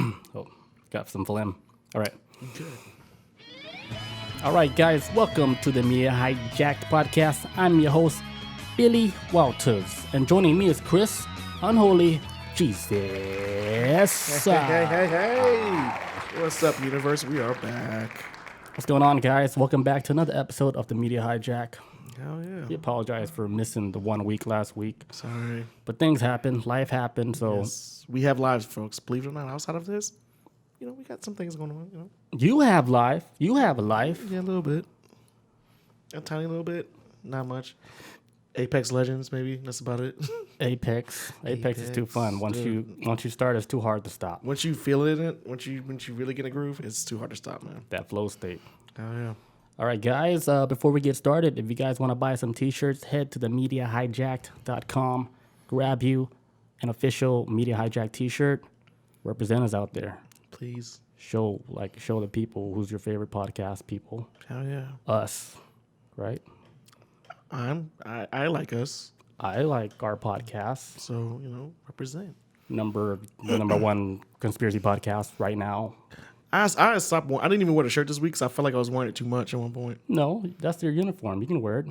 Oh, got some phlegm. All right. Good. All right, guys. Welcome to the Hijacked podcast. I'm your host, Billy Walters. And joining me is Chris, Unholy Jesus. Hey. What's up, universe? We are back. What's going on, guys? Welcome back to another episode of the Media Hijack. Hell yeah. We apologize for missing the 1 week last week. Sorry. But things happen. Life happened. So Yes. We have lives, folks. Believe it or not, outside of this, we got some things going on, you have life. You have a life. Yeah, a little bit. A tiny little bit. Not much. Apex Legends, maybe. That's about it. Apex is too fun. Once you start, it's too hard to stop. Once you feel it in it, once you really get a groove, it's too hard to stop, man. That flow state. Oh, yeah. All right, guys, before we get started, if you guys want to buy some t-shirts, head to the MediaHijacked.com. Grab you an official Media Hijack t-shirt. Represent us out there. Please. Show the people who's your favorite podcast people. Hell yeah. Us, right? I like us. I like our podcast. So, represent. The number one conspiracy podcast right now. I stopped. I didn't even wear the shirt this week because I felt like I was wearing it too much at one point. No, that's their uniform. You can wear it.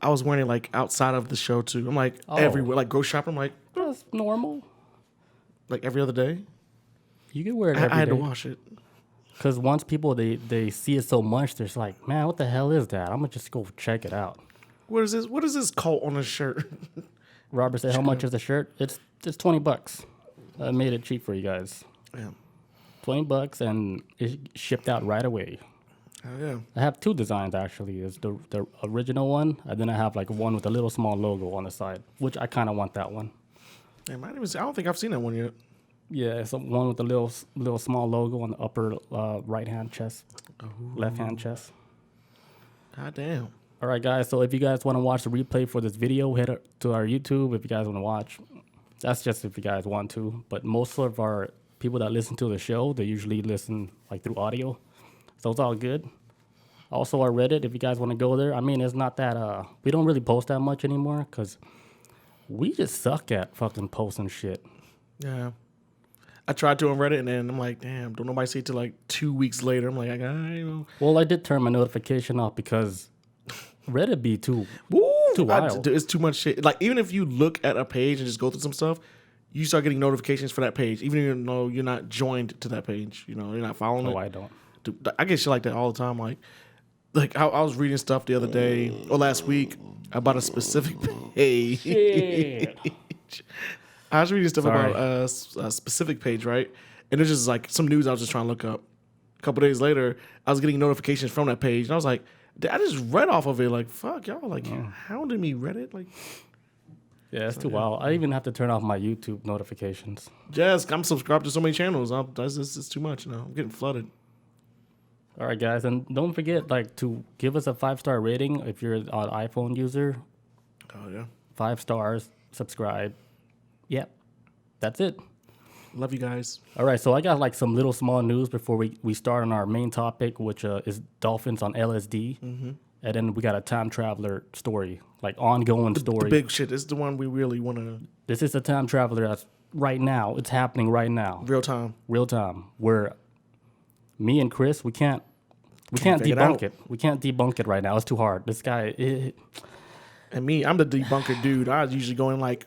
I was wearing it like outside of the show too. I'm like everywhere, like go shopping. I'm like That's normal. like every other day. You can wear it every day. I had to wash it. Because once people, they see it so much, they're just like, man, what the hell is that? I'm going to just go check it out. What is this cult on the shirt? Robert said, how much is the shirt? It's $20. I made it cheap for you guys. Yeah. $20 and it shipped out right away. Oh yeah. I have two designs actually. It's the original one, and then I have like one with a little small logo on the side, which I kind of want that one. I don't think I've seen that one yet. Yeah, it's one with a little small logo on the upper right hand chest, left hand chest. God damn. All right, guys. So if you guys want to watch the replay for this video, head to our YouTube. If you guys want to watch, that's just if you guys want to. But most of our people that listen to the show, they usually listen like through audio, so it's all good. Also, our Reddit, if you guys want to go there. I mean, it's not that we don't really post that much anymore because we just suck at fucking posting shit. Yeah. I tried to on Reddit and then I'm like, damn, don't nobody see it till like 2 weeks later. I'm like, Well, I did turn my notification off because Reddit be too wild. It's too much shit. Like, even if you look at a page and just go through some stuff, you start getting notifications for that page, even though you're not joined to that page. You're not following it. No, I don't. Dude, I get shit like that all the time. Like I was reading stuff the other day or last week about a specific page. Shit. I was reading stuff about a specific page, right? And it's just like some news I was just trying to look up. A couple days later, I was getting notifications from that page, and I was like, I just read off of it. Like, fuck, y'all, like, hounding me, Reddit? Like, yeah, it's too wild. I even have to turn off my YouTube notifications. yes, I'm subscribed to so many channels. It's too much, I'm getting flooded. All right, guys, and don't forget to give us a 5-star rating if you're an iPhone user. Oh, yeah. 5 stars, subscribe. Yep, that's it. Love you guys. All right, so I got some little small news before we start on our main topic, which is dolphins on LSD. Mm-hmm. And then we got a time traveler story, ongoing story. The big shit. This is the one we really want to... This is a time traveler that's right now. It's happening right now. Real time. Where me and Chris, we can't debunk it. We can't debunk it right now. It's too hard. This guy... And me, I'm the debunker dude. I usually go in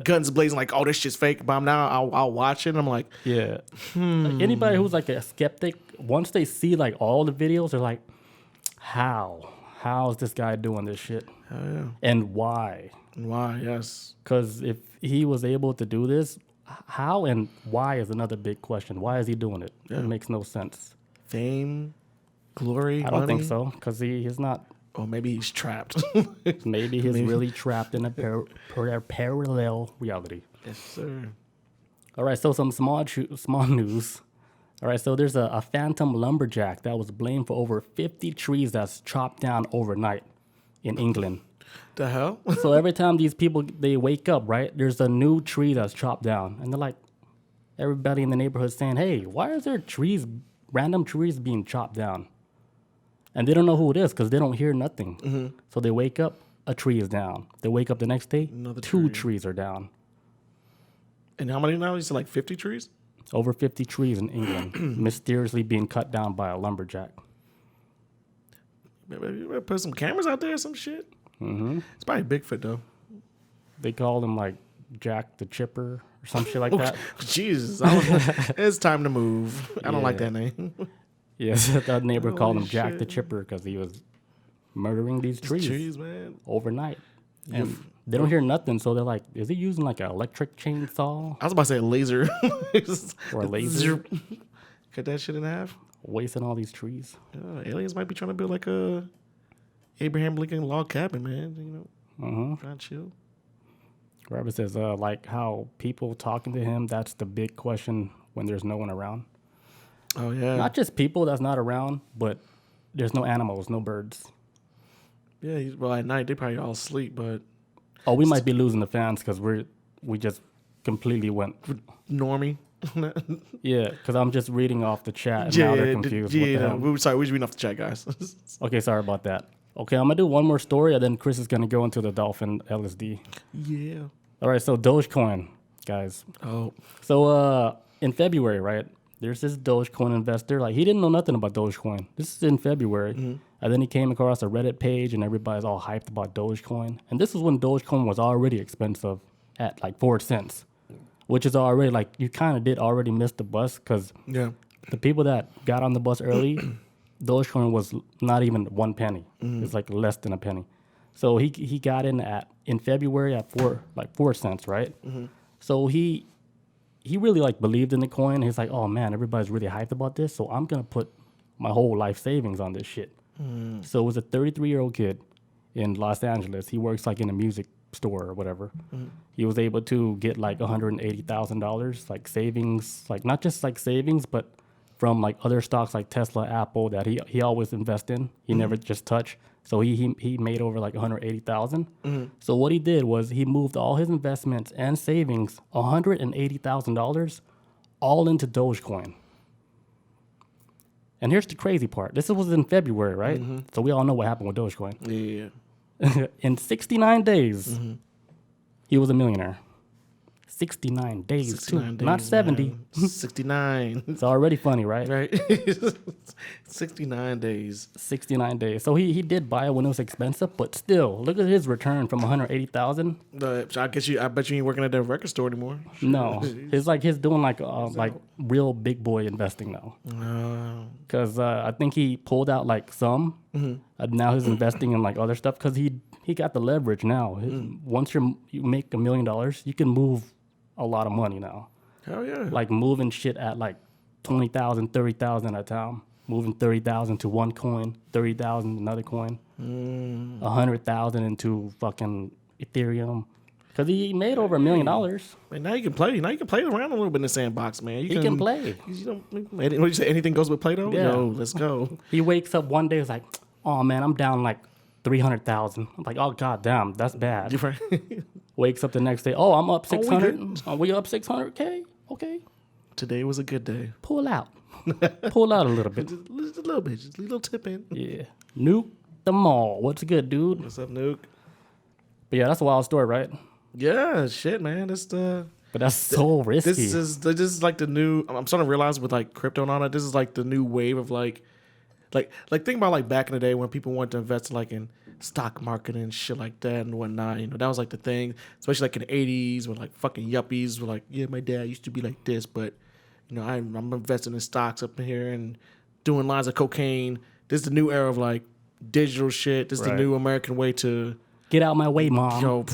guns blazing, oh, this shit's fake. But now I'll watch it and I'm like, yeah. Anybody who's a skeptic, once they see all the videos, they're like, how is this guy doing this shit? Oh, yeah. And why? Yes. Because if he was able to do this, how and why is another big question. Why is he doing it? Yeah. It makes no sense. Fame, glory, I don't think so, because he's not. Or maybe he's trapped. Maybe he's really trapped in a parallel reality. Yes, sir. All right, so some small news. All right, so there's a phantom lumberjack that was blamed for over 50 trees that's chopped down overnight in England. The hell? So every time these people, they wake up, right, there's a new tree that's chopped down. And they're like, everybody in the neighborhood saying, hey, why is there random trees being chopped down? And they don't know who it is because they don't hear nothing. Mm-hmm. So they wake up, a tree is down. They wake up the next day, two trees are down. And how many now? You said 50 trees? Over 50 trees in England mysteriously being cut down by a lumberjack. Maybe you better put some cameras out there or some shit. Mm-hmm. It's probably Bigfoot, though. They called him like Jack the Chipper or some shit like that. Jesus. It's time to move. I don't like that name. Yes, that neighbor called him Jack shit. the Chipper because he was murdering these trees Man. overnight. And they don't hear nothing, so they're like, is he using like an electric chainsaw I was about to say a laser. or a laser? Cut that shit in half. Wasting all these trees. Aliens might be trying to build like a Abraham Lincoln log cabin, man. You know, trying to chill. Robert says, like how people talking to him, that's the big question when there's no one around. Oh, yeah. Not just people that's not around, but there's no animals, no birds. Yeah, well, at night, they probably all sleep, but... Oh, we might be losing the fans because we just completely went... Normie. Yeah, because I'm just reading off the chat and now they're confused. What the hell? We're just reading off the chat, guys. Okay, sorry about that. Okay, I'm going to do one more story and then Chris is going to go into the Dolphin LSD. Yeah. All right, so Dogecoin, guys. Oh. So in February, right, there's this Dogecoin investor. Like, he didn't know nothing about Dogecoin. This is in February. Mm-hmm. And then he came across a Reddit page and everybody's all hyped about Dogecoin. And this is when Dogecoin was already expensive at like 4 cents, which is already like, you kind of did already miss the bus because the people that got on the bus early, Dogecoin was not even 1 penny. Mm-hmm. It's like less than a penny. So he got in February at 4 cents, right? Mm-hmm. So he really like believed in the coin. He's like, oh man, everybody's really hyped about this, so I'm gonna put my whole life savings on this shit. Mm. So it was a 33-year-old kid in Los Angeles. He works like in a music store or whatever. Mm. He was able to get like $180,000 like savings, like not just like savings, but from like other stocks like Tesla, Apple that he always invest in. He never just touch. So he made over like $180,000. Mm-hmm. So what he did was he moved all his investments and savings, $180,000, all into Dogecoin. And here's the crazy part. This was in February, right? Mm-hmm. So we all know what happened with Dogecoin. Yeah. In 69 days, he was a millionaire. 69 days, 69 days, not 70. 69. It's already funny, right? Right. 69 days. 69 days. So he did buy it when it was expensive, but still, look at his return from 180,000. I bet you ain't working at that record store anymore. No, it's like he's doing like real big boy investing now. Because I think he pulled out like some. Mm-hmm. Now he's investing in like other stuff because he got the leverage now. Once you make $1 million, you can move a lot of money now. Hell yeah. Like moving shit at like 20,000, 30,000 at a time. Moving 30,000 to one coin, 30,000 another coin, 100,000 into fucking Ethereum. Because he made over $1 million. And now you can play. Now you can play around a little bit in the sandbox, man. He can play. What you say? Anything goes with Play-Doh? Yeah. Yo, let's go. He wakes up one day, he's like, oh man, I'm down like 300,000. I'm like, oh god damn, that's bad. Wakes up the next day, oh, I'm up 600. Are we up 600K? Okay. Today was a good day. Pull out. Pull out a little bit. Just a little bit. Just a little tip in. Yeah. Nuke the mall. What's good, dude? What's up, Nuke? But yeah, that's a wild story, right? Yeah, shit, man. But that's so risky. This is like the new. I'm starting to realize with like crypto and all that. This is like the new wave of like think about like back in the day when people wanted to invest like in stock market and shit like that and whatnot. You know, that was like the thing, especially like in the 80s when like fucking yuppies were like, yeah, my dad used to be like this, but you know, I'm investing in stocks up in here and doing lines of cocaine. This is the new era of like digital shit. This is the new American way to get out my way, mom. Yo,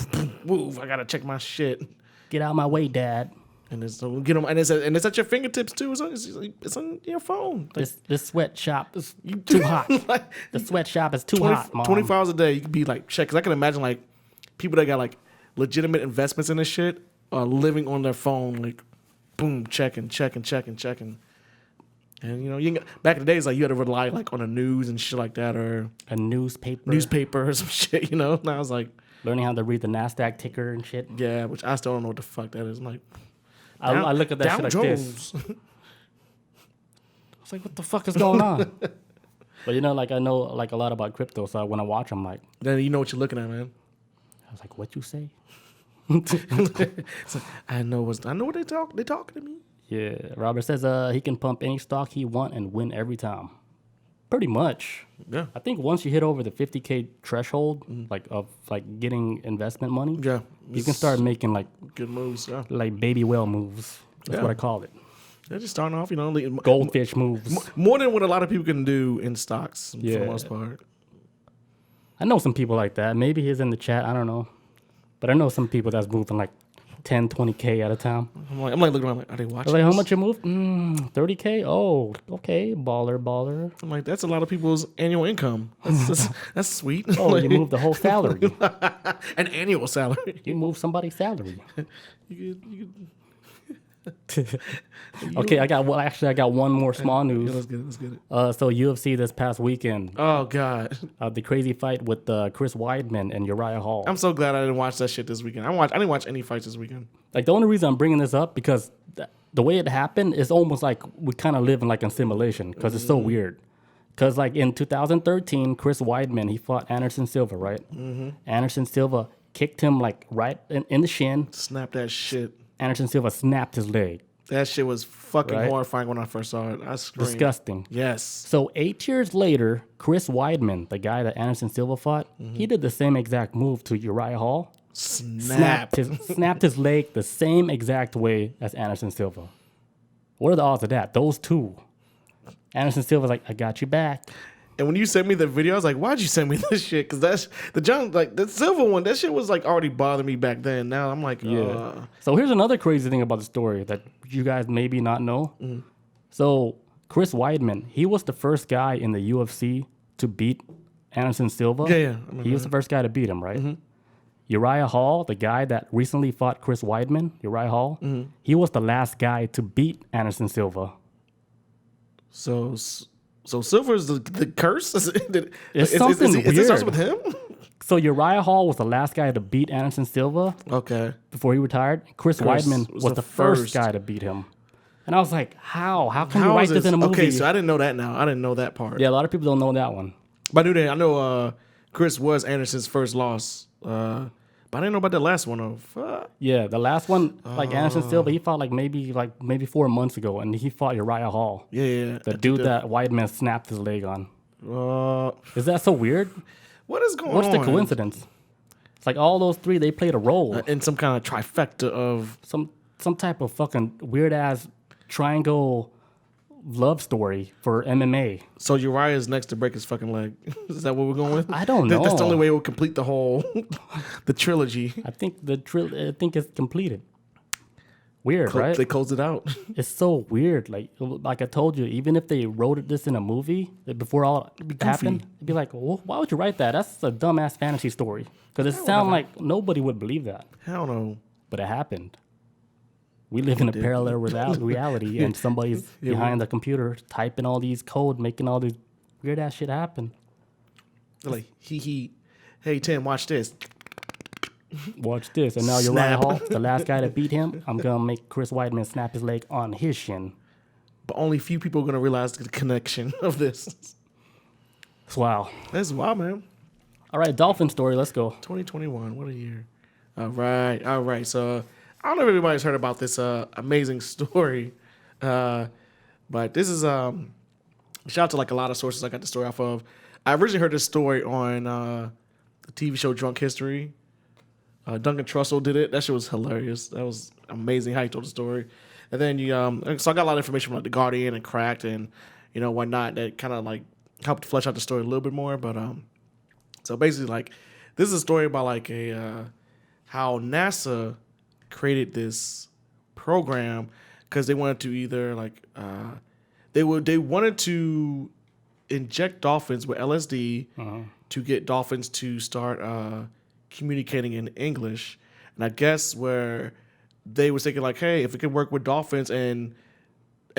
move! I gotta check my shit. Get out my way, dad. And it's at your fingertips too. It's on your phone. Like, this sweatshop is too hot. Like, the sweatshop is too hot, mom. 24 hours a day, you can be like check. Because I can imagine like people that got like legitimate investments in this shit are living on their phone, like boom, checking. And you know, back in the days, like you had to rely like on the news and shit like that, or a newspaper or some shit. You know, now I was like learning how to read the NASDAQ ticker and shit. Yeah, which I still don't know what the fuck that is. I'm like, I look at that shit like this. I was like, what the fuck is going on? But you know, like I know like a lot about crypto, so when I watch, I'm like, then you know what you're looking at, man. I was like, what you say? It's like, I know what they talking to me. Yeah, Robert says he can pump any stock he want and win every time. Pretty much. Yeah. I think once you hit over the 50K threshold, of getting investment money, Yeah. you can start making like Good moves. Yeah. like baby whale moves. That's what I call it. They're just starting off, Goldfish moves. more than what a lot of people can do in stocks for Yeah. the most part. I know some people like that. Maybe he's in the chat. I don't know. But I know some people that's moving like 10, 20K at a time. I'm like looking around like, are they watching? They're like, how this? much you moved? 30K? Oh, okay. Baller. I'm like, that's a lot of people's annual income. That's sweet. Oh, you moved the whole salary. An annual salary. You moved somebody's salary. You Okay, I got one more small news. let's get it. So UFC this past weekend, Oh God, the crazy fight with Chris Weidman and Uriah Hall. I'm so glad I didn't watch that shit this weekend. I didn't watch any fights this weekend. Like the only reason I'm bringing this up because the way it happened is almost like we kind of live in like a simulation because it's so weird. Because like in 2013, Chris Weidman he fought Anderson Silva, right? Anderson Silva kicked him like right in the shin. Snap that shit. Anderson Silva snapped his leg. That shit was fucking Right? horrifying when I first saw it. I screamed. Disgusting. Yes. So 8 years later, Chris Weidman, the guy that Anderson Silva fought, he did the same exact move to Uriah Hall. Snap. Snapped his leg the same exact way as Anderson Silva. What are the odds of that? Those two. Anderson Silva's like, I got you back. And when you sent me the video, I was like, why'd you send me this shit? Because that's the silver one, that shit was like already bothering me back then. Now I'm like, So here's another crazy thing about the story that you guys maybe not know. So Chris Weidman, he was the first guy in the UFC to beat Anderson Silva. Yeah. He was the first guy to beat him, right? Uriah Hall, the guy that recently fought Chris Weidman, Uriah Hall, he was the last guy to beat Anderson Silva. So Silver's the curse? It's something weird. Is it starts with him? So Uriah Hall was the last guy to beat Anderson Silva Okay. before he retired. Chris Weidman was the first guy to beat him. And I was like, how? How can you write this in a movie? Okay, so I didn't know that now. I didn't know that part. Yeah, a lot of people don't know that one. But I know Chris was Anderson's first loss. But I didn't know about the last one. Yeah, the last one, like Anderson Silva, he fought maybe 4 months ago, and he fought Uriah Hall. Yeah. The dude that Weidman snapped his leg on. Uh, Is that so weird? what is going on? What's the coincidence? It's like all those three, they played a role. In some kind of trifecta of... Some type of fucking weird-ass triangle love story for MMA. So Uriah's next to break his fucking leg. Is that what we're going with? I don't know. That's the only way it will complete the whole... the trilogy. I think I think it's completed. Weird, right? They closed it out. It's so weird. Like I told you, even if they wrote this in a movie before all happened, it'd be like, well, why would you write that? That's a dumbass fantasy story. Because it sounds like nobody would believe that. Hell no. But it happened. We live in a parallel reality, and somebody's behind the computer typing all these code, making all these weird ass shit happen. They're like, hey, Tim, watch this. Watch this. And now Uriah Hall, the last guy to beat him, I'm going to make Chris Weidman snap his leg on his shin. But only few people are going to realize the connection of this. Wow. That's wild, man. All right, Dolphin story. Let's go. 2021. What a year. All right. So I don't know if everybody's heard about this amazing story. But this is shout out to like a lot of sources I got the story off of. I originally heard this story on the TV show Drunk History. Duncan Trussell did it. That shit was hilarious. That was amazing how he told the story. And then so I got a lot of information from like The Guardian and Cracked and whatnot that kind of like helped flesh out the story a little bit more. But so basically like this is a story about like how NASA created this program because they wanted to either like they wanted to inject dolphins with LSD to get dolphins to start communicating in English. And I guess where they were thinking like, hey, if we can work with dolphins and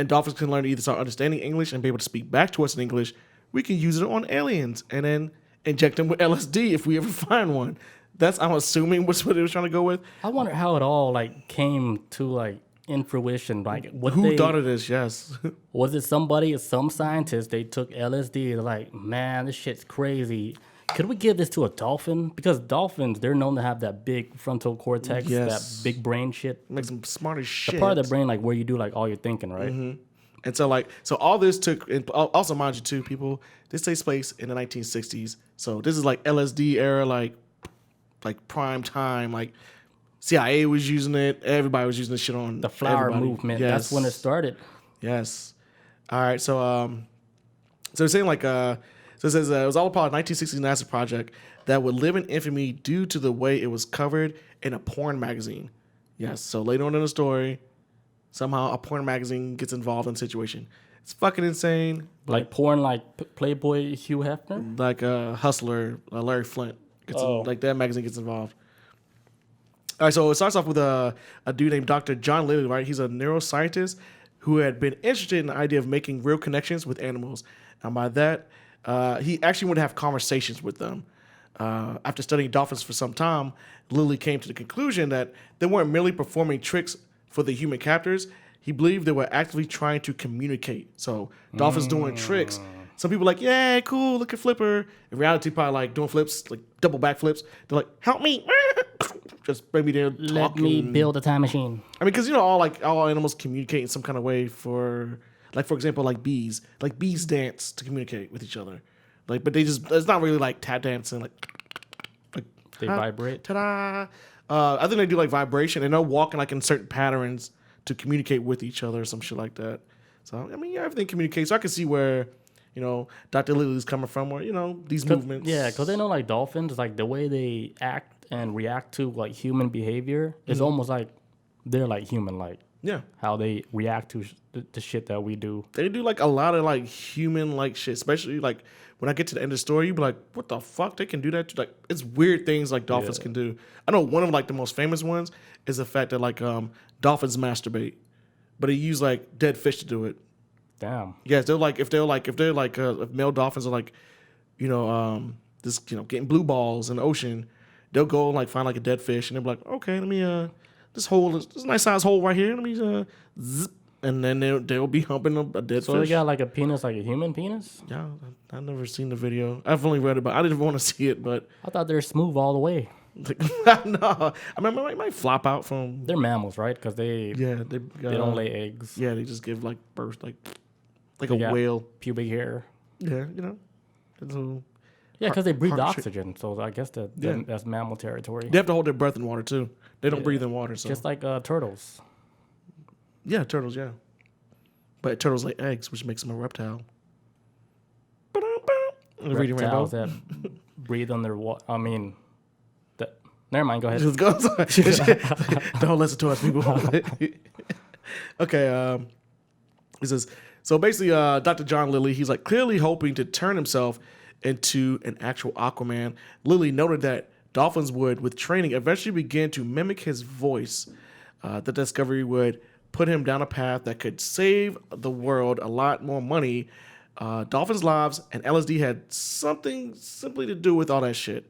dolphins can learn to either start understanding English and be able to speak back to us in English, we can use it on aliens and then inject them with LSD if we ever find one. That's, I'm assuming, what's what they was trying to go with. I wonder how it all like came to like in fruition. Like who thought of this? Yes. Was it some scientist? They took LSD. They're like, man, this shit's crazy. Could we give this to a dolphin? Because dolphins, they're known to have that big frontal cortex, Yes. that big brain shit. Makes them smart as shit. The part of the brain, like where you do like all your thinking, right? And so all this took, and also mind you too, people, this takes place in the 1960s. So this is like LSD era, like prime time. Like CIA was using it. Everybody was using this shit on The flower everybody. movement. Yes. That's when it started. Yes. All right. So it's saying like so it says it was all a part of a 1960s NASA project that would live in infamy due to the way it was covered in a porn magazine. Yes. So later on in the story, somehow a porn magazine gets involved in the situation. It's fucking insane. Like porn, like Playboy Hugh Hefner? Like a hustler, Larry Flint. Like that magazine gets involved. All right, so it starts off with a dude named Dr. John Lilly, right? He's a neuroscientist who had been interested in the idea of making real connections with animals. And by that, he actually wanted to have conversations with them. After studying dolphins for some time, Lilly came to the conclusion that they weren't merely performing tricks for the human captors. He believed they were actively trying to communicate. So dolphins doing tricks. Some people like, yeah, cool, look at Flipper. In reality, probably like doing flips, like double back flips. They're like, help me. Just maybe they're talking. Let me build a time machine. I mean, because all animals communicate in some kind of way for example, like bees. Like bees dance to communicate with each other. Like, but it's not really like tap dancing. Like They vibrate. Ta-da! I think they do like vibration, and they're walking like in certain patterns to communicate with each other or some shit like that. So I mean, yeah, everything communicates. So I can see where Dr. Lily's coming from, where these movements. Yeah, because they know like dolphins, like the way they act and react to like human behavior is almost like they're like human, like Yeah. how they react to the shit that we do. They do like a lot of like human like shit, especially like when I get to the end of the story, you be like, what the fuck? They can do that? Like, it's weird things like dolphins can do. I know one of like the most famous ones is the fact that like dolphins masturbate, but they use like dead fish to do it. Damn. Yes, if male dolphins are like, getting blue balls in the ocean, they'll go and like find like a dead fish and they'll be like, okay, let me this a nice size hole right here. Let me zip, and then they'll be humping a dead So fish. they got like a penis, like a human penis? Yeah, I've never seen the video. I've only read about it. I didn't want to see it, but I thought they're smooth all the way. no. I mean, it might flop out from. They're mammals, right? Because they don't lay eggs. Yeah, they just give like birth, like They a got whale. pubic hair. Yeah, It's Yeah, because they breathe heart oxygen, so I guess that's mammal territory. they have to hold their breath in water too. They don't breathe in water, so Just like turtles. yeah, turtles, yeah. But turtles lay eggs, which makes them a reptile. Reading Rainbow. Reptiles that breathe under water. I mean, never mind. Go ahead. Just go. Don't listen to us, people. Okay. He says, so basically, Dr. John Lilly, he's like clearly hoping to turn himself into an actual Aquaman. Lilly noted that dolphins would, with training, eventually begin to mimic his voice. The discovery would put him down a path that could save the world a lot more money. Dolphins' lives and LSD had something simply to do with all that shit.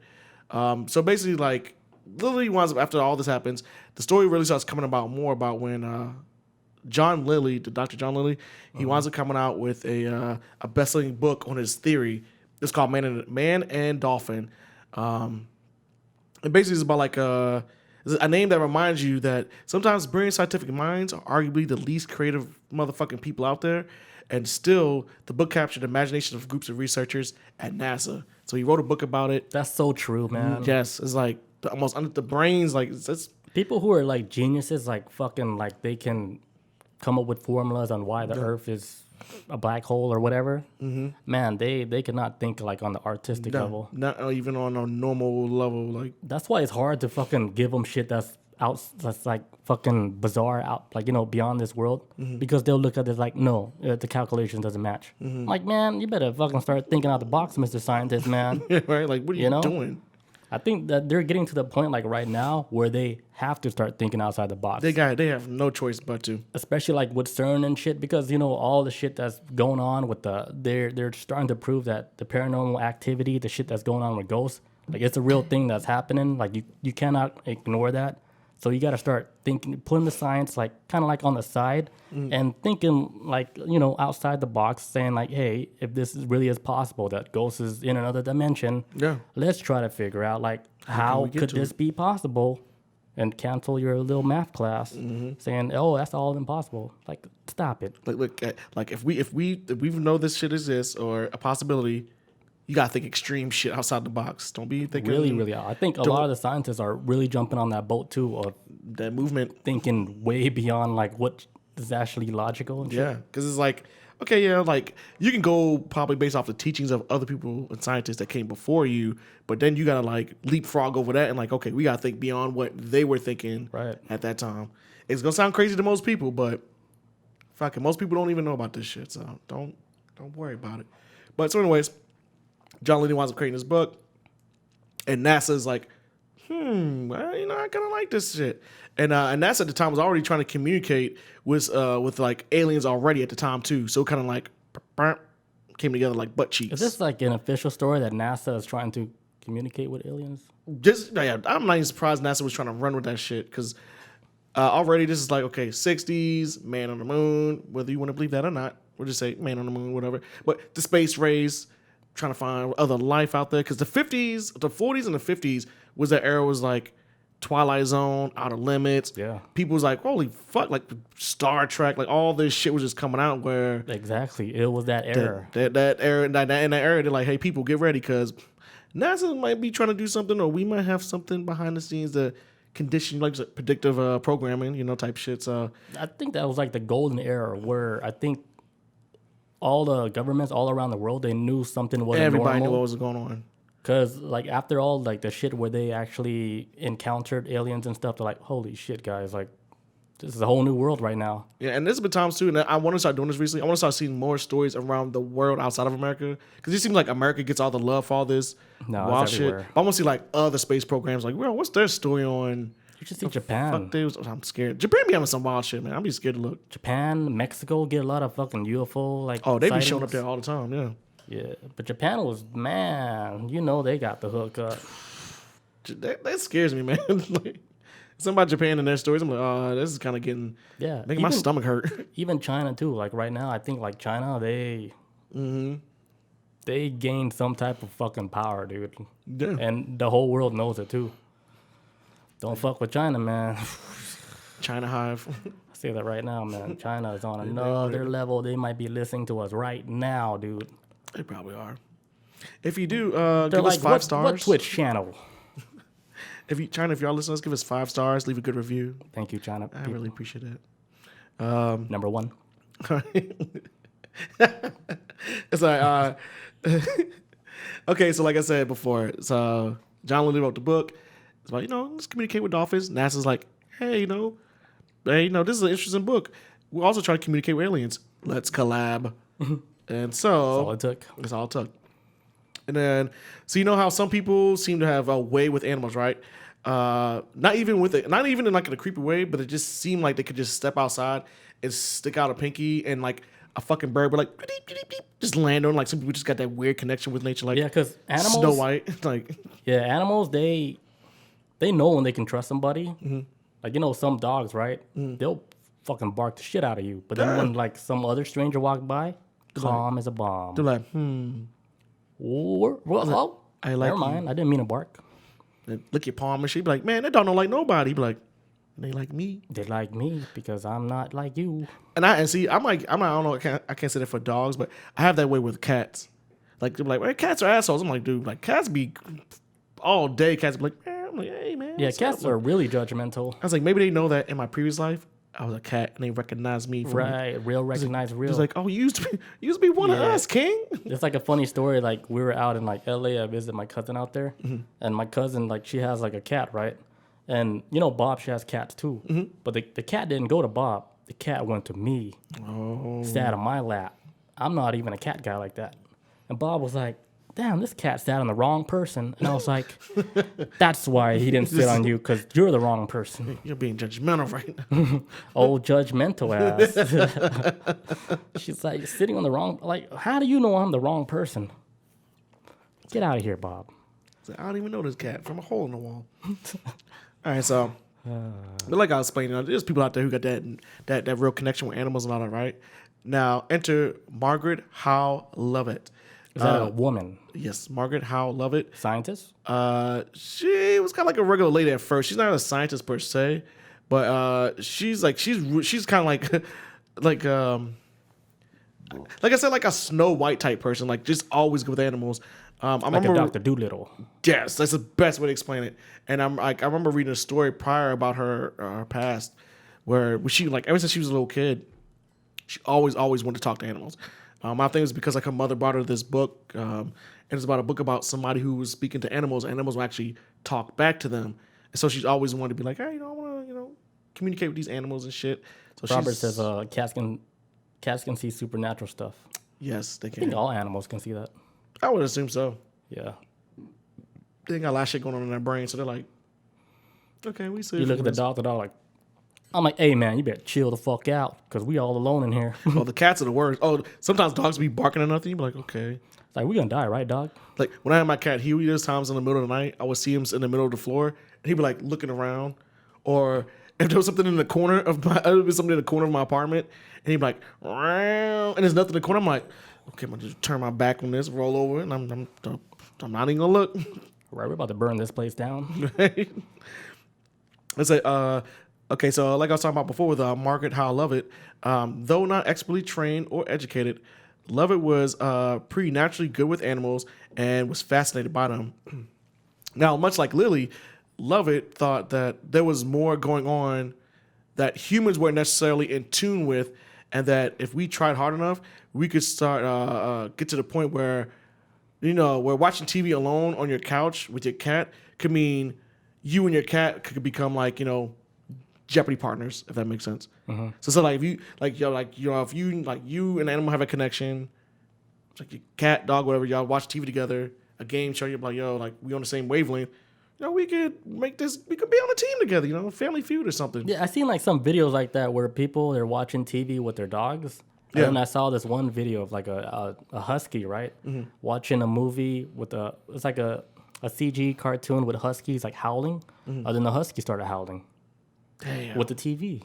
So basically, like, Lilly winds up, after all this happens, the story really starts coming about more about when John Lilly, Dr. John Lilly, he winds up coming out with a best-selling book on his theory. It's called Man and Dolphin. It basically is about like a name that reminds you that sometimes brilliant scientific minds are arguably the least creative motherfucking people out there. And still, the book captured the imagination of groups of researchers at NASA. So he wrote a book about it. That's so true, man. Yes, it's like almost under the brains. Like it's People who are like geniuses, like fucking, like they can come up with formulas on why the Earth is a black hole or whatever. Mm-hmm. Man, they cannot think like on the artistic level. Not even on a normal level. Like That's why it's hard to fucking give them shit that's like fucking bizarre, out like beyond this world, because they'll look at it like, no, the calculation doesn't match. Like, man, you better fucking start thinking out the box, Mr. Scientist, man. right? Like, what are you doing? I think that they're getting to the point like right now where they have to start thinking outside the box. They have no choice but to. Especially like with CERN and shit, because all the shit that's going on with they're starting to prove that the paranormal activity, the shit that's going on with ghosts, like it's a real thing that's happening. Like you cannot ignore that. So you got to start thinking, putting the science like kind of like on the side, and thinking like outside the box, saying like, hey, if this really is possible that ghosts is in another dimension, let's try to figure out like how could this be possible, and cancel your little math class, saying, oh, that's all impossible. Like, stop it. Like if we know this shit exists or a possibility, you gotta think extreme shit outside the box. Don't be thinking really. I think a lot of the scientists are really jumping on that boat too, of that movement, thinking way beyond like what is actually logical and shit. Yeah, because it's like, okay, yeah, like you can go probably based off the teachings of other people and scientists that came before you, but then you gotta like leapfrog over that and like, okay, we gotta think beyond what they were thinking at that time. It's gonna sound crazy to most people, but fucking most people don't even know about this shit, so don't worry about it. But so anyways, John Lennon winds up creating this book, and NASA's like, well, I kind of like this shit. And NASA at the time was already trying to communicate with like aliens already at the time too. So kind of like came together like butt cheeks. Is this like an official story that NASA is trying to communicate with aliens? I'm not even surprised NASA was trying to run with that shit, because already this is like, okay, 60s, man on the moon, whether you want to believe that or not. We'll just say man on the moon, whatever. But the space race, trying to find other life out there, because the 40s and the 50s was that era, was like Twilight Zone, Outer Limits. Yeah, people was like, holy fuck, like Star Trek, like all this shit was just coming out. Where exactly, it was that era. That era, in that era, they're like, hey, people, get ready, because NASA might be trying to do something, or we might have something behind the scenes to condition, like predictive programming, type shit. So I think that was like the golden era, where I think all the governments all around the world, they knew something wasn't everybody normal. knew what was going on. Because like after all like the shit where they actually encountered aliens and stuff, they're like, holy shit, guys, like this is a whole new world right now. Yeah, and there's been times too, and I want to start doing this recently. I want to start seeing more stories around the world outside of America, because it seems like America gets all the love for all this wild shit. But I want to see like other space programs, like, well, what's their story on? You should see Japan. I'm scared. Japan be having some wild shit, man. I'd be scared to look. Japan, Mexico get a lot of fucking UFO like. Oh, they sightings. be showing up there all the time. Yeah. Yeah, but Japan was, man, they got the hook up. That scares me, man. Like, something about Japan and their stories, I'm like, oh, this is kind of making my stomach hurt. Even China too. Like right now, I think like China, they gained some type of fucking power, dude. Yeah. And the whole world knows it too. Don't fuck with China, man. China Hive. I say that right now, man. China is on another level. They might be listening to us right now, dude. They probably are. If you do, give like, us 5 stars. What Twitch channel? China, if y'all listen to us, give us 5 stars. Leave a good review. Thank you, China. I really appreciate it. Number 1. It's like, okay, so like I said before, so John Lennon wrote the book. It's about, let's communicate with dolphins. NASA's like, hey, this is an interesting book. We're also trying to communicate with aliens. Let's collab. And so that's all it took. And then, so how some people seem to have a way with animals, right? Not even in like in a creepy way, but it just seemed like they could just step outside and stick out a pinky, and like a fucking bird would like just land on. Like some people just got that weird connection with nature, like because animals, Snow White, like animals, they know when they can trust somebody. Like some dogs, right? They'll fucking bark the shit out of you, but then when like some other stranger walk by, calm as a bomb. They're like, Well, I like never mind. you. I didn't mean to bark. They lick your palm and shit. Be like, man, that dog don't like nobody. Be like, they like me. They like me because I'm not like you. And see, I don't know. I can't say that for dogs, but I have that way with cats. Like they're like, man, cats are assholes. I'm like, dude, like cats be all day. Cats be like, man. I'm like, hey, man. Yeah, cats are really judgmental. I was like, maybe they know that in my previous life I was a cat and they recognized me. Real recognize real. It's like, oh, you used to be one of us, King. It's like a funny story. Like we were out in like LA. I visited my cousin out there, and my cousin like she has like a cat, right? And Bob, she has cats too. But the cat didn't go to Bob. The cat went to me. Oh. Sat on my lap. I'm not even a cat guy like that. And Bob was like, damn, this cat sat on the wrong person. And I was like, that's why he didn't sit on you, because you're the wrong person. You're being judgmental right now. Oh, judgmental ass. She's like, sitting on the wrong, like, how do you know I'm the wrong person? Get out of here, Bob. I don't even know this cat from a hole in the wall. All right, so But like I was explaining, there's people out there who got that real connection with animals and all that, right? Now, enter Margaret Howe Lovett. Is that a woman? Yes, Margaret Howe Lovett. Scientist? She was kind of like a regular lady at first. She's not a scientist per se, but she's kind of like like I said, like a Snow White type person, like just always good with animals. I Like remember, a Dr. Doolittle. yes, that's the best way to explain it. And I remember reading a story prior about her past, where she like ever since she was a little kid, she always wanted to talk to animals. I think it was because like her mother brought her this book, and it's about a book about somebody who was speaking to animals. And animals will actually talk back to them, and so she's always wanted to be like, hey, I want to communicate with these animals and shit. So Robert says cats can see supernatural stuff. Yes, they I think can. all animals can see that. I would assume so. Yeah. They got a lot of shit going on in their brain, so they're like, okay, we see. You look at the dog like, I'm like, hey man, you better chill the fuck out, because we all alone in here. Oh, the cats are the worst. Oh, sometimes dogs be barking at nothing. You be like, okay. It's like, we gonna die, right, dog? Like when I had my cat Huey, there's times in the middle of the night I would see him in the middle of the floor, and he'd be like looking around, or if there was something in the corner of my, there was something in the corner of my apartment, and he'd be like, "Meow," and there's nothing in the corner. I'm like, okay, I'm gonna just turn my back on this, roll over, and I'm not even gonna look. Right, we're about to burn this place down. Let's say, okay, so like I was talking about before with Margaret Howe Lovett, though not expertly trained or educated, Lovett was pretty naturally good with animals and was fascinated by them. Now, much like Lily, Lovett thought that there was more going on that humans weren't necessarily in tune with, and that if we tried hard enough, we could start get to the point where, where watching TV alone on your couch with your cat could mean you and your cat could become like, Jeopardy partners, if that makes sense. Mm-hmm. So like if you if you and an animal have a connection, it's like your cat, dog, whatever, y'all watch TV together, a game show, you're like, like we on the same wavelength. We could we could be on a team together, Family Feud or something. Yeah, I seen like some videos like that where they're watching TV with their dogs. And then I saw this one video of like a husky, right? Mm-hmm. Watching a movie with it's like a CG cartoon with huskies like howling. Mm-hmm. And then the husky started howling. Damn. With the TV.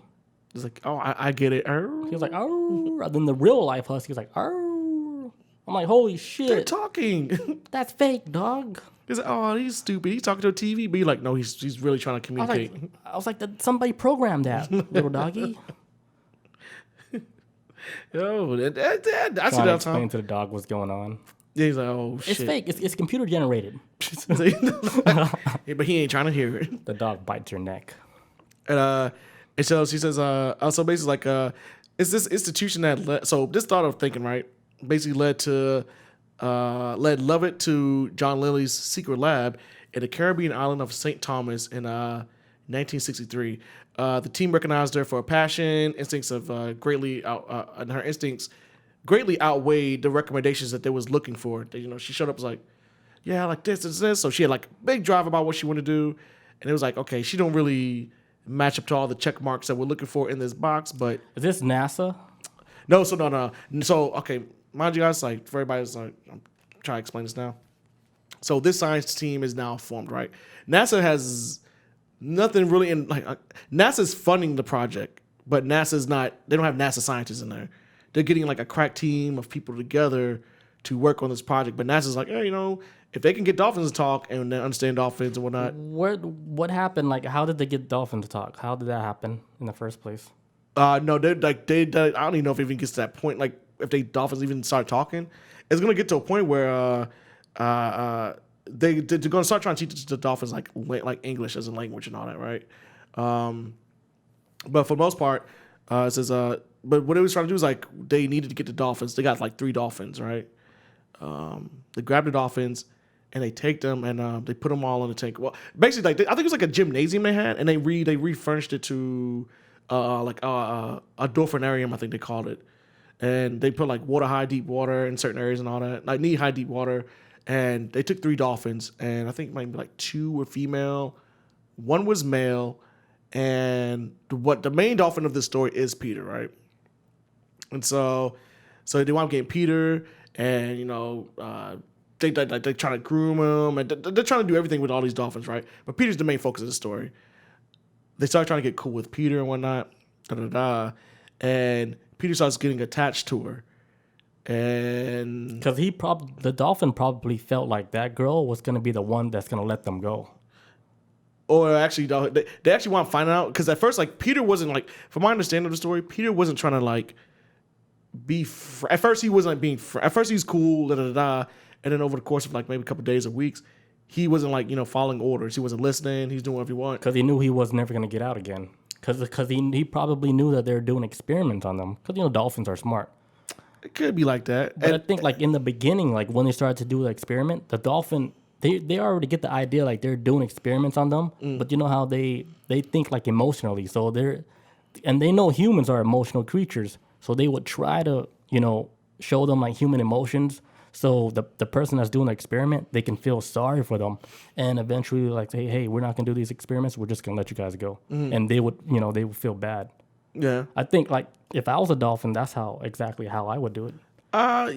It's like, oh, I get it. He was like, oh. And then the real life husky was like, oh. I'm like, holy shit. They're talking. That's fake, dog. He's like, oh, he's stupid. He's talking to a TV. But you're like, no, he's really trying to communicate. I was like somebody programmed that, little doggy. Yo, I see trying that to time. explain to the dog what's going on. Yeah, he's like, oh, shit. It's fake. It's computer generated. Yeah, but he ain't trying to hear it. The dog bites your neck. And so she says, also basically like, it's this institution that so this thought of thinking, right, basically led Lovett to John Lilly's secret lab in the Caribbean island of St. Thomas in 1963. The team recognized her for her passion, instincts of and her instincts greatly outweighed the recommendations that they was looking for. She showed up was like, yeah, like this. So she had like a big drive about what she wanted to do, and it was like, okay, she don't really match up to all the check marks that we're looking for in this box. But is this NASA? No. So okay, mind you guys, like for everybody's like, I'm trying to explain this now. So this science team is now formed, right? NASA has nothing really in like NASA's funding the project, but NASA's not. They don't have NASA scientists in there. They're getting like a crack team of people together to work on this project. But NASA's like, hey, if they can get dolphins to talk and they understand dolphins and whatnot. What happened? Like, how did they get dolphins to talk? How did that happen in the first place? No, they I don't even know if it even gets to that point. Like, if dolphins even start talking, it's gonna get to a point where they're gonna start trying to teach the dolphins like English as a language and all that, right? But for the most part, it says but what they was trying to do is like they needed to get the dolphins. They got like 3 dolphins, right? They grab the dolphins and they take them and they put them all in the tank. Well, basically, like I think it was like a gymnasium they had, and they refurnished it to a dolphinarium, I think they called it. And they put like water high, deep water in certain areas and all that, like knee high, deep water. And they took 3 dolphins, and I think maybe like 2 were female, 1 was male, and the main dolphin of this story is Peter, right? And so they wound up getting Peter, and they try to groom him, and they're trying to do everything with all these dolphins, right? But Peter's the main focus of the story. they start trying to get cool with Peter and whatnot. And Peter starts getting attached to her. And because the dolphin probably felt like that girl was going to be the one that's going to let them go. Or actually, they actually want to find out, because at first, like, Peter wasn't like, from my understanding of the story, Peter wasn't trying to like at first he wasn't being at first he was cool, and then over the course of like maybe a couple of days or weeks, he wasn't like, you know, following orders. He wasn't listening. He's doing whatever he wanted because he knew he was never going to get out again. Because he probably knew that they were doing experiments on them. Because, you know, dolphins are smart. It could be like that. But I think, like, in the beginning, like, when they started to do the experiment, the dolphin, they already get the idea, like, they're doing experiments on them. But you know how they think, like, emotionally. So and they know humans are emotional creatures. So they would try to, you know, show them, like, human emotions. So the person that's doing the experiment, they can feel sorry for them. And eventually, like, say, hey, we're not going to do these experiments. We're just going to let you guys go. And they would, you know, they would feel bad. Yeah. I think, like, if I was a dolphin, that's exactly how I would do it.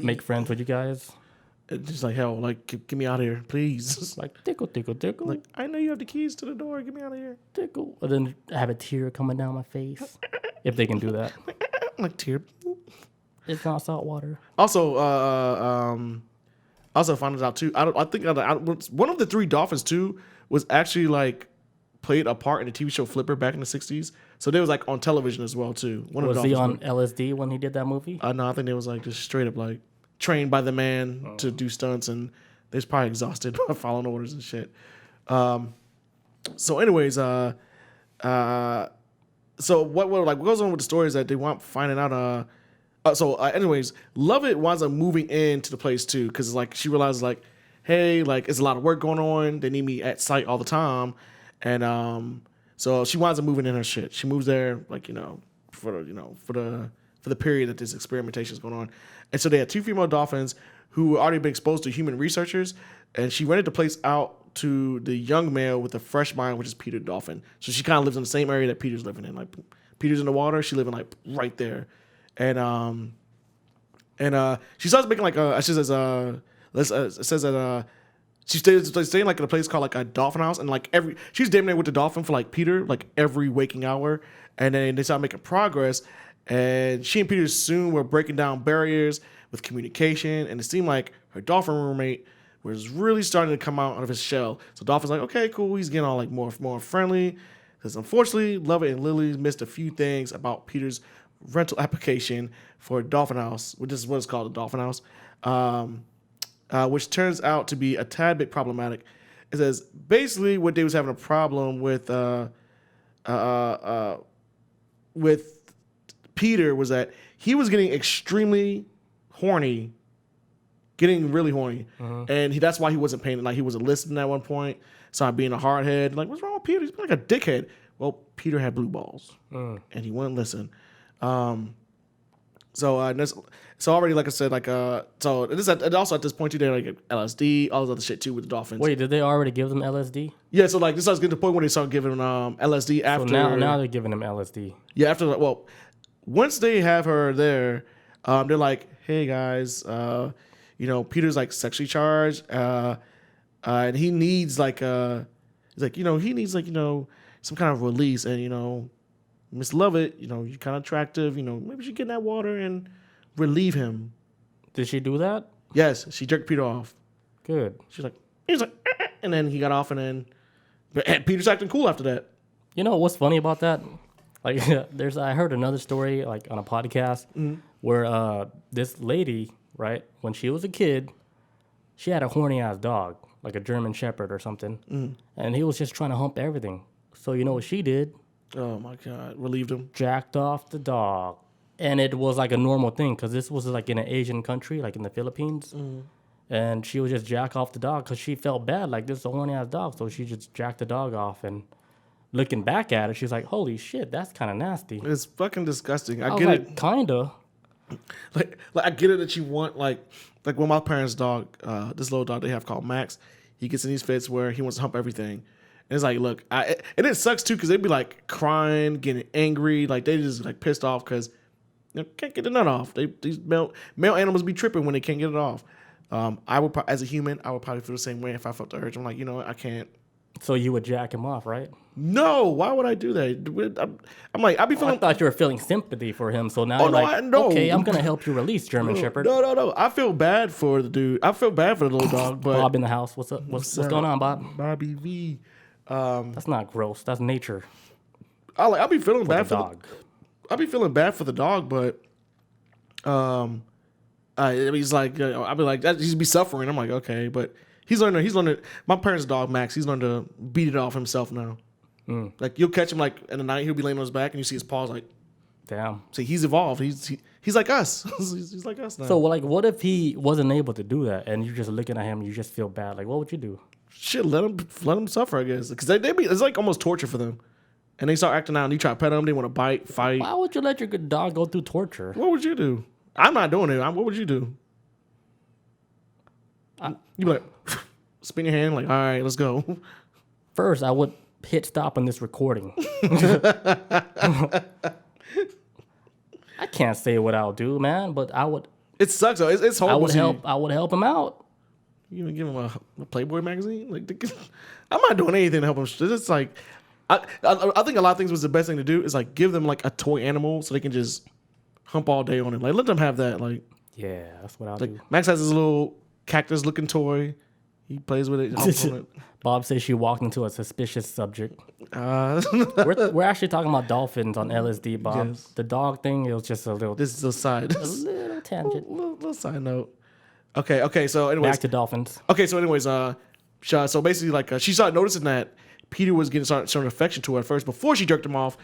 Make friends with you guys. It's just like, hell, like, get me out of here, please. Like, tickle, tickle, tickle. Like, I know you have the keys to the door. Get me out of here. Tickle. And then have a tear coming down my face. If they can do that. Like, tear. It's not salt water. Also, found out too. I think one of the three dolphins too was actually like played a part in the TV show Flipper back in the '60s. So they was like on television as well too. Was he on LSD when he did that movie? No, I think they was like just straight up like trained by the man to do stunts, and they was probably exhausted by following orders and shit. So anyways, so what goes on with the story is that they want finding out anyways, Lovett winds up moving into the place too, because like she realizes like, hey, like it's a lot of work going on. They need me at site all the time, and so she winds up moving in her shit. She moves there like for the period that this experimentation is going on, and so they had two female dolphins who already been exposed to human researchers, and she rented the place out to the young male with a fresh mind, which is Peter Dolphin. So she kind of lives in the same area that Peter's living in. Like Peter's in the water, she living like right there. And she starts making like she says it says that she staying like in a place called like a dolphin house, and like she's damn near with the dolphin for like Peter like every waking hour, and then they start making progress, and she and Peter soon were breaking down barriers with communication, and it seemed like her dolphin roommate was really starting to come out of his shell. So Dolphin's like, okay, cool, he's getting all like more friendly, because unfortunately Lovett and Lily missed a few things about Peter's rental application for a dolphin house, which is what it's called, a dolphin house, which turns out to be a tad bit problematic. It says basically what they was having a problem with Peter was that he was getting extremely horny, getting really horny, and that's why he wasn't paying. Like he wasn't listening at one point, started being a hardhead. Like, what's wrong with Peter? He's like a dickhead. Well, Peter had blue balls, and he wouldn't listen. So already, like I said, like so it is also at this point too, they like LSD, all this other shit too with the dolphins. Wait, did they already give them LSD? Yeah, so like this starts getting to the point where they start giving them LSD after. So now they're giving them LSD. Yeah, once they have her there, they're like, hey guys, Peter's like sexually charged, and he needs like he needs like some kind of release, and Miss Lovett, you're kind of attractive. Maybe she get in that water and relieve him. Did she do that? Yes, she jerked Peter off. Good. He's like, and then he got off, and then Peter's acting cool after that. You know what's funny about that? Like, I heard another story like on a podcast where this lady, right, when she was a kid, she had a horny ass dog, like a German Shepherd or something, and he was just trying to hump everything. So you know what she did? Oh my God, relieved him. Jacked off the dog. And it was like a normal thing because this was like in an Asian country, like in the Philippines. And she would just jack off the dog because she felt bad. Like, this is a horny ass dog. So she just jacked the dog off. And looking back at it, she's like, holy shit, that's kind of nasty. It's fucking disgusting. I get it. Like, kinda. Like I get it that you want like when my parents' dog, this little dog they have called Max, he gets in these fits where he wants to hump everything. And it's like, look, and it sucks too because they'd be like crying, getting angry, like they just like pissed off because can't get the nut off. These male animals be tripping when they can't get it off. I would, as a human, I would probably feel the same way if I felt the urge. I'm like, I can't So you would jack him off, right? No, why would I do that? I'm like, I'd be I feeling. thought you were feeling sympathy for him, so now Oh, you're no, like, no. okay, I'm gonna help you release German Shepherd. No. I feel bad for the dude. I feel bad for the little dog, but Bob in the house. What's up? What's going on, Bob? Bobby V. That's not gross. That's nature. I'll be feeling bad The for dog. I'll be feeling bad for the dog, but he's like, I'll be like, he's be suffering. I'm like, okay, but he's learning. My parents' dog Max, he's learned to beat it off himself now. Like you'll catch him like in the night, he'll be laying on his back, and you see his paws like. Damn. See, he's evolved. He's like us. he's like us now. So, like, what if he wasn't able to do that, and you're just looking at him, and you just feel bad? Like, what would you do? Shit, let him suffer, I guess, because it's like almost torture for them, and they start acting out. And you try to pet them, they want to bite, fight. Why would you let your good dog go through torture? What would you do? I'm not doing it. What would you do? You be like, spin your hand, like, all right, let's go. First, I would hit stop on this recording. I can't say what I'll do, man, but I would. It sucks though. It's horrible. I would help him out. You gonna give him a Playboy magazine? Like, I'm not doing anything to help him. It's like, I think a lot of things was the best thing to do is like give them like a toy animal so they can just hump all day on it. Like let them have that. Like, Yeah, that's what I'll like do. Max has his little cactus looking toy. He plays with it. Humps on it. Bob says she walked into a suspicious subject. Uh, We're actually talking about dolphins on LSD, Bob. Yes. The dog thing, it was just a little this is a side, little tangent. little side note. Okay. So anyways, Back to dolphins. Okay, so anyways, so basically, like, she started noticing that Peter was getting certain affection to her at first before she jerked him off,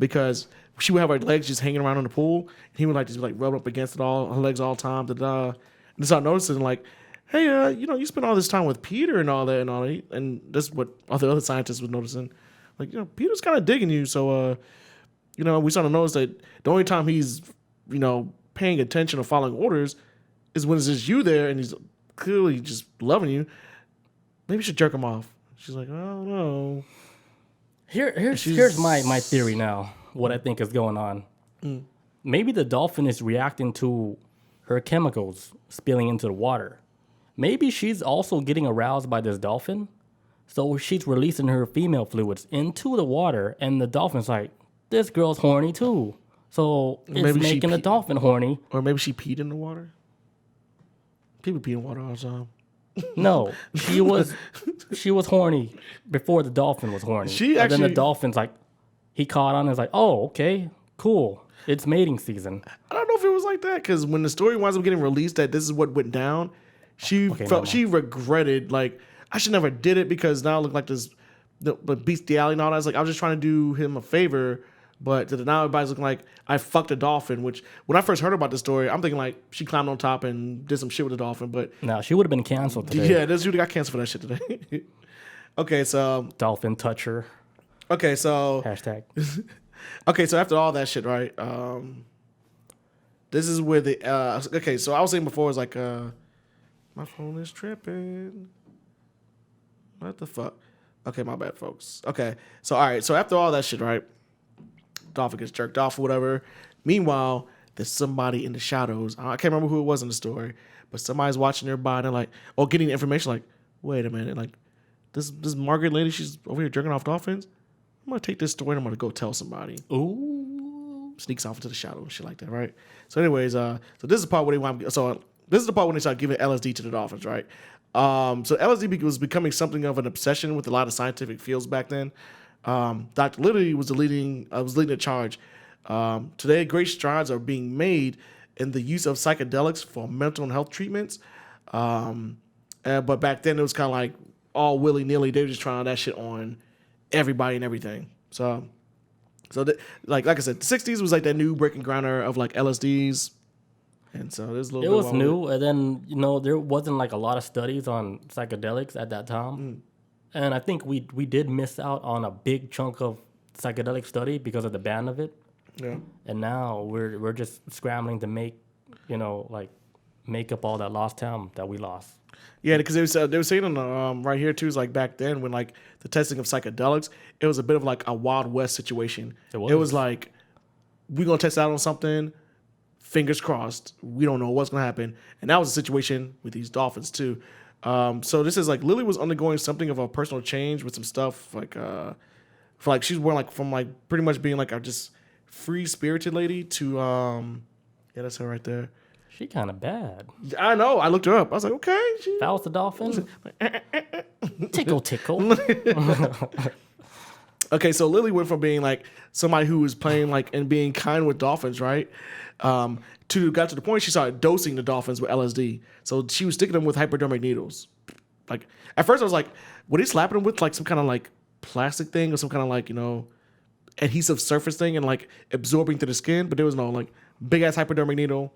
because she would have her legs just hanging around in the pool, and he would like just like rub up against it all, her legs all the time, and start noticing like, hey, you spend all this time with Peter and all that, and this is what all the other scientists were noticing, like, Peter's kind of digging you, so we started to notice that the only time he's paying attention or following orders is when it's just you there, and he's clearly just loving you. Maybe you should jerk him off. She's like, oh no. Here's my theory now. What I think is going on. Maybe the dolphin is reacting to her chemicals spilling into the water. Maybe she's also getting aroused by this dolphin, so she's releasing her female fluids into the water, and the dolphin's like, this girl's horny too. So it's Maybe making the dolphin horny. Or maybe she peed in the water. People pee in water all the time. No, she was horny before the dolphin was horny. And then the dolphin's like, he caught on and was like, oh, okay, cool. It's mating season. I don't know if it was like that, because when the story winds up getting released that this is what went down, she she regretted, like, I should never did it, because now I look like this the bestiality and all that. It's like, I was just trying to do him a favor, but now everybody's looking like I fucked a dolphin, which when I first heard about the story, I'm thinking like she climbed on top and did some shit with a dolphin, but No, she would have been canceled today. yeah, this dude got canceled for that shit today. Okay, so Dolphin toucher. okay, so Hashtag. okay, so after all that shit, right? This is where the okay, so I was saying before, it's like my phone is tripping. What the fuck? Okay, my bad, folks. Okay, so all right, so after all that shit, right? Dolphin gets jerked off or whatever. Meanwhile, there's somebody in the shadows. I can't remember who it was in the story, but somebody's watching nearby and they're like, or getting information like, wait a minute, like this Margaret lady, she's over here jerking off dolphins. I'm gonna take this story and I'm gonna go tell somebody. Ooh. Sneaks off into the shadow and shit like that, right? So anyways, so this is the part where this is the part when they start giving LSD to the dolphins, right? So LSD was becoming something of an obsession with a lot of scientific fields back then. Dr. Liddy was leading the charge. Today, great strides are being made in the use of psychedelics for mental health treatments. But back then, it was kind of like all willy-nilly. They were just trying that shit on everybody and everything. Like I said, the 60s was like that new breaking ground era of like LSDs. And so there's a little It bit was new, and then, there wasn't like a lot of studies on psychedelics at that time. And I think we did miss out on a big chunk of psychedelic study because of the ban of it. Yeah. And now we're just scrambling to make up all that lost time that we lost. Yeah, because they were saying on the, right here too, is like back then when like the testing of psychedelics, it was a bit of like a Wild West situation. It was like, we're gonna test out on something, fingers crossed, we don't know what's gonna happen. And that was a situation with these dolphins too. So this is like Lily was undergoing something of a personal change with some stuff like for like she's wearing like from like pretty much being like a just free spirited lady to yeah, that's her right there. She kind of bad. I know. I looked her up. I was like, okay. If I was the dolphin, tickle, tickle. Okay, so Lily went from being like somebody who was playing like and being kind with dolphins, right? Got to the point she started dosing the dolphins with LSD. So she was sticking them with hypodermic needles. Like at first I was like, were they slapping them with like some kind of like plastic thing or some kind of like, adhesive surface thing and like absorbing through the skin? But there was no like big ass hypodermic needle.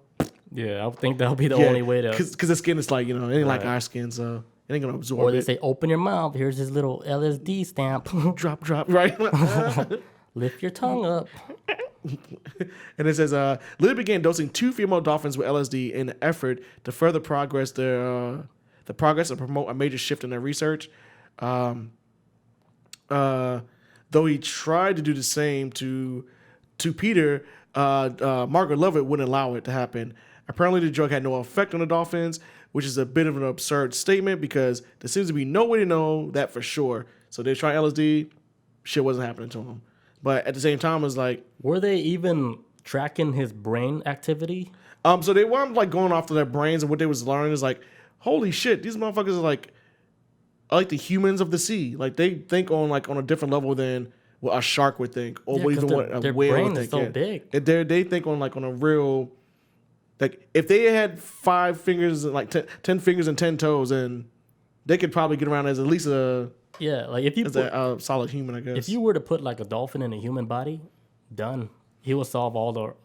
Yeah, I think that'll be the only way to. Because the skin is like, it ain't like our skin, so it ain't gonna absorb it. Or they say, open your mouth. Here's his little LSD stamp. Drop, right? Lift your tongue up. And it says, Lily began dosing 2 female dolphins with LSD in an effort to further progress the progress and promote a major shift in their research. Though he tried to do the same to Peter, Margaret Lovett wouldn't allow it to happen. Apparently, the drug had no effect on the dolphins, which is a bit of an absurd statement because there seems to be no way to know that for sure. So they tried LSD, shit wasn't happening to them. But at the same time, it's like... Were they even tracking his brain activity? So they weren't like going after their brains, and what they was learning is like, holy shit, these motherfuckers are like the humans of the sea. Like they think on a different level than what a shark would think, or even what a whale would think. Their brain is so big. They think on a real... Like, if they had 5 fingers, like 10 fingers and 10 toes, then they could probably get around as at least a solid human, I guess. If you were to put like a dolphin in a human body, done. He will solve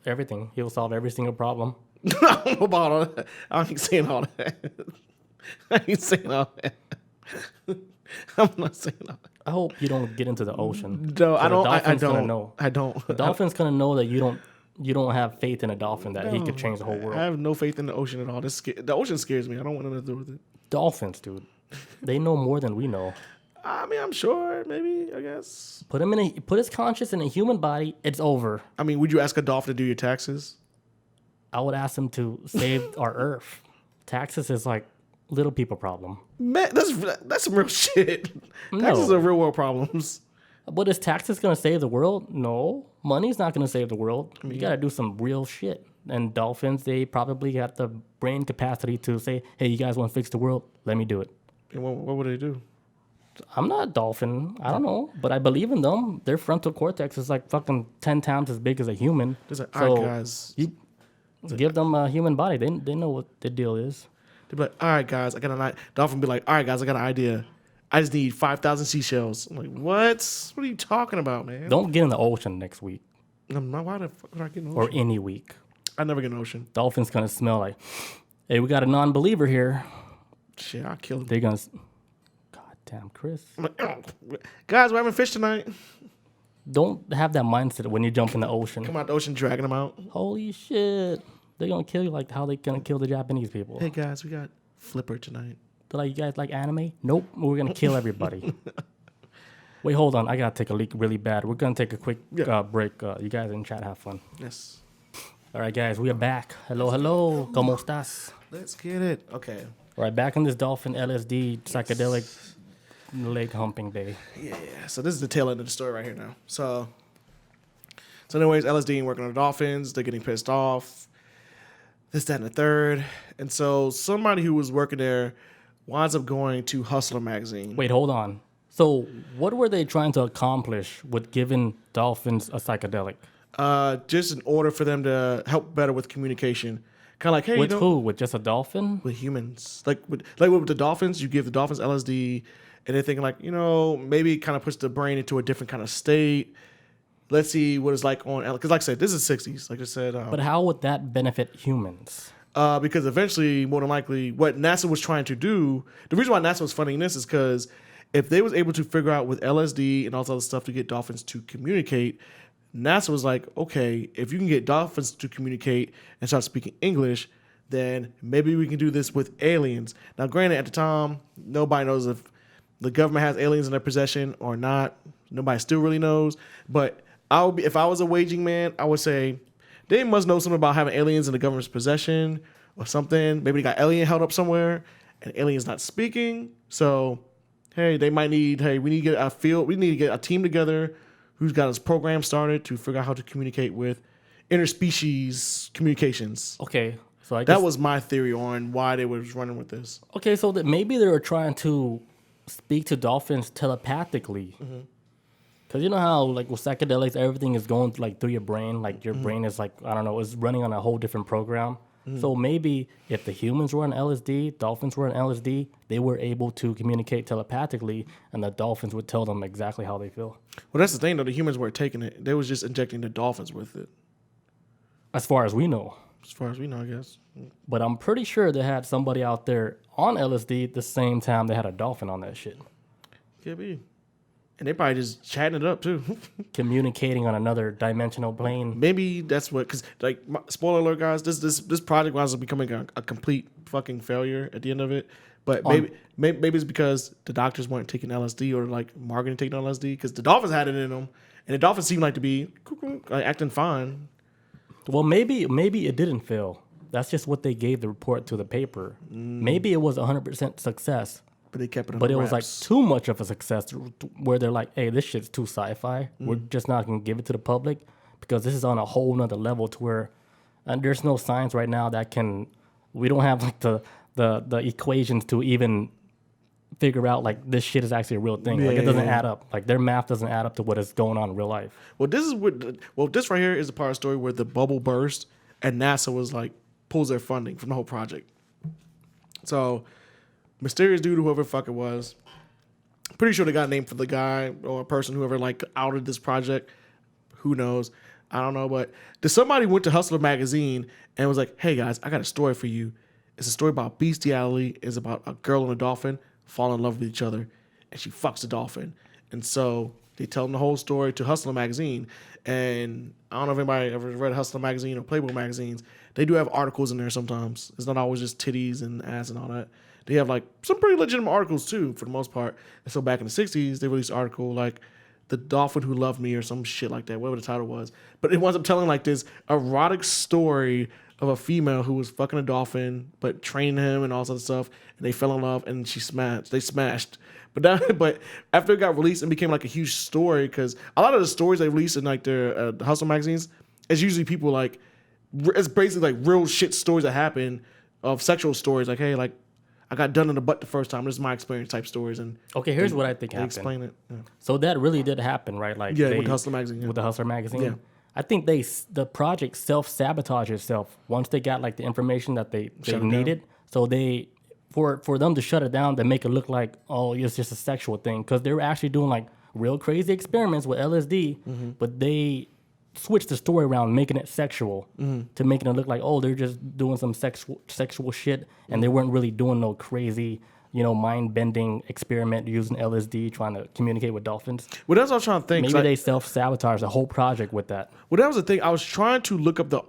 everything. He will solve every single problem. I don't know about all that. I ain't saying all that. I ain't saying all that. I'm not saying all that. I hope you don't get into the ocean. No, I don't. The dolphin's I don't. Gonna know. I don't. The dolphin's gonna know that you don't have faith in a dolphin that he could change the whole world. I have no faith in the ocean at all. The ocean scares me. I don't want nothing to do with it. Dolphins, dude. They know more than we know. I mean, I'm sure. Maybe, I guess. Put his conscience in a human body. It's over. I mean, would you ask a dolphin to do your taxes? I would ask him to save our Earth. Taxes is like little people problem. Man, that's some real shit. No. Taxes are real world problems. But is taxes going to save the world? No. Money's not going to save the world. You got to do some real shit. And dolphins, they probably got the brain capacity to say, hey, you guys want to fix the world? Let me do it. And what would they do? I'm not a dolphin. I don't know. But I believe in them. Their frontal cortex is like fucking 10 times as big as a human. Like, all right, guys. You give them a human body. They know what the deal is. They'd be like, all right, guys, I got an idea. Dolphin be like, all right, guys, I got an idea. I just need 5,000 seashells. I'm like, what? What are you talking about, man? Don't get in the ocean next week. Why the fuck would I get in the ocean? Or any week. I never get in the ocean. Dolphin's going to smell like, hey, we got a non-believer here. Shit, I'll kill him. They're going to... God damn, Chris. I'm like, oh, guys, we're having fish tonight. Don't have that mindset when you jump in the ocean. Come out the ocean, dragging them out. Holy shit. They're going to kill you like how they going to kill the Japanese people. Hey, guys, we got Flipper tonight. They're like, you guys like anime? Nope. We're going to kill everybody. Wait, hold on. I got to take a leak really bad. We're going to take a quick break. You guys in chat have fun. Yes. All right, guys. We are back. Hello. ¿Cómo estás? Let's get it. Okay. All right, back on this Dolphin LSD psychedelic leg humping day. Yeah. So this is the tail end of the story right here now. So anyways, LSD ain't working on the dolphins. They're getting pissed off. This, that, and the third. And so somebody who was working there winds up going to Hustler magazine. Wait, hold on. So what were they trying to accomplish with giving dolphins a psychedelic? Just in order for them to help better with communication. Kind of like, hey, with who? With just a dolphin? With humans. Like with the dolphins, you give the dolphins LSD, and they're thinking like, maybe it kind of puts the brain into a different kind of state. Let's see what it's like on, because like I said, this is 60s. Like I said. But how would that benefit humans? Because eventually, more than likely, what NASA was trying to do, the reason why NASA was funding this is because if they was able to figure out with LSD and all this other stuff to get dolphins to communicate, NASA was like, okay, if you can get dolphins to communicate and start speaking English, then maybe we can do this with aliens. Now, granted, at the time, nobody knows if the government has aliens in their possession or not. Nobody still really knows. But if I was a waging man, I would say they must know something about having aliens in the government's possession or something. Maybe they got alien held up somewhere. and aliens not speaking. So, hey, they might need. Hey, we need to get a field. We need to get a team together who's got this program started to figure out how to communicate with interspecies communications. Okay, so that was my theory on why they was running with this. Okay, so that maybe they were trying to speak to dolphins telepathically. Because you know how, like, with psychedelics, everything is going like through your brain. Like, your brain is like, I don't know, is running on a whole different program. So maybe if the humans were on LSD, dolphins were on LSD, they were able to communicate telepathically, and the dolphins would tell them exactly how they feel. Well, that's the thing, though. The humans weren't taking it. They was just injecting the dolphins with it. As far as we know. As far as we know, I guess. But I'm pretty sure they had somebody out there on LSD at the same time they had a dolphin on that shit. Could be. And they probably just chatting it up, too. Communicating on another dimensional plane. Maybe that's what, because, like, spoiler alert, guys, this project winds up becoming a complete fucking failure at the end of it. But maybe it's because the doctors weren't taking LSD or, like, Morgan taking LSD, because the dolphins had it in them. And the dolphins seemed like to be like, acting fine. Well, maybe it didn't fail. That's just what they gave the report to the paper. Maybe it was 100% success. But they kept it. But it was like too much of a success where they're like, "Hey, this shit's too sci-fi. We're just not gonna give it to the public because this is on a whole nother level to where, and there's no science right now that can. We don't have like the equations to even figure out like this shit is actually a real thing. Like it doesn't add up. Like their math doesn't add up to what is going on in real life. Well, this right here is the part of the story where the bubble burst and NASA was like pulls their funding from the whole project. So. Mysterious dude, whoever the fuck it was. Pretty sure they got a name for the guy or a person, whoever like outed this project. Who knows? I don't know. But somebody went to Hustler magazine and was like, "Hey guys, I got a story for you. It's a story about bestiality. It's about a girl and a dolphin fall in love with each other, and she fucks the dolphin." And so they tell them the whole story to Hustler magazine. And I don't know if anybody ever read Hustler magazine or Playboy magazines. They do have articles in there sometimes. It's not always just titties and ass and all that. They have like some pretty legitimate articles too, for the most part. And so back in the 60s, they released an article like "The Dolphin Who Loved Me" or some shit like that, whatever the title was. But it winds up telling like this erotic story of a female who was fucking a dolphin, but training him and all sorts of stuff. And they fell in love, and they smashed. But after it got released and became like a huge story, because a lot of the stories they release in like their Hustle magazines, it's usually people like, it's basically like real shit stories that happen of sexual stories. Like, hey, like, I got done in the butt the first time. This is my experience type stories. And okay, here's what I think happened. Explain it. Yeah. So that really did happen, right? Like with the Hustler magazine. Yeah. With the Hustler magazine. Yeah. I think the project self-sabotaged itself once they got like the information that they needed. So they for them to shut it down, they make it look like, oh, it's just a sexual thing, because they were actually doing like real crazy experiments with LSD, but they switched the story around, making it sexual, to making it look like, oh, they're just doing some sexual shit, and they weren't really doing no crazy, mind-bending experiment using LSD trying to communicate with dolphins. Well, that's what I was trying to think. Maybe they self-sabotaged the whole project with that. Well, that was the thing. I was trying to look up the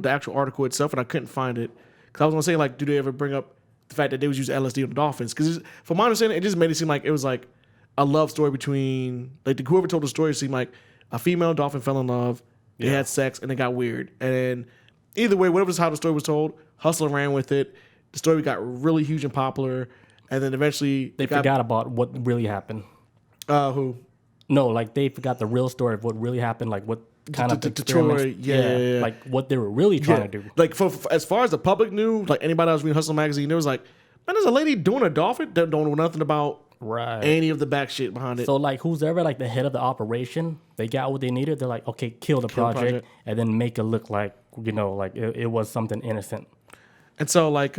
actual article itself, and I couldn't find it. Because I was going to say, like, do they ever bring up the fact that they was using LSD on the dolphins? Because from my understanding, it just made it seem like it was like a love story between, like, whoever told the story seemed like a female dolphin fell in love, they had sex, and it got weird. And either way, whatever is how the story was told, Hustler ran with it. The story got really huge and popular. And then eventually they forgot about what really happened. Who? No, like they forgot the real story of what really happened, like what kind of experiments, yeah, like what they were really trying to do. Like for as far as the public knew, like anybody else reading Hustle magazine, it was like, man, there's a lady doing a dolphin that don't know nothing about any of the back shit behind it. So like who's ever like the head of the operation, they got what they needed. They're like, okay, kill the project and then make it look like like it was something innocent. And so, like,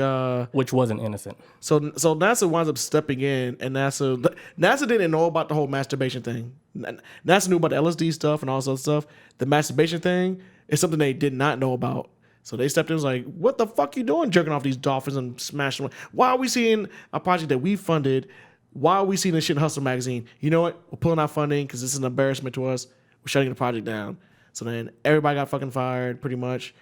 which wasn't innocent. So NASA winds up stepping in, and NASA didn't know about the whole masturbation thing. NASA knew about the LSD stuff and all that stuff. The masturbation thing is something they did not know about. So they stepped in and was like, "What the fuck you doing, jerking off these dolphins and smashing them? Why are we seeing a project that we funded? Why are we seeing this shit in Hustle magazine? You know what? We're pulling our funding because this is an embarrassment to us. We're shutting the project down." So then everybody got fucking fired, pretty much.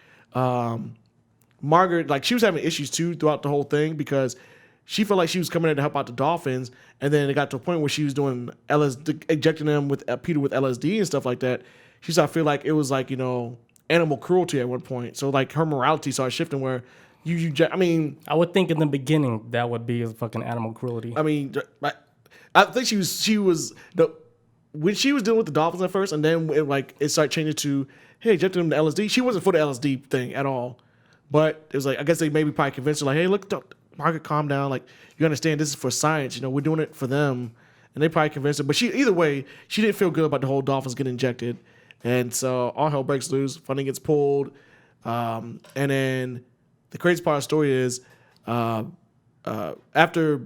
Margaret, like, she was having issues too throughout the whole thing because she felt like she was coming in to help out the dolphins, and then it got to a point where she was doing LSD, injecting them with Peter with LSD and stuff like that. She started to feel like it was like, animal cruelty at one point. So like her morality started shifting where I mean, I would think in the beginning that would be a fucking animal cruelty. I mean, I think she was when she was dealing with the dolphins at first, and then it started changing to, hey, injecting them to LSD. She wasn't for the LSD thing at all, but it was like, I guess they maybe probably convinced her like, hey, look, Margaret, calm down. Like, you understand this is for science. We're doing it for them, and they probably convinced her. But either way, she didn't feel good about the whole dolphins getting injected, and so all hell breaks loose. Funding gets pulled, and then the crazy part of the story is, after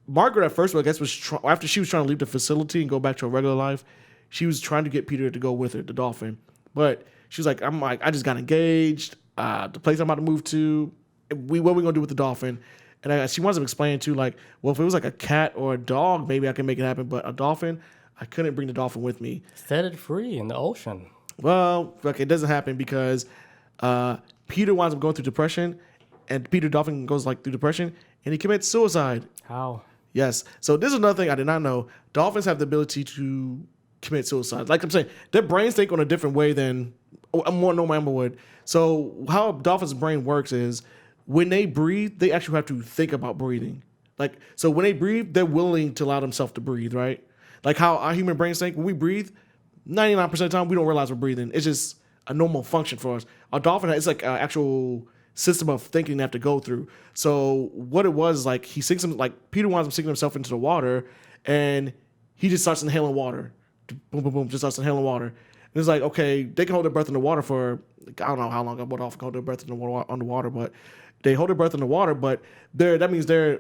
Margaret at first, I guess, after she was trying to leave the facility and go back to her regular life, she was trying to get Peter to go with her, the dolphin. But she was like, I just got engaged. The place I'm about to move to, what we gonna do with the dolphin? And she wants to explain to like, well, if it was like a cat or a dog, maybe I can make it happen. But a dolphin, I couldn't bring the dolphin with me. Set it free in the ocean. Well, it doesn't happen because Peter winds up going through depression, and Peter Dolphin goes through depression, and he commits suicide. How? Yes. So this is another thing I did not know. Dolphins have the ability to commit suicide. Like I'm saying, their brains think on a different way than a more normal mammal would. So how a dolphin's brain works is when they breathe, they actually have to think about breathing. So when they breathe, they're willing to allow themselves to breathe, right? Like how our human brains think when we breathe, 99% of the time we don't realize we're breathing. It's just a normal function for us. A dolphin, it's like an actual system of thinking they have to go through. So what it was he sinks him, Peter winds up sinking himself into the water, and he just starts inhaling water. Boom, boom, boom, just starts inhaling water. And it's like, okay, they can hold their breath in the water for, I don't know how long a dolphin can hold their breath in the water, underwater, but they hold their breath in the water, but that means their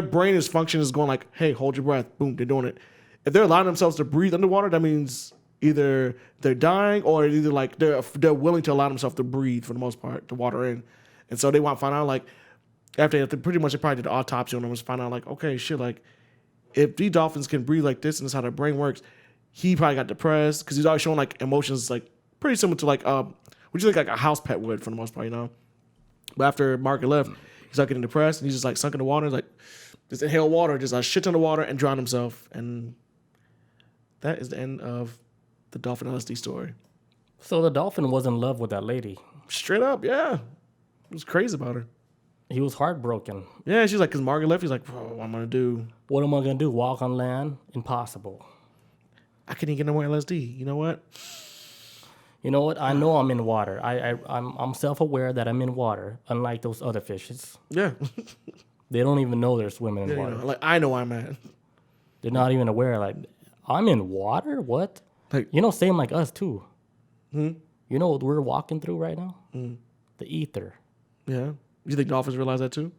brain is function is going hey, hold your breath. Boom, they're doing it. If they're allowing themselves to breathe underwater, that means either they're dying or either they're willing to allow themselves to breathe for the most part, to water in. And so they want to find out after pretty much they probably did the autopsy on them, was find out okay, shit, if these dolphins can breathe like this and this is how their brain works, he probably got depressed because he's always showing emotions pretty similar to what you think a house pet would for the most part, But after Margaret left, he started getting depressed and he's just sunk in the water, just inhale water, just a shit ton of water and drown himself. And that is the end of the dolphin LSD story. So the dolphin was in love with that lady. Straight up, yeah. He was crazy about her. He was heartbroken. Yeah, she's because Margaret left, he's what am I going to do? What am I going to do? Walk on land? Impossible. I can't even get no more LSD. You know what? You know what? I know I'm in water. I'm self-aware that I'm in water, unlike those other fishes. Yeah. They don't even know they're swimming in water. I know I'm at. They're not even aware, I'm in water? What? Same like us, too. Hmm? You know what we're walking through right now? Hmm. The ether. Yeah. You think dolphins realize that, too?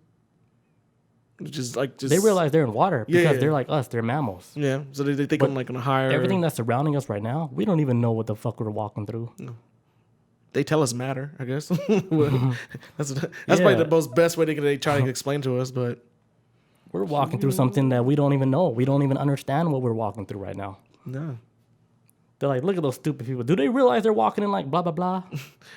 Just they realize they're in water because they're like us. They're mammals. Yeah. So they think on a higher... Everything that's surrounding us right now, we don't even know what the fuck we're walking through. No. They tell us matter, I guess. That's probably the best way they try to explain to us, but... We're walking through something that we don't even know. We don't even understand what we're walking through right now. No. They're look at those stupid people. Do they realize they're walking in blah, blah, blah?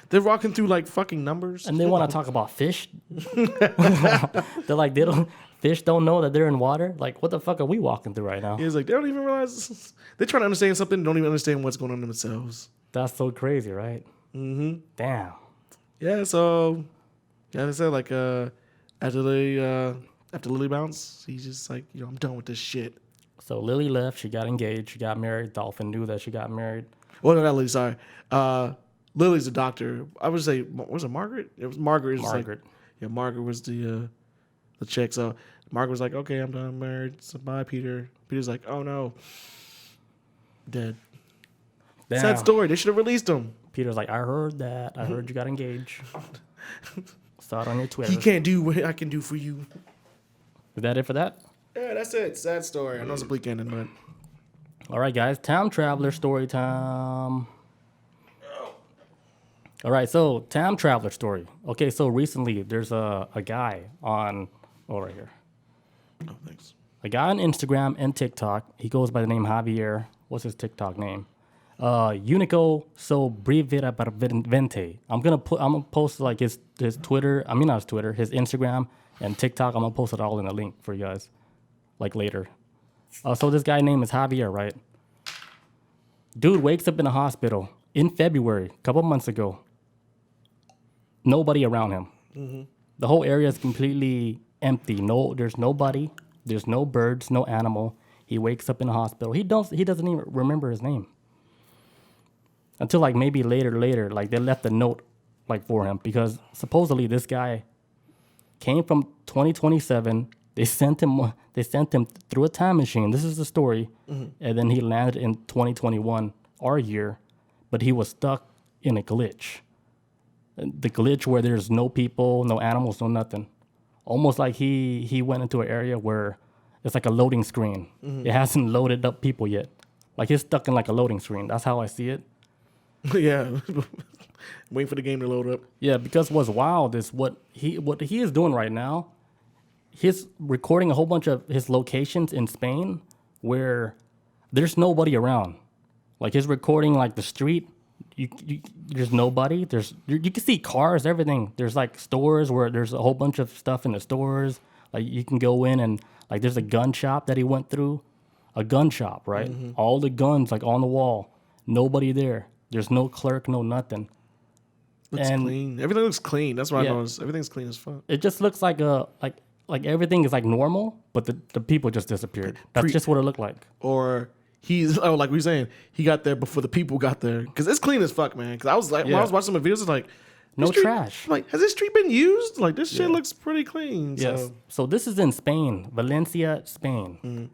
They're walking through fucking numbers. And they want to talk about fish? They're fish don't know that they're in water? What the fuck are we walking through right now? It's they don't even realize. They're trying to understand something, don't even understand what's going on themselves. That's so crazy, right? Mm-hmm. Damn. Yeah, so, I said, after Lily bounced, he's just I'm done with this shit. So Lily left, she got engaged, she got married. Dolphin knew that she got married. Well, no, not Lily, sorry. Lily's a doctor. I would say, was it Margaret? It was Margaret. Margaret. Margaret was the chick. So Margaret was okay, I'm done, I'm married. So bye, Peter. Peter's oh no. Dead. Damn. Sad story. They should have released him. Peter's I heard that. I heard you got engaged. Saw it on your Twitter. He can't do what I can do for you. Is that it for that? Yeah, that's it. Sad story. I know it's a bleak ending, but... All right, guys. Time traveler story time. All right, so time traveler story. Okay, so recently there's a guy on... Oh, right here. Oh, thanks. A guy on Instagram and TikTok. He goes by the name Javier. What's his TikTok name? Unico sobrevivente. I'm gonna post his Twitter. I mean not his Twitter, his Instagram and TikTok. I'm gonna post it all in a link for you guys, later. So this guy name is Javier, right? Dude wakes up in a hospital in February, a couple months ago. Nobody around him. The whole area is completely empty. There's nobody. There's no birds, no animal. He wakes up in the hospital. He doesn't even remember his name until like maybe later. Like they left a note like for him because supposedly this guy came from 2027. They sent him through a time machine. This is the story, and then he landed in 2021, our year, but he was stuck in a glitch. The glitch where there's no people, no animals, no nothing. Almost like he went into an area where it's like a loading screen. It hasn't loaded up people yet. Like he's stuck in like a loading screen. That's how I see it. Yeah. Waiting for the game to load up. Yeah, because what's wild is what he is doing right now. He's recording a whole bunch of his locations in Spain where there's nobody around. Like he's recording like the street. There's nobody. You can see cars, everything. There's like stores where there's a whole bunch of stuff in the stores. Like you can go in and like there's a gun shop that he went through. A gun shop, right? All the guns like on the wall. Nobody there. There's no clerk, no nothing. Looks clean. Everything looks clean. That's what I noticed. Everything's clean as fuck. It just looks like like everything is like normal, but the people just disappeared. That's just what it looked like. Or he's like we were saying, he got there before the people got there because it's clean as fuck, man. Because I was like, when I was watching some videos, it's like no trash. Like, has this street been used? Like this shit looks pretty clean. Yes. So this is in Spain, Valencia, Spain,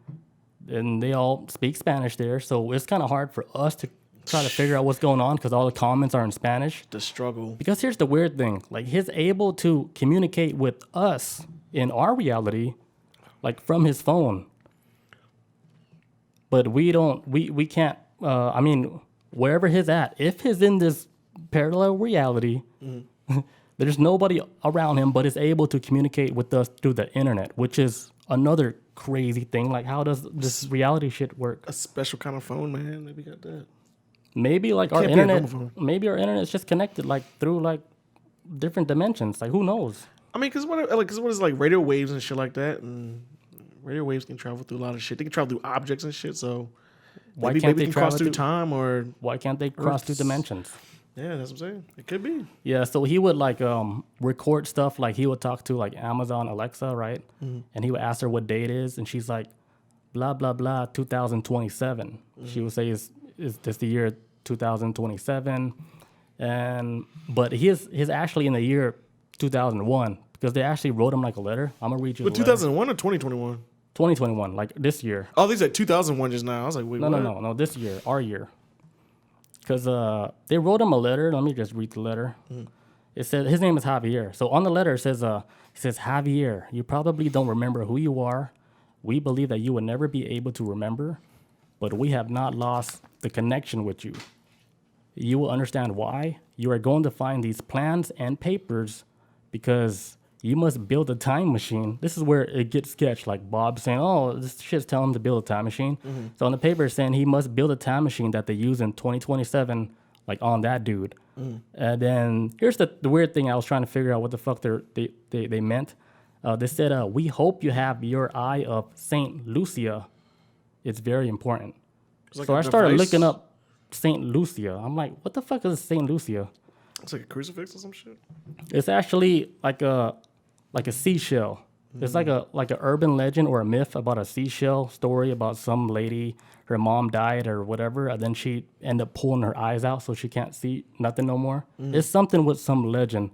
and they all speak Spanish there. So it's kind of hard for us to try to figure out what's going on because all the comments are in Spanish. The struggle. Because here's the weird thing: like he's able to communicate with us in our reality, like from his phone. But we can't. I mean, wherever he's at, if he's in this parallel reality, there's nobody around him, but is able to communicate with us through the internet, which is another crazy thing. Like, how does this reality shit work? A special kind of phone, man. Maybe got that. Maybe like our internet. Maybe our internet's just connected like through like different dimensions. Like, who knows? I mean, because what is like radio waves and shit like that, and radio waves can travel through a lot of shit. They can travel through objects and shit. So maybe they can cross through time, or why can't they cross through dimensions? Yeah, that's what I'm saying. It could be. Yeah, so he would like record stuff. Like he would talk to like Amazon Alexa, right? And he would ask her what day it is, and she's like, blah blah blah, 2027. She would say, "Is this the year 2027?" But he's actually in the year 2001 because they actually wrote him like a letter. I'm gonna read you. But 2001 or 2021? 2021, like this year. Oh, they said 2001 just now. I was like, wait, no, this year, our year. Because they wrote him a letter. Let me just read the letter. It says his name is Javier. So on the letter it says Javier, you probably don't remember who you are. We believe that you will never be able to remember, but we have not lost the connection with you. You will understand why. You are going to find these plans and papers because you must build a time machine. This is where it gets sketched, like Bob saying, oh, this shit's telling him to build a time machine. So on the paper it's saying he must build a time machine that they use in 2027, like on that dude. And then here's the weird thing. I was trying to figure out what the fuck they meant. They said, we hope you have your eye of Saint Lucia. It's very important. Like so I started looking up Saint Lucia. I'm like, what the fuck is Saint Lucia? It's like a crucifix or some shit. It's actually like a seashell. It's like a urban legend or a myth about a seashell story about some lady. Her mom died or whatever, and then she ended up pulling her eyes out so she can't see nothing no more. It's something with some legend,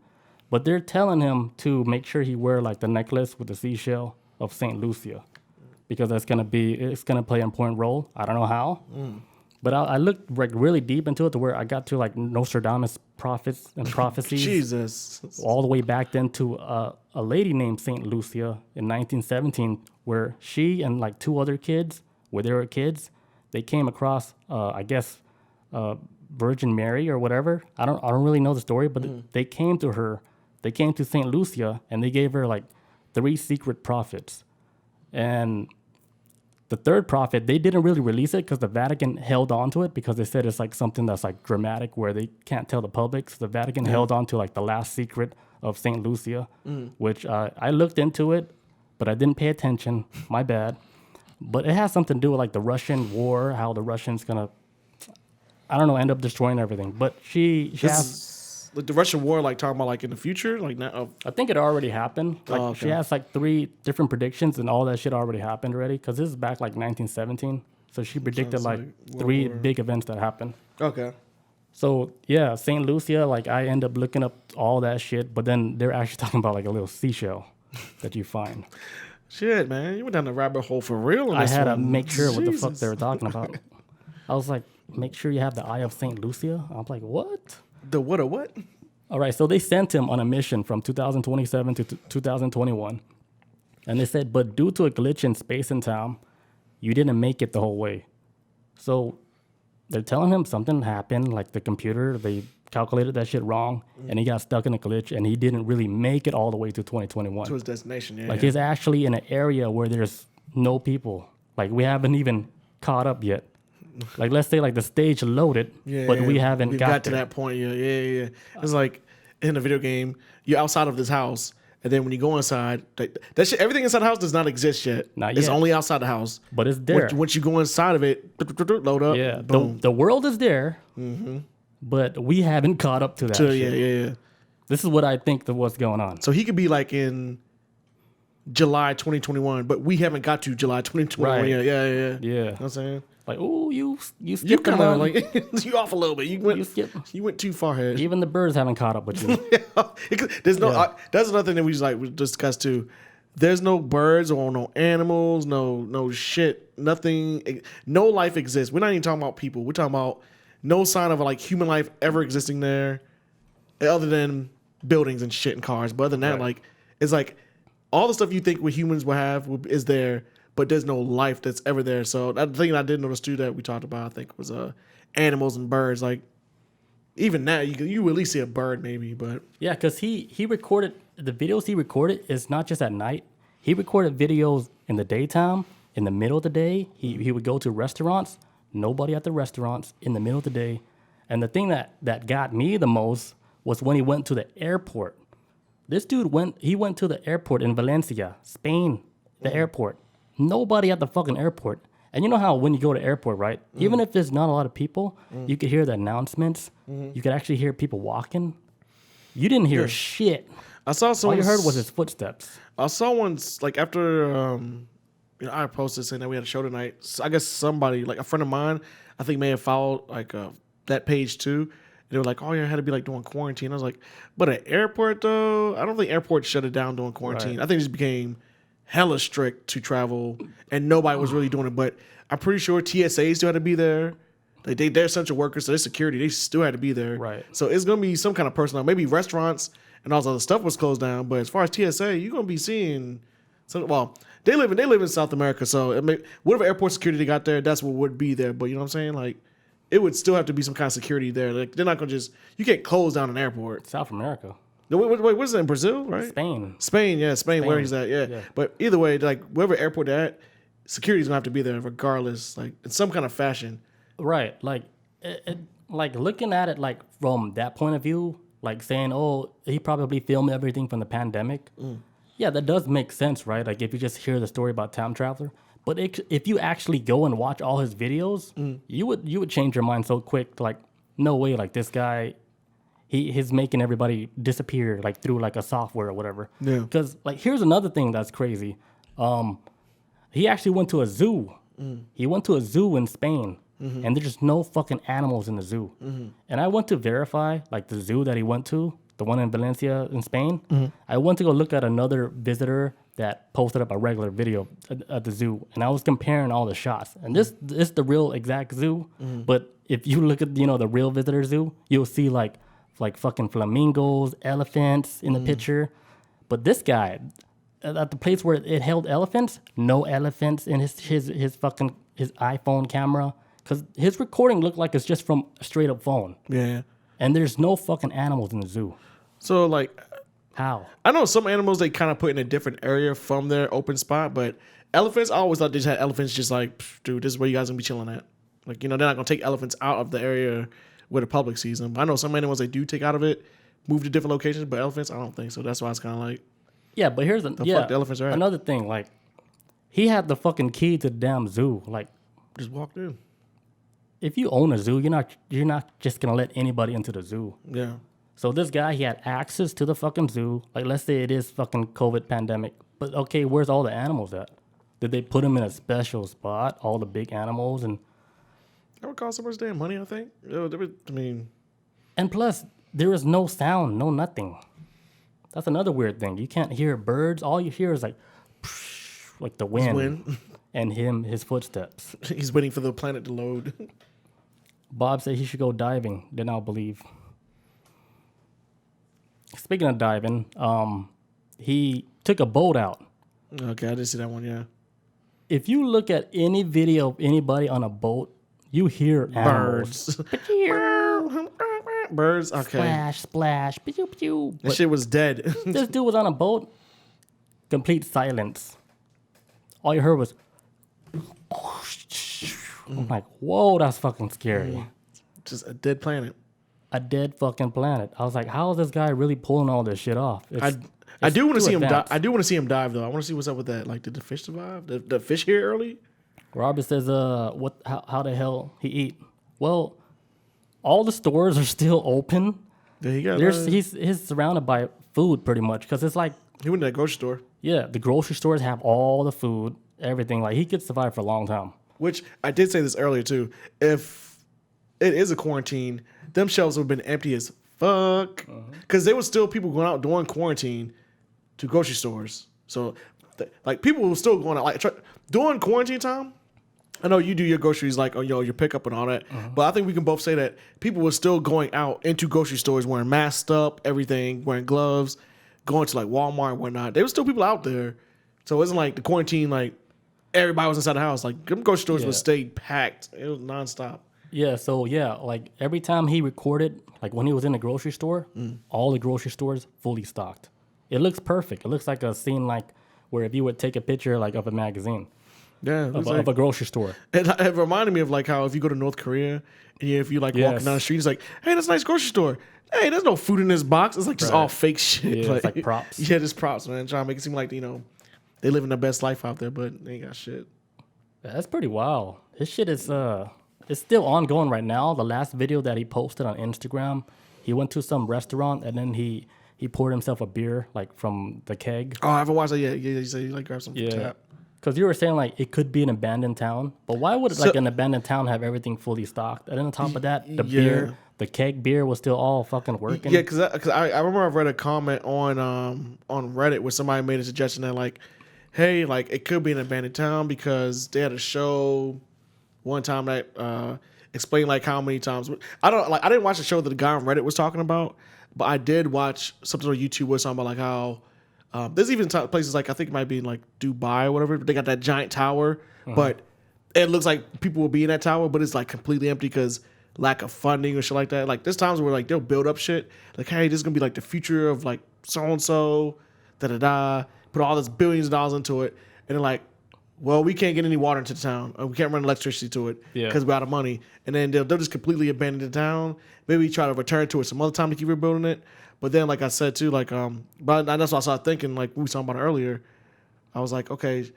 but they're telling him to make sure he wear like the necklace with the seashell of Saint Lucia because it's gonna play an important role. I don't know how. But I looked like really deep into it to where I got to like Nostradamus prophets and prophecies. Jesus. All the way back then to a lady named Saint Lucia in 1917, where she and like two other kids, where they were kids, they came across, I guess, Virgin Mary or whatever. I don't really know the story, but they came to her. They came to Saint Lucia and they gave her like 3 secret prophets, and the third prophet, they didn't really release it because the Vatican held on to it because they said it's like something that's like dramatic where they can't tell the public. So the Vatican held on to like the last secret of St. Lucia, which I looked into it, but I didn't pay attention. My bad. But it has something to do with like the Russian war, how the Russians gonna, I don't know, end up destroying everything. But she has... like the Russian war, like talking about like in the future, like now. I think it already happened. Like Oh, okay. she has like 3 different predictions, and all that shit already happened already. Because this is back like 1917, so she predicted Sounds like like 3 War. big events that happened. Okay. So yeah, Saint Lucia. Like I end up looking up all that shit, but then they're actually talking about like a little seashell that you find. Shit, man, you went down the rabbit hole for real. On I this had to one. make sure what the fuck Jesus. they were talking about. I was like, make sure you have the Eye of Saint Lucia. I'm like, what? The what or what? All right, so they sent him on a mission from 2027 to 2021. And they said, but due to a glitch in space and time, you didn't make it the whole way. So they're telling him something happened, like the computer, they calculated that shit wrong, and he got stuck in a glitch, and he didn't really make it all the way to 2021. To his destination, yeah. Like yeah. he's actually in an area where there's no people. Like we haven't even caught up yet. Like let's say like the stage loaded, but we haven't We've got to there. that point. Yeah. It's like in a video game, you're outside of this house, and then when you go inside, that shit, everything inside the house does not exist yet. Not It's yet. only outside the house. But it's there. Once you go inside of it, load up. Yeah, boom. the world is there, but we haven't caught up to that. So, shit. yeah. This is what I think of what's going on. So he could be like in July 2021, but we haven't got to July 2021 Right. yet. Yeah. Yeah, You know what I'm saying? like oh, you You skipped kind of one. like you off a little bit. You went too far ahead. Even the birds haven't caught up with you. There's no. Yeah. That's another thing that we discussed too. There's no birds or no animals, no shit, nothing. No life exists. We're not even talking about people. We're talking about no sign of like human life ever existing there, other than buildings and shit and cars. But other than that, Right. like it's like all the stuff you think we humans will have is there, but there's no life that's ever there. So the thing that I did notice too that we talked about, I think, was animals and birds. Like even that, you at least see a bird maybe, but Yeah, because he recorded the videos he recorded is not just at night. He recorded videos in the daytime, in the middle of the day. He would go to restaurants, nobody at the restaurants in the middle of the day. And the thing that got me the most was when he went to the airport. This dude went to the airport in Valencia, Spain, the airport. Nobody at the fucking airport. And you know how when you go to airport, right? Even if there's not a lot of people, you could hear the announcements. You could actually hear people walking. You didn't hear shit. I saw All someone. you heard was his footsteps. I saw one like after I posted saying that we had a show tonight. So I guess somebody like a friend of mine, I think may have followed like that page too. They were like, "Oh, yeah, I had to be like doing quarantine." I was like, "But at airport though, I don't think airports shut it down during quarantine. Right. I think it just became hella strict to travel, and nobody was really doing it. But I'm pretty sure TSA still had to be there. Like they're essential workers, so their security they still had to be there. Right. So it's gonna be some kind of personnel. Maybe restaurants and all this other stuff was closed down. But as far as TSA, you're gonna be seeing. So well, they live in South America, so whatever airport security they got there, that's what would be there. But you know what I'm saying? Like, it would still have to be some kind of security there. Like, they're not gonna you can't close down an airport. South America. No, wait, what is it in Brazil, right? Spain. Spain, where he's at, yeah. But either way, like wherever airport they're at, security's gonna have to be there regardless, like in some kind of fashion. Right. Like, like looking at it like from that point of view, like saying, oh, he probably filmed everything from the pandemic. Yeah, that does make sense, right? Like if you just hear the story about time traveler. But if you actually go and watch all his videos, you would change your mind so quick. Like, no way, like this guy, he's making everybody disappear like through like a software or whatever. Yeah. Because like here's another thing that's crazy. He actually went to a zoo. He went to a zoo in Spain, and there's no fucking animals in the zoo. And I went to verify like the zoo that he went to, the one in Valencia in Spain. I went to go look at another visitor that posted up a regular video at the zoo, and I was comparing all the shots. And this is the real exact zoo, but if you look at the real visitor zoo, you'll see like fucking flamingos, elephants in the picture. But this guy, at the place where it held elephants, no elephants in his iPhone camera, because his recording looked like it's just from a straight up phone. Yeah. And there's no fucking animals in the zoo. So like, How? I know some animals they kind of put in a different area from their open spot, but elephants, I always thought they just had elephants just like, dude, this is where you guys gonna be chilling at. Like, they're not gonna take elephants out of the area where the public sees them. But I know some animals they do take out of it, move to different locations, but elephants, I don't think so. That's why it's kind of like, Yeah, but here's fuck the elephants are at? another thing. Like, he had the fucking key to the damn zoo. Like, just walked in. if you own a zoo, you're not just gonna let anybody into the zoo. Yeah. So this guy, he had access to the fucking zoo. Like, let's say it is fucking COVID pandemic. But okay, where's all the animals at? Did they put them in a special spot? All the big animals and... That would cost so much damn money, I think. I mean... And plus, there is no sound, no nothing. That's another weird thing. You can't hear birds. All you hear is like the wind. And his footsteps. He's waiting for the planet to load. Bob said he should go diving. Then I'll believe. Speaking of diving, he took a boat out. Okay, I did see that one, yeah. If you look at any video of anybody on a boat, you hear animals. Birds, okay. Splash, splash, pew, pew. That shit was dead. This dude was on a boat. Complete silence. All you heard was... I'm like, whoa, that's fucking scary. Just a dead planet. A dead fucking planet. I was like, how is this guy really pulling all this shit off? I do want to see him dive. I do want to see him dive though. I want to see what's up with that. Like, did the fish survive? The fish here early? Robert says, how the hell he eat? Well, all the stores are still open. Yeah, he's surrounded by food pretty much because it's like he went to that grocery store. Yeah, the grocery stores have all the food, everything. Like, he could survive for a long time. Which I did say this earlier too. If it is a quarantine, them shelves would have been empty as fuck. Because there was still people going out during quarantine to grocery stores. So, like, people were still going out. Like, during quarantine time, I know you do your groceries, like, your pickup and all that. But I think we can both say that people were still going out into grocery stores wearing masks up, everything, wearing gloves, going to, like, Walmart and whatnot. There was still people out there. So it wasn't like the quarantine, like, everybody was inside the house. Like, them grocery stores would stay packed. It was nonstop. Yeah, so like every time he recorded, like when he was in the grocery store, all the grocery stores fully stocked. It looks perfect. It looks like a scene like where if you would take a picture like of a magazine. Yeah, of a grocery store. It reminded me of like how if you go to North Korea, and if you like walking down the street, it's like, hey, that's a nice grocery store. Hey, there's no food in this box. It's like just all fake shit. Yeah, it's like props. Yeah, just props, man. Trying to make it seem like, they living their best life out there, but they ain't got shit. Yeah, that's pretty wild. This shit is it's still ongoing right now. The last video that he posted on Instagram, he went to some restaurant and then he poured himself a beer like from the keg. Oh, I haven't watched that yet. Yeah, you said you like grab some tap. Because you were saying like it could be an abandoned town, but why would like an abandoned town have everything fully stocked? And then on top of that, the beer, the keg beer was still all fucking working. Yeah, because I remember I read a comment on Reddit where somebody made a suggestion that like, hey, like it could be an abandoned town because they had a show one time that explained like how many times. I didn't watch the show that the guy on Reddit was talking about, but I did watch something on YouTube where talking about like how there's even places like I think it might be in like Dubai or whatever. But they got that giant tower, but it looks like people will be in that tower, but it's like completely empty because lack of funding or shit like that. Like there's times where like they'll build up shit like, hey, this is gonna be like the future of like so and so, put all this billions of dollars into it, and they're like, well, we can't get any water into the town. We can't run electricity to it because we're out of money. And then they'll just completely abandon the town. Maybe try to return to it some other time to keep rebuilding it. But then, like I said too, like but that's what I started thinking. Like we were talking about it earlier, I was like, okay,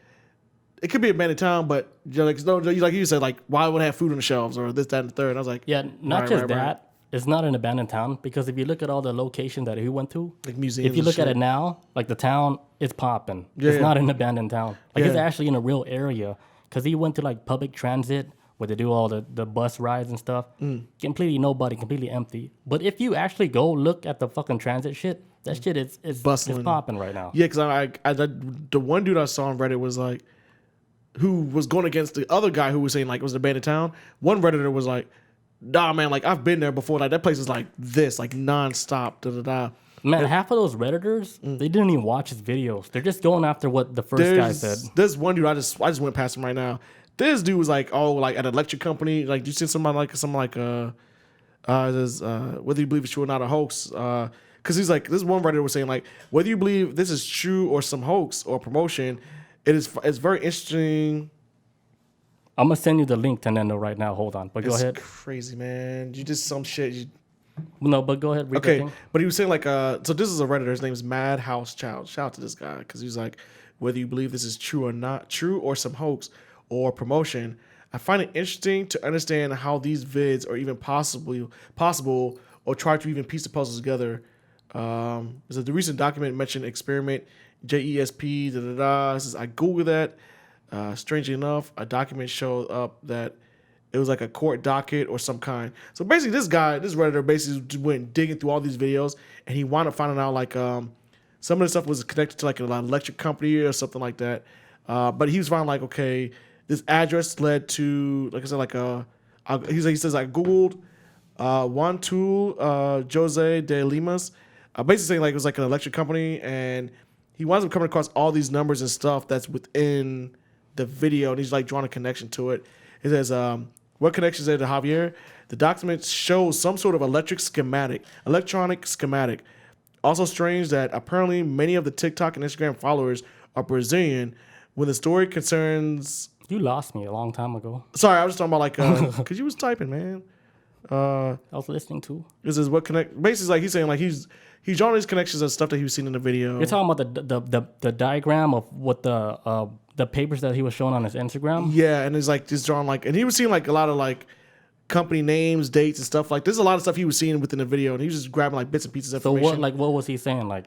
it could be abandoned town, but like you said, like why would it have food on the shelves or this, that, and the third? And I was like, yeah, not just that. It's not an abandoned town because if you look at all the location that he went to, like museums, if you look at it now, like the town is popping. It's not an abandoned town. Like it's actually in a real area because he went to like public transit where they do all the bus rides and stuff. Completely nobody, completely empty. But if you actually go look at the fucking transit shit, that shit is popping right now. Yeah, because the one dude I saw on Reddit was like, who was going against the other guy who was saying like it was an abandoned town. One Redditor was like, nah, man, like I've been there before. Like that place is like this, like nonstop. Man, half of those Redditors, they didn't even watch his videos. They're just going after what the first guy said. There's one dude I just went past him right now. This dude was like, oh, like at an electric company. Like you see somebody like whether you believe it's true or not a hoax. Because he's like, this one Redditor was saying like, whether you believe this is true or some hoax or promotion, it's very interesting. I'm gonna send you the link to Nendo right now. Hold on, but go ahead. It's crazy, man. You just some shit. No, but go ahead. Read okay, that thing. But he was saying like, so this is a Redditor. His name is Madhouse Child. Shout out to this guy because he's like, whether you believe this is true or not true or some hoax or promotion, I find it interesting to understand how these vids are even possible or try to even piece the puzzles together. It says the recent document mentioned experiment JESP. It says I googled that. Strangely enough, a document showed up that it was like a court docket or some kind. So basically, this Redditor, basically just went digging through all these videos, and he wound up finding out like some of the stuff was connected to like an electric company or something like that. But he was finding like, okay, this address led to, like I said, he says I googled Juan Jose de Limas, basically saying like it was like an electric company, and he winds up coming across all these numbers and stuff that's within the video, and he's like drawing a connection to it. It says, what connection is there to Javier? The document shows some sort of electronic schematic. Also strange that apparently many of the TikTok and Instagram followers are Brazilian. When the story concerns... You lost me a long time ago. Sorry, I was just talking about like... Because you was typing, man. I was listening to. This is what connect... Basically, like he's saying like he's drawing these connections of stuff that he was seeing in the video. You're talking about the diagram of what the papers that he was showing on his Instagram? Yeah, and it's like just drawing like... And he was seeing like a lot of like company names, dates, and stuff like... There's a lot of stuff he was seeing within the video, and he was just grabbing like bits and pieces of information. So what was he saying? Like,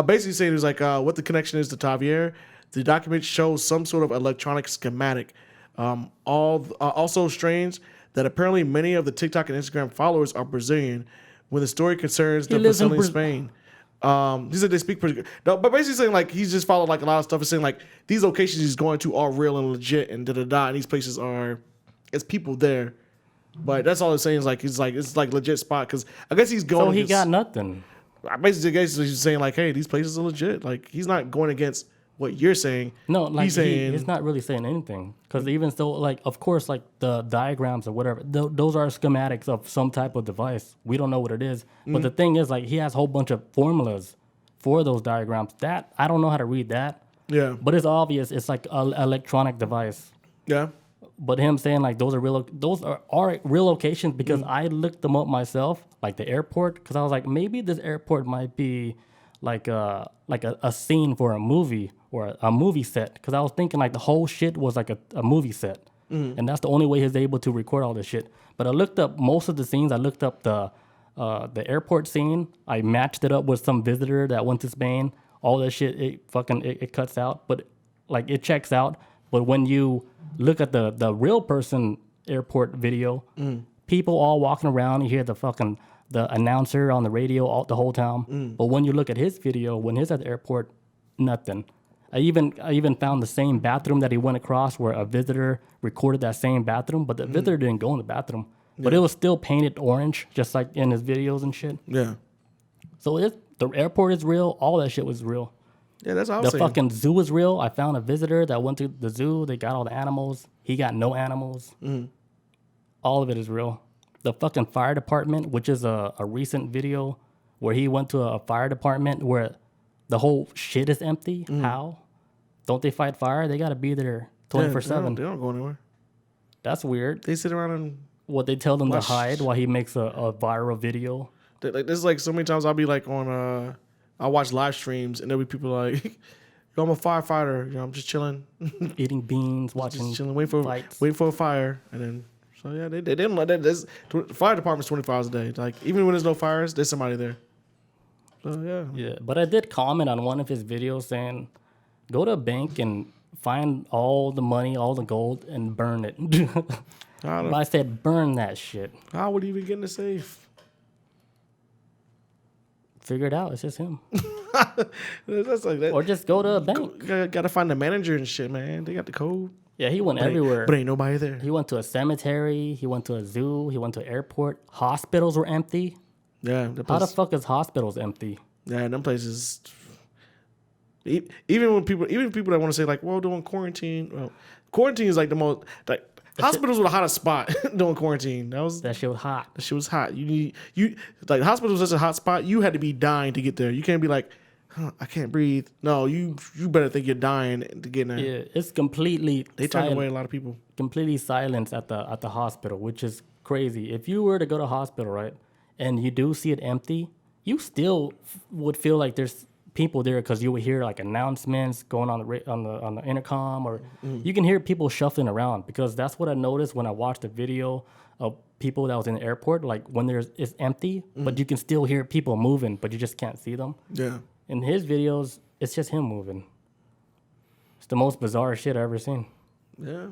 basically saying it was like what the connection is to Javier. The document shows some sort of electronic schematic. Also strange that apparently many of the TikTok and Instagram followers are Brazilian. When the story concerns the facility in Spain. He said they speak pretty good. No, but basically saying like he's just followed like a lot of stuff and saying like these locations he's going to are real and legit and and these places are, it's people there. But that's all he's saying is like it's like legit spot because I guess he's going. So he got nothing. Basically, he's saying like, hey, these places are legit. Like he's not going against what you're saying. No, like he's not really saying anything because even though like of course like the diagrams or whatever those are schematics of some type of device. We don't know what it is, but the thing is like he has a whole bunch of formulas for those diagrams. That I don't know how to read that. Yeah, but it's obvious it's like an electronic device. Yeah. But him saying like those are real locations because I looked them up myself, like the airport, because I was like maybe this airport might be like a scene for a movie or a movie set, because I was thinking like the whole shit was like a movie set, and that's the only way he's able to record all this shit. But I looked up most of the scenes. I looked up the airport scene. I matched it up with some visitor that went to Spain. All that shit it cuts out, but like it checks out. But when you look at the real person airport video, people all walking around, you hear the announcer on the radio the whole time. But when you look at his video, when he's at the airport, nothing. I even found the same bathroom that he went across where a visitor recorded that same bathroom, but the visitor didn't go in the bathroom. But it was still painted orange, just like in his videos and shit. Yeah. So the airport is real. All that shit was real. Yeah, that's all. The fucking zoo is real. I found a visitor that went to the zoo. They got all the animals. He got no animals. All of it is real. The fucking fire department, which is a recent video where he went to a fire department where the whole shit is empty. How? Don't they fight fire? They got to be there 24/7. They don't go anywhere. That's weird. They sit around and... What, they tell them to hide while he makes a viral video? Like, there's like so many times I'll be like on... I watch live streams and there'll be people like, yo, I'm a firefighter. You know, I'm just chilling. Eating beans, watching just chilling, waiting for a fire. And then, so yeah, they didn't like that. The fire department's 24 hours a day. Like, even when there's no fires, there's somebody there. So yeah. Yeah, but I did comment on one of his videos saying, go to a bank and find all the money, all the gold, and burn it. But I said, burn that shit. How would he even get in the safe? Figure it out. It's just him. That's like that. Or just go to a bank. Gotta find the manager and shit, man. They got the code. Yeah, he went everywhere. But ain't nobody there. He went to a cemetery. He went to a zoo. He went to an airport. Hospitals were empty. Yeah. How the fuck is hospitals empty? Yeah, them places. Even people that want to say like, well, doing quarantine. Well, quarantine is like the most like. Hospitals were the hottest spot during quarantine. That shit was hot. That shit was hot. You like hospitals was such a hot spot. You had to be dying to get there. You can't be like, I can't breathe. No, you better think you're dying to get in there. Yeah, it's completely. They turned away a lot of people. Completely silence at the hospital, which is crazy. If you were to go to hospital, right, and you do see it empty, you still would feel like there's people there because you would hear like announcements going on the intercom, or you can hear people shuffling around, because that's what I noticed when I watched the video of people that was in the airport. Like when it's empty, but you can still hear people moving, but you just can't see them. Yeah. In his videos, it's just him moving. It's the most bizarre shit I've ever seen. Yeah.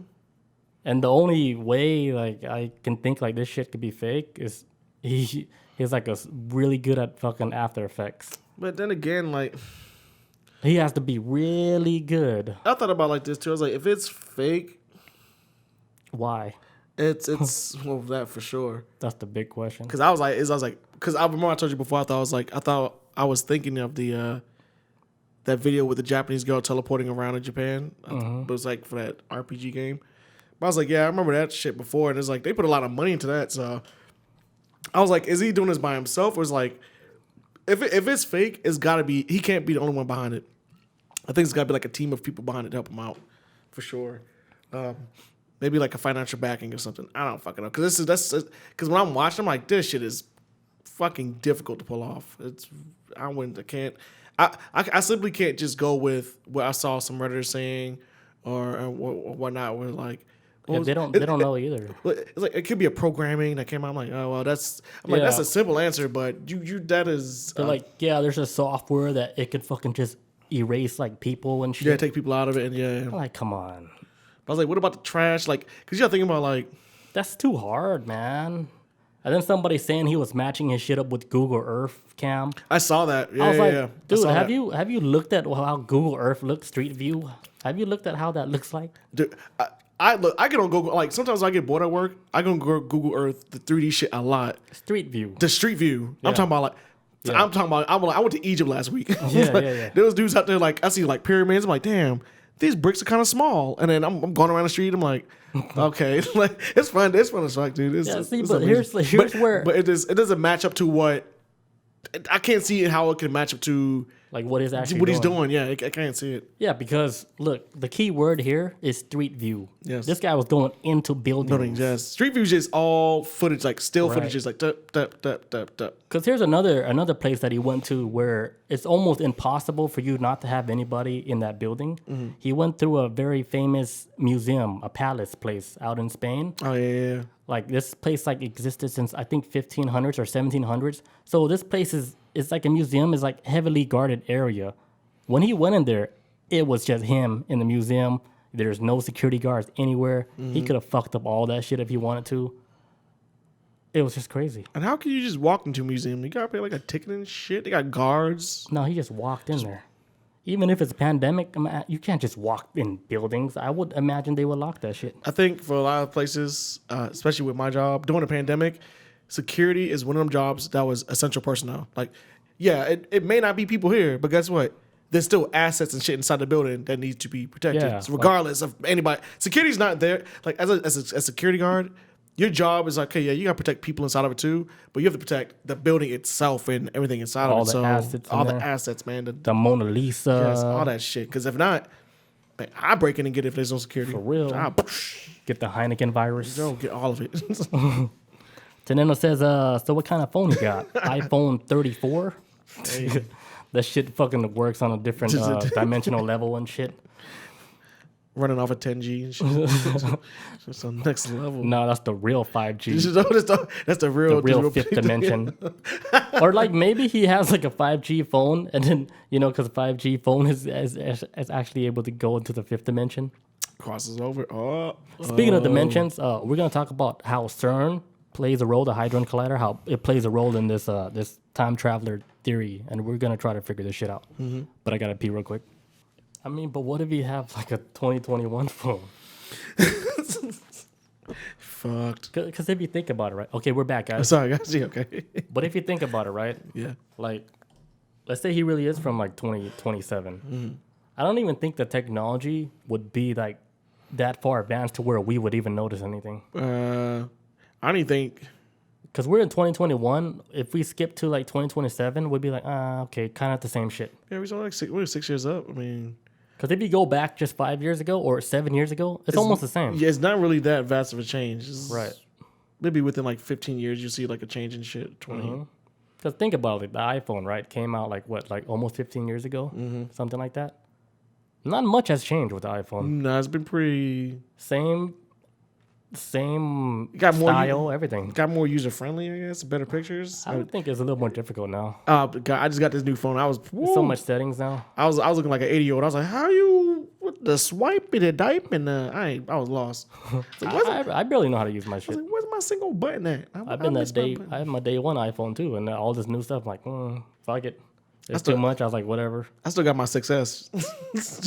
And the only way like I can think like this shit could be fake is he's like really good at fucking After Effects. But then again, like, he has to be really good. I thought about like this too. I was like, if it's fake, why? It's well, that for sure. That's the big question. Because I was like, because I remember I told you before. I thought I was thinking of the that video with the Japanese girl teleporting around in Japan. It was like for that RPG game. But I was like, yeah, I remember that shit before, and it's like they put a lot of money into that. So I was like, is he doing this by himself, or is like, if it's fake, it's got to be, he can't be the only one behind it. I think it's got to be like a team of people behind it to help him out, for sure. Maybe like a financial backing or something. I don't fucking know. Because because when I'm watching, I'm like, this shit is fucking difficult to pull off. I simply can't just go with what I saw some Redditors saying or whatnot. Where like, they don't know either. It's like it could be a programming that came out. I'm like, oh well, that's a simple answer, but you that is. They're like, yeah, there's a software that it could fucking just erase like people and shit. Yeah, take people out of it, and yeah. I'm like, come on. I was like, what about the trash? Like, because you're thinking about like, that's too hard, man. And then somebody saying he was matching his shit up with Google Earth cam. I saw that. Yeah, I was yeah. Dude, have you looked at how Google Earth looks, Street View? Have you looked at how that looks like? Dude, I get on Google, like sometimes I get bored at work. I go on Google Earth, the 3D shit a lot. Street View. The Street View. Yeah. I'm talking about like. Yeah. I went to Egypt last week. Yeah. Those dudes out there, like I see like pyramids. I'm like, damn, these bricks are kind of small. And then I'm going around the street. I'm like, okay, like it's fun. It's fun as fuck, dude. Here's where. But it doesn't match up to what. I can't see how it can match up to like what he's doing. Yeah, I can't see it. Yeah, because look, the key word here is Street View. Yes, this guy was going into buildings. Yes, Street View is just all footage, like still footage, is like Because here's another place that he went to where it's almost impossible for you not to have anybody in that building. Mm-hmm. He went through a very famous museum, a palace place out in Spain. Oh yeah. Like this place like existed since I think 1500s or 1700s. So this place it's like a museum, is like heavily guarded area. When he went in there, it was just him in the museum. There's no security guards anywhere. Mm-hmm. He could have fucked up all that shit if he wanted to. It was just crazy. And how can you just walk into a museum? You gotta pay like a ticket and shit. They got guards. No, he just walked in there. Even if it's a pandemic, you can't just walk in buildings. I would imagine they would lock that shit. I think for a lot of places, especially with my job, during the pandemic, security is one of them jobs that was essential personnel. Like, yeah, it may not be people here, but guess what? There's still assets and shit inside the building that needs to be protected. Yeah, so regardless of anybody. Security's not there. Like, as a security guard, your job is like, okay, yeah, you gotta protect people inside of it too, but you have to protect the building itself and everything inside of it. All the assets, man. The Mona Lisa. Yes, all that shit. Because if not, man, I break in and get it if there's no security. For real. Get the Heineken virus. Don't get all of it. Teneno says, so what kind of phone you got? iPhone 34? Hey. That shit fucking works on a different dimensional level and shit. Running off a 10G and shit. It's on next level. No, that's the real 5G. That's the real fifth dimension. Or like maybe he has like a 5G phone, and then, because 5G phone is actually able to go into the fifth dimension. Crosses over. Speaking of dimensions, we're going to talk about how CERN plays a role, the Hadron Collider, how it plays a role in this this time traveler theory, and we're going to try to figure this shit out. Mm-hmm. But I got to pee real quick. I mean, but what if you have like a 2021 phone? Fucked. Because if you think about it, right? Okay, we're back, guys. Sorry, guys. Okay. But if you think about it, right? Yeah. Like, let's say he really is from like 2027. Mm-hmm. I don't even think the technology would be like that far advanced to where we would even notice anything. I don't even think. Because we're in 2021. If we skip to like 2027, we'd be like, okay, kind of the same shit. Yeah, we're 6 years up. I mean, because if you go back just 5 years ago or 7 years ago, it's almost the same. Yeah, it's not really that vast of a change. Right. Maybe within like 15 years, you see like a change in shit. 20. Mm-hmm. Because think about it, the iPhone, right, came out like almost 15 years ago, something like that. Not much has changed with the iPhone. No, it's been pretty Same style, everything. Got more user friendly, I guess. Better pictures. I would think it's a little more difficult now. God, I just got this new phone. There's so much settings now. I was looking like an 80-year-old. I was like, how you with the swipe and the type and I was lost. I barely know how to use my shit. Like, where's my single button at? I had my day one iPhone too, and all this new stuff. I'm like, fuck it. It's too much. I was like, whatever. I still got my 6S.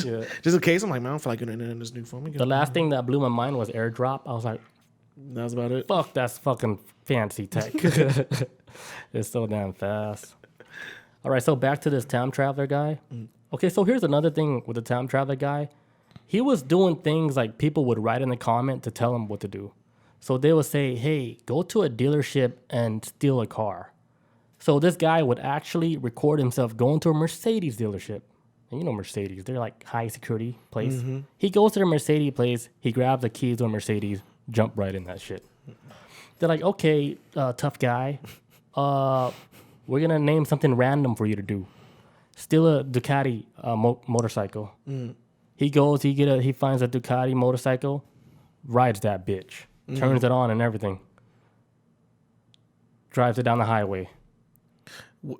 Yeah. Just in case, I'm like, man, I don't feel like getting in this new phone. The last thing that blew my mind was AirDrop. I was like, that's about it. Fuck, that's fucking fancy tech. It's so damn fast. All right, so back to this time traveler guy. Okay, so here's another thing with the time traveler guy. He was doing things like people would write in the comment to tell him what to do. So they would say, hey, go to a dealership and steal a car. So this guy would actually record himself going to a Mercedes dealership. And you know Mercedes, they're like high security place. Mm-hmm. He goes to the Mercedes place, he grabs the keys to a Mercedes, jump right in that shit. They're like, okay, tough guy, we're gonna name something random for you to do. Steal a Ducati motorcycle. He goes, he finds a Ducati motorcycle, rides that bitch, turns it on and everything, drives it down the highway.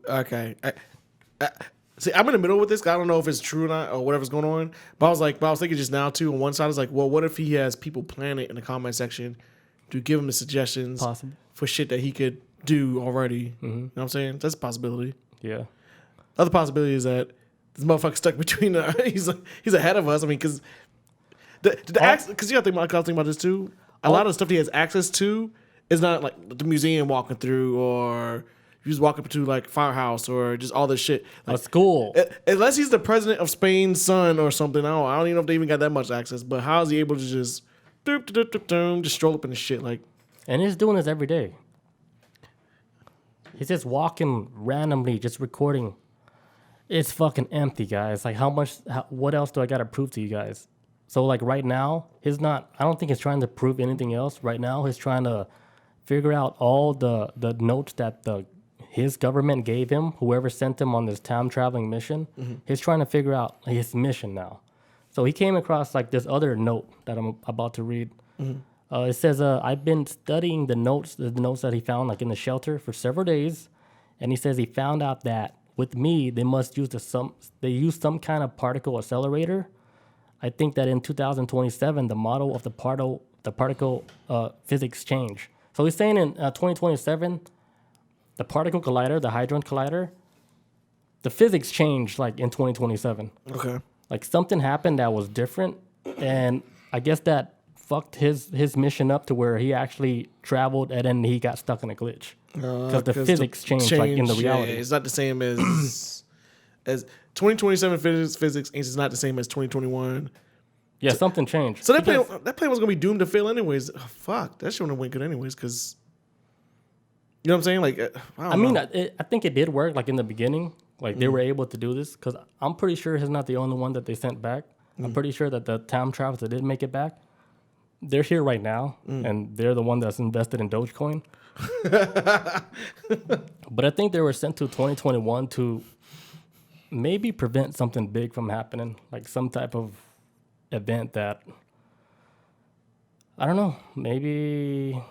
Okay. See, I'm in the middle with this. I don't know if it's true or not or whatever's going on. But I was thinking just now too. On one side, I was like, well, what if he has people plan it in the comment section to give him the suggestions for shit that he could do already? You know what I'm saying? That's a possibility. Yeah. Other possibility is that this motherfucker stuck between he's ahead of us. I mean, because you got to think about this too. A lot of the stuff he has access to is not like the museum walking through or you just walk up to like firehouse or just all this shit. Like, a school. Unless he's the president of Spain's son or something. I don't even know if they even got that much access. But how is he able to just just stroll up in the shit like? And he's doing this every day. He's just walking randomly, just recording. It's fucking empty, guys. Like what else do I got to prove to you guys? So like right now, I don't think he's trying to prove anything else. Right now, he's trying to figure out all the notes that his government gave him, whoever sent him on this time traveling mission. He's trying to figure out his mission now. So he came across like this other note that I'm about to read. It says, I've been studying the notes that he found like in the shelter for several days. And he says he found out that with me, they use some kind of particle accelerator. I think that in 2027, the model of the particle physics change. So he's saying in 2027, the particle collider, the hadron collider, the physics changed like in 2027. Okay. Like something happened that was different, and I guess that fucked his mission up to where he actually traveled and then he got stuck in a glitch because the physics changed like in the reality. Yeah, it's not the same as 2027 physics is not the same as 2021. Yeah, something changed. So that plane was gonna be doomed to fail anyways. Oh, fuck, that shit wouldn't have went good anyways because. You know what I'm saying? Like, I think it did work. Like in the beginning, like they were able to do this because I'm pretty sure he's not the only one that they sent back. I'm pretty sure that the time travelers that did make it back, they're here right now, and they're the one that's invested in Dogecoin. But I think they were sent to 2021 to maybe prevent something big from happening, like some type of event that I don't know. Maybe.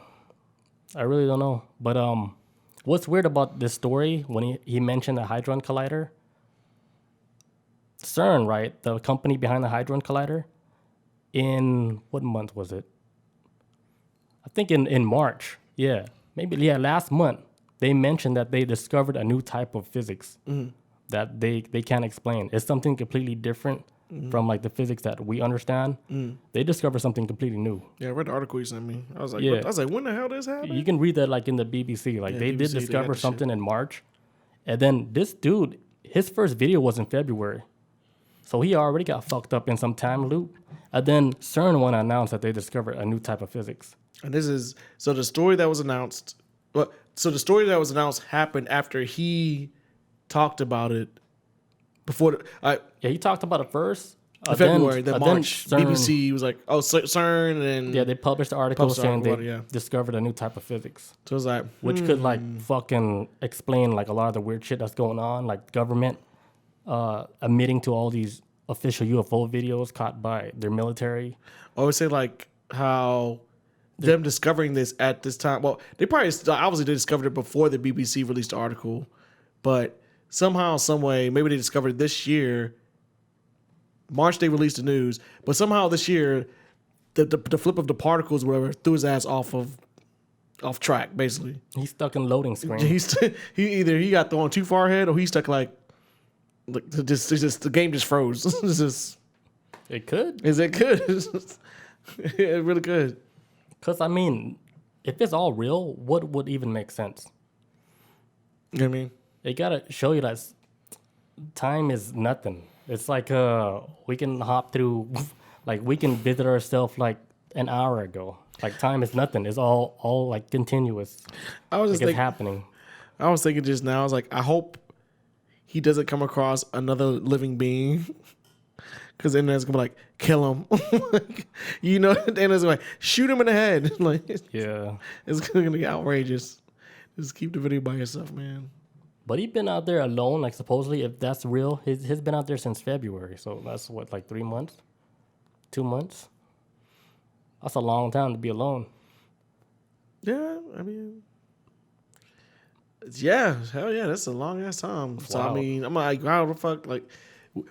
I really don't know. But what's weird about this story, when he mentioned the Hadron Collider, CERN, right, the company behind the Hadron Collider, in what month was it? I think in March. Yeah. Last month, they mentioned that they discovered a new type of physics that they can't explain. It's something completely different from like the physics that we understand. They discovered something completely new. Yeah, I read the article you sent me. I was like, when the hell this happened? You can read that like in the BBC. Like they did discover something in March. And then this dude, his first video was in February. So he already got fucked up in some time loop. And then CERN want to announce that they discovered a new type of physics. And the story that was announced. So the story that was announced happened after he talked about it. Before he talked about it first. February, then then March. CERN, BBC was like, oh, CERN, and yeah, they published the article saying they yeah. discovered a new type of physics, So it was like, which could like fucking explain like a lot of the weird shit that's going on, like government admitting to all these official UFO videos caught by their military. I would say like how them discovering this at this time. Well, they probably obviously they discovered it before the BBC released the article, but somehow, some way, maybe they discovered it this year. March they released the news, but somehow this year, the flip of the particles, whatever, threw his ass off track. Basically, He's stuck in loading screen. He got thrown too far ahead, or he stuck like just the game just froze. It's just, It could. it could. It really could. Because, I mean, if it's all real, what would even make sense? You know what I mean? They got to show you that time is nothing. It's like we can hop through, like we can visit ourselves like an hour ago. Like time is nothing. It's all like continuous. I was just like thinking, it's happening. I was thinking just now, I was like, I hope he doesn't come across another living being. Because then it's going to be like, kill him. You know, then it's like, shoot him in the head. Like, Yeah. it's going to get outrageous. Just keep the video by yourself, man. But he's been out there alone, like supposedly, if that's real, he's been out there since February. So that's what, like 3 months? 2 months? That's a long time to be alone. Yeah, I mean, yeah, hell yeah, that's a long ass time. So, Wow. I mean, I'm like, how the fuck, like,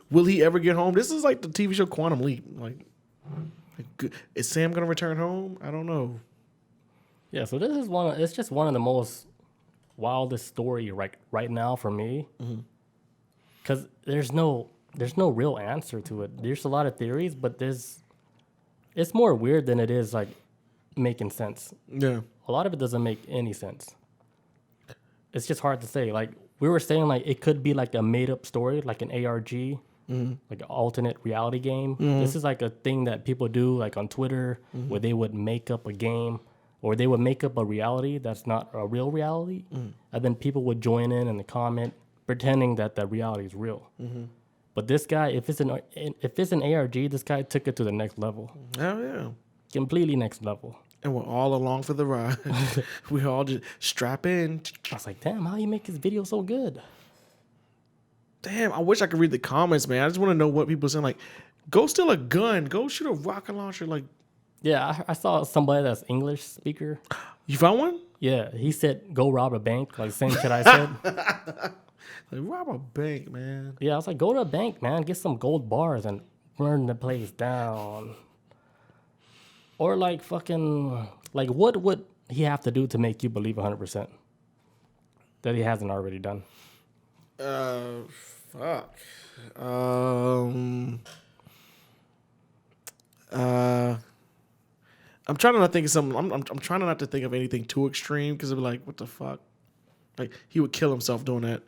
will he ever get home? This is like the TV show Quantum Leap. Like is Sam going to return home? I don't know. Yeah, so this is it's just one of the most wildest story right now for me. Because there's no real answer to it. There's a lot of theories, but it's more weird than it is like making sense. Yeah. A lot of it doesn't make any sense. It's just hard to say. Like we were saying, like it could be like a made up story, like an ARG, like an alternate reality game. This is like a thing that people do like on Twitter where they would make up a game or they would make up a reality that's not a real reality. And then people would join in the comment pretending that the reality is real. But this guy, if it's an ARG, this guy took it to the next level. Hell yeah. Completely next level. And we're all along for the ride. We all just strap in. I was like, damn, how you make this video so good? Damn, I wish I could read the comments, man. I just want to know what people are saying. Like, go steal a gun. Go shoot a rocket launcher. Like, Yeah, I saw somebody that's English speaker. you found one? Yeah, he said, go rob a bank. Like, same shit I said. Like, rob a bank, man. Yeah, I was like, go to a bank, man. Get some gold bars and burn the place down. Or like fucking, like what would he have to do to make you believe 100% that he hasn't already done? Fuck. I'm trying to not think of something. I'm trying not to think of anything too extreme because it'd be like, what the fuck? Like he would kill himself doing that,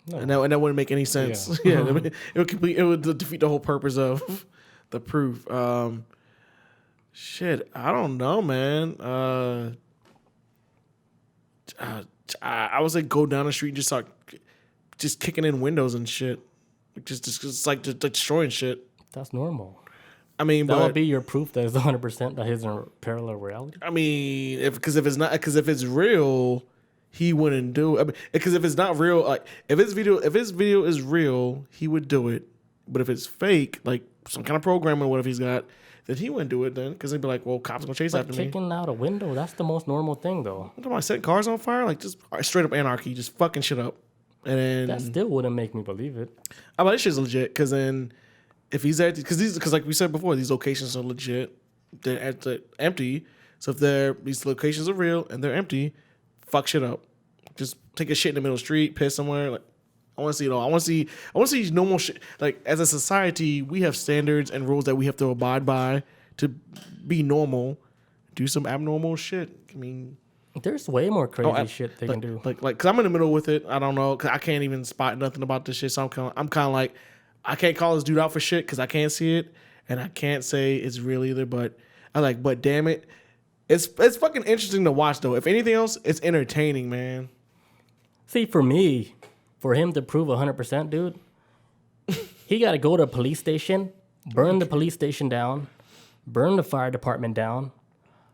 No. and that wouldn't make any sense. Yeah. Yeah, it would defeat the whole purpose of the proof. Shit, I don't know, man. I would say go down the street and just start just kicking in windows and shit, just like just destroying shit. That's normal. I mean, That would be your proof that it's 100% that he's in a parallel reality. I mean, if it's real, he wouldn't do it. I mean, because if it's not real, like if his video is real, he would do it. But if it's fake, like some kind of programming or whatever he's got, then he wouldn't do it then because they'd be like, well, cops gonna chase But after me. kicking out a window, that's the most normal thing, though. I'm talking about setting cars on fire, like just straight up anarchy, just fucking shit up. And then That still wouldn't make me believe it. I'm like, this shit's legit. Because then if he's at because like we said before, these locations are legit. They're empty. So if these locations are real and they're empty, fuck shit up. Just take a shit in the middle of the street, piss somewhere. Like I want to see it all. I want to see normal shit. Like as a society, we have standards and rules that we have to abide by to be normal. Do some abnormal shit. I mean, There's way more crazy shit they can do. Like, cause I'm in the middle with it. I don't know. Cause I can't even spot nothing about this shit. So I'm kind of like, I can't call this dude out for shit because I can't see it, and I can't say it's real either. But but damn it, it's fucking interesting to watch though. If anything else, it's entertaining, man. See, for him to prove 100%, dude, he got to go to a police station, burn the police station down, burn the fire department down,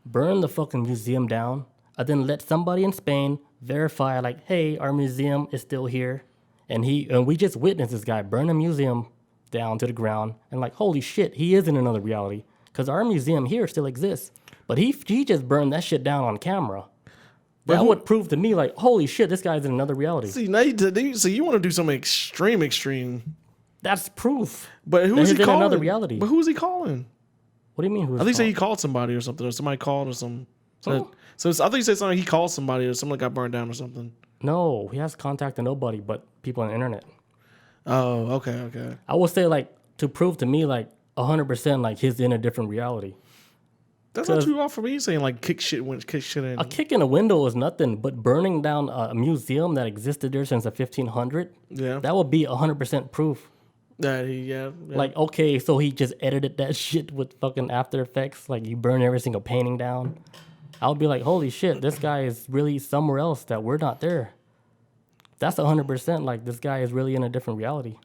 burn the fucking museum down, and then let somebody in Spain verify, like, hey, our museum is still here. And we just witnessed this guy burn a museum down to the ground. And like, holy shit, he is in another reality. Because our museum here still exists. But he just burned that shit down on camera. That would prove to me, like, holy shit, this guy's in another reality. See, now you want to do something extreme. That's proof. But who is he calling? Another reality. But who is he calling? What do you mean? I think he called somebody or something, or somebody called or something. Oh. So I think he said something. He called somebody or something got burned down or something. No, he has contact to nobody but people on the internet. Oh, okay. I would say, like, to prove to me, like, 100%, like, he's in a different reality. That's not too off for me saying, like, kick shit in. A kick in a window is nothing, but burning down a museum that existed there since the 1500, that would be 100% proof. Yeah. Like, okay, so he just edited that shit with fucking After Effects. Like, you burn every single painting down. I would be like, holy shit, this guy is really somewhere else that we're not there. That's 100%. Like, this guy is really in a different reality.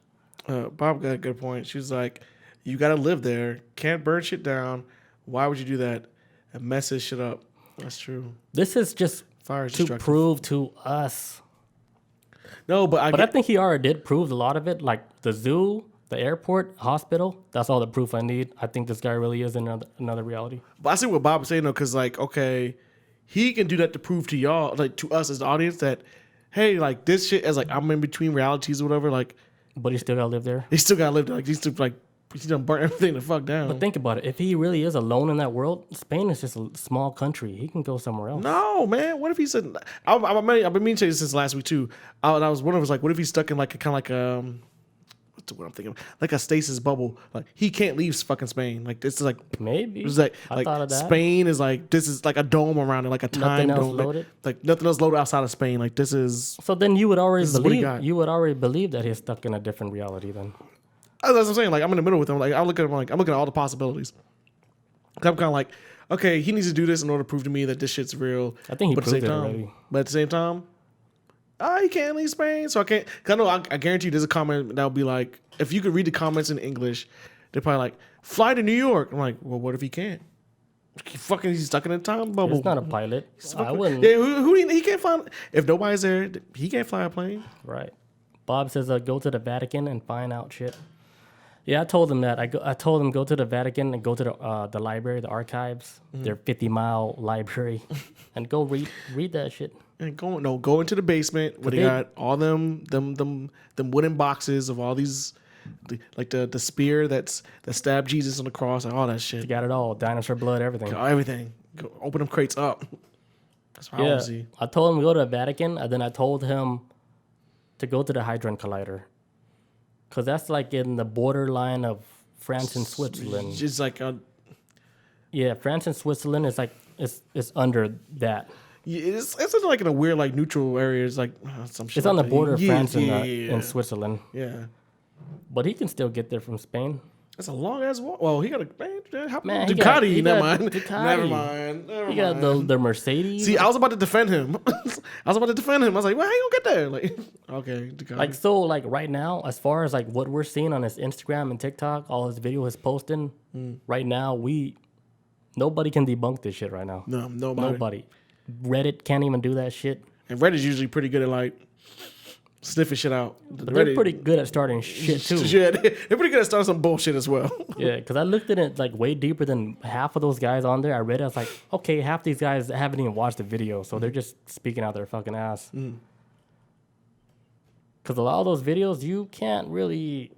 Bob got a good point. She was like, you got to live there. Can't burn shit down. Why would you do that? And mess this shit up. That's true. This is just to prove to us. No, but I think he already did prove a lot of it. Like the zoo, the airport, hospital. That's all the proof I need. I think this guy really is in another reality. But I see what Bob was saying though, because like, okay, he can do that to prove to y'all, like to us as the audience, that hey, like this shit is like I'm in between realities or whatever. Like, but he still gotta live there. He still gotta live there. Like he's still like. He done burnt everything the fuck down. But think about it. If he really is alone in that world, Spain is just a small country. He can go somewhere else. No, man. What if he said... I've been meaning to say this since last week, too. I was wondering, like, what if he's stuck in, like, a kind of like... what's what I'm thinking? Like a stasis bubble. Like, he can't leave fucking Spain. Like, this is like... Maybe. It's like, I thought of that. Spain is like... This is like a dome around it. Like a time nothing else dome. loaded? Like, nothing else loaded outside of Spain. Like, this is... So then you would already believe that he's stuck in a different reality then. That's what I'm saying. Like, I'm in the middle with him. Like, I look at him like, I'm looking at all the possibilities. I'm kind of like, okay, he needs to do this in order to prove to me that this shit's real. I think he proved it already. But at the same time, he can't leave Spain. So I can't. Cause I know, I guarantee you there's a comment that'll be like, if you could read the comments in English, they're probably like, fly to New York. I'm like, well, what if he can't? He's stuck in a time bubble. He's not a pilot. I wouldn't. Yeah, he can't fly. If nobody's there, he can't fly a plane. Right. Bob says, go to the Vatican and find out shit. Yeah, I told him that. I told him go to the Vatican and go to the library, the archives, their 50-mile library, and go read that shit. And go into the basement where they got all them wooden boxes of all these, like the spear that stabbed Jesus on the cross and all that shit. You got it all, dinosaur blood, everything. Everything. Go open them crates up. That's what I want to see. I told him to go to the Vatican, and then I told him to go to the Hadron Collider. Because that's like in the borderline of France and Switzerland. It's like France and Switzerland is like it's under that. Yeah, it's like in a weird like neutral area. It's like some shit. It's on the border of France and and Switzerland. Yeah, but he can still get there from Spain. That's a long ass walk. Well, he got a Ducati. Never mind. He got the Mercedes. See, I was about to defend him. I was like, well, how you gonna get there? Like, okay, Ducati. Like, so, like, right now, as far as like what we're seeing on his Instagram and TikTok, all his videos he's posting, right now, nobody can debunk this shit right now. No, nobody. Reddit can't even do that shit. And Reddit's usually pretty good at like sniffing shit out. But they're pretty good at starting shit too. Yeah, they're pretty good at starting some bullshit as well. Yeah, because I looked at it like way deeper than half of those guys on there. I read it, I was like, okay, half these guys haven't even watched the video, so they're just speaking out their fucking ass. Because a lot of those videos, you can't really...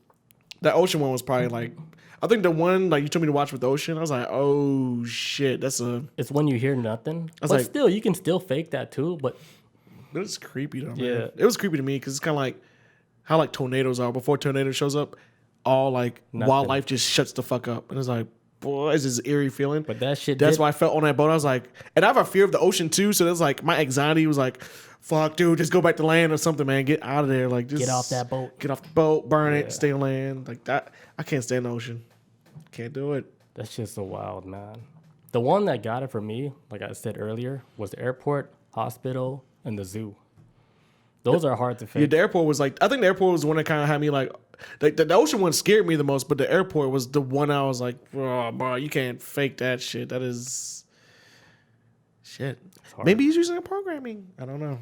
That ocean one was probably like... I think the one like you told me to watch with the ocean, I was like, oh shit, it's when you hear nothing. But like, still, you can still fake that too, but... It's creepy though, man. Yeah. It was creepy to me because it's kind of like how like tornadoes are. Before a tornado shows up, all like wildlife just shuts the fuck up. And it's like, boy, it's this eerie feeling. But that shit That's why I felt on that boat. I was like, and I have a fear of the ocean too. So that's like my anxiety was like, fuck, dude, just go back to land or something, man. Get out of there. Like, just get off that boat. Get off the boat, burn it, stay on land. Like that. I can't stand the ocean. Can't do it. That's just so wild, man. The one that got it for me, like I said earlier, was the airport, hospital, and the zoo. Those are hard to fake. Yeah, the airport was like, I think the airport was the one that kind of had me like, Like the ocean one scared me the most, but the airport was the one I was like, oh, bro, you can't fake that shit. That is shit. Maybe he's using a programming. I don't know.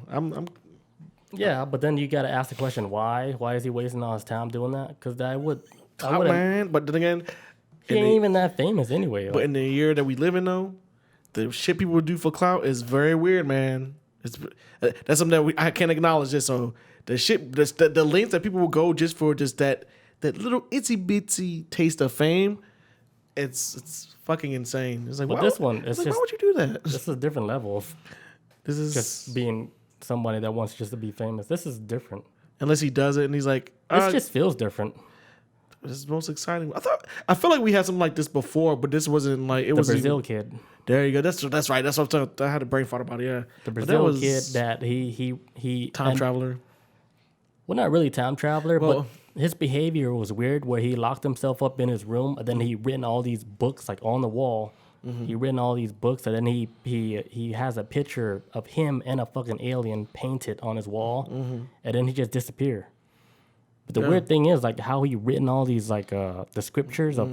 I'm Yeah, but then you got to ask the question, why? Why is he wasting all his time doing that? Because I would. Man, but then again, he ain't even that famous anyway. But in the year that we live in, though, the shit people would do for clout is very weird, man. That's something that I can't acknowledge. This, so the shit, the lengths that people will go just for just that little itsy bitsy taste of fame, it's fucking insane. It's like, but this one, it's like, just, why would you do that? This is a different level of this is just being somebody that wants just to be famous. This is different. Unless he does it and he's like, this just feels different. This is most exciting. I feel like we had something like this before, but this wasn't like it was the Brazil kid. There you go. That's right. That's what I'm talking. I had a brain fart about it. Yeah, the Brazil kid that he time traveler. Well, not really time traveler, but his behavior was weird. Where he locked himself up in his room, and then he written all these books like on the wall. Mm-hmm. He written all these books, and then he has a picture of him and a fucking alien painted on his wall, and then he just disappeared. But the weird thing is, like, how he written all these, like, the scriptures of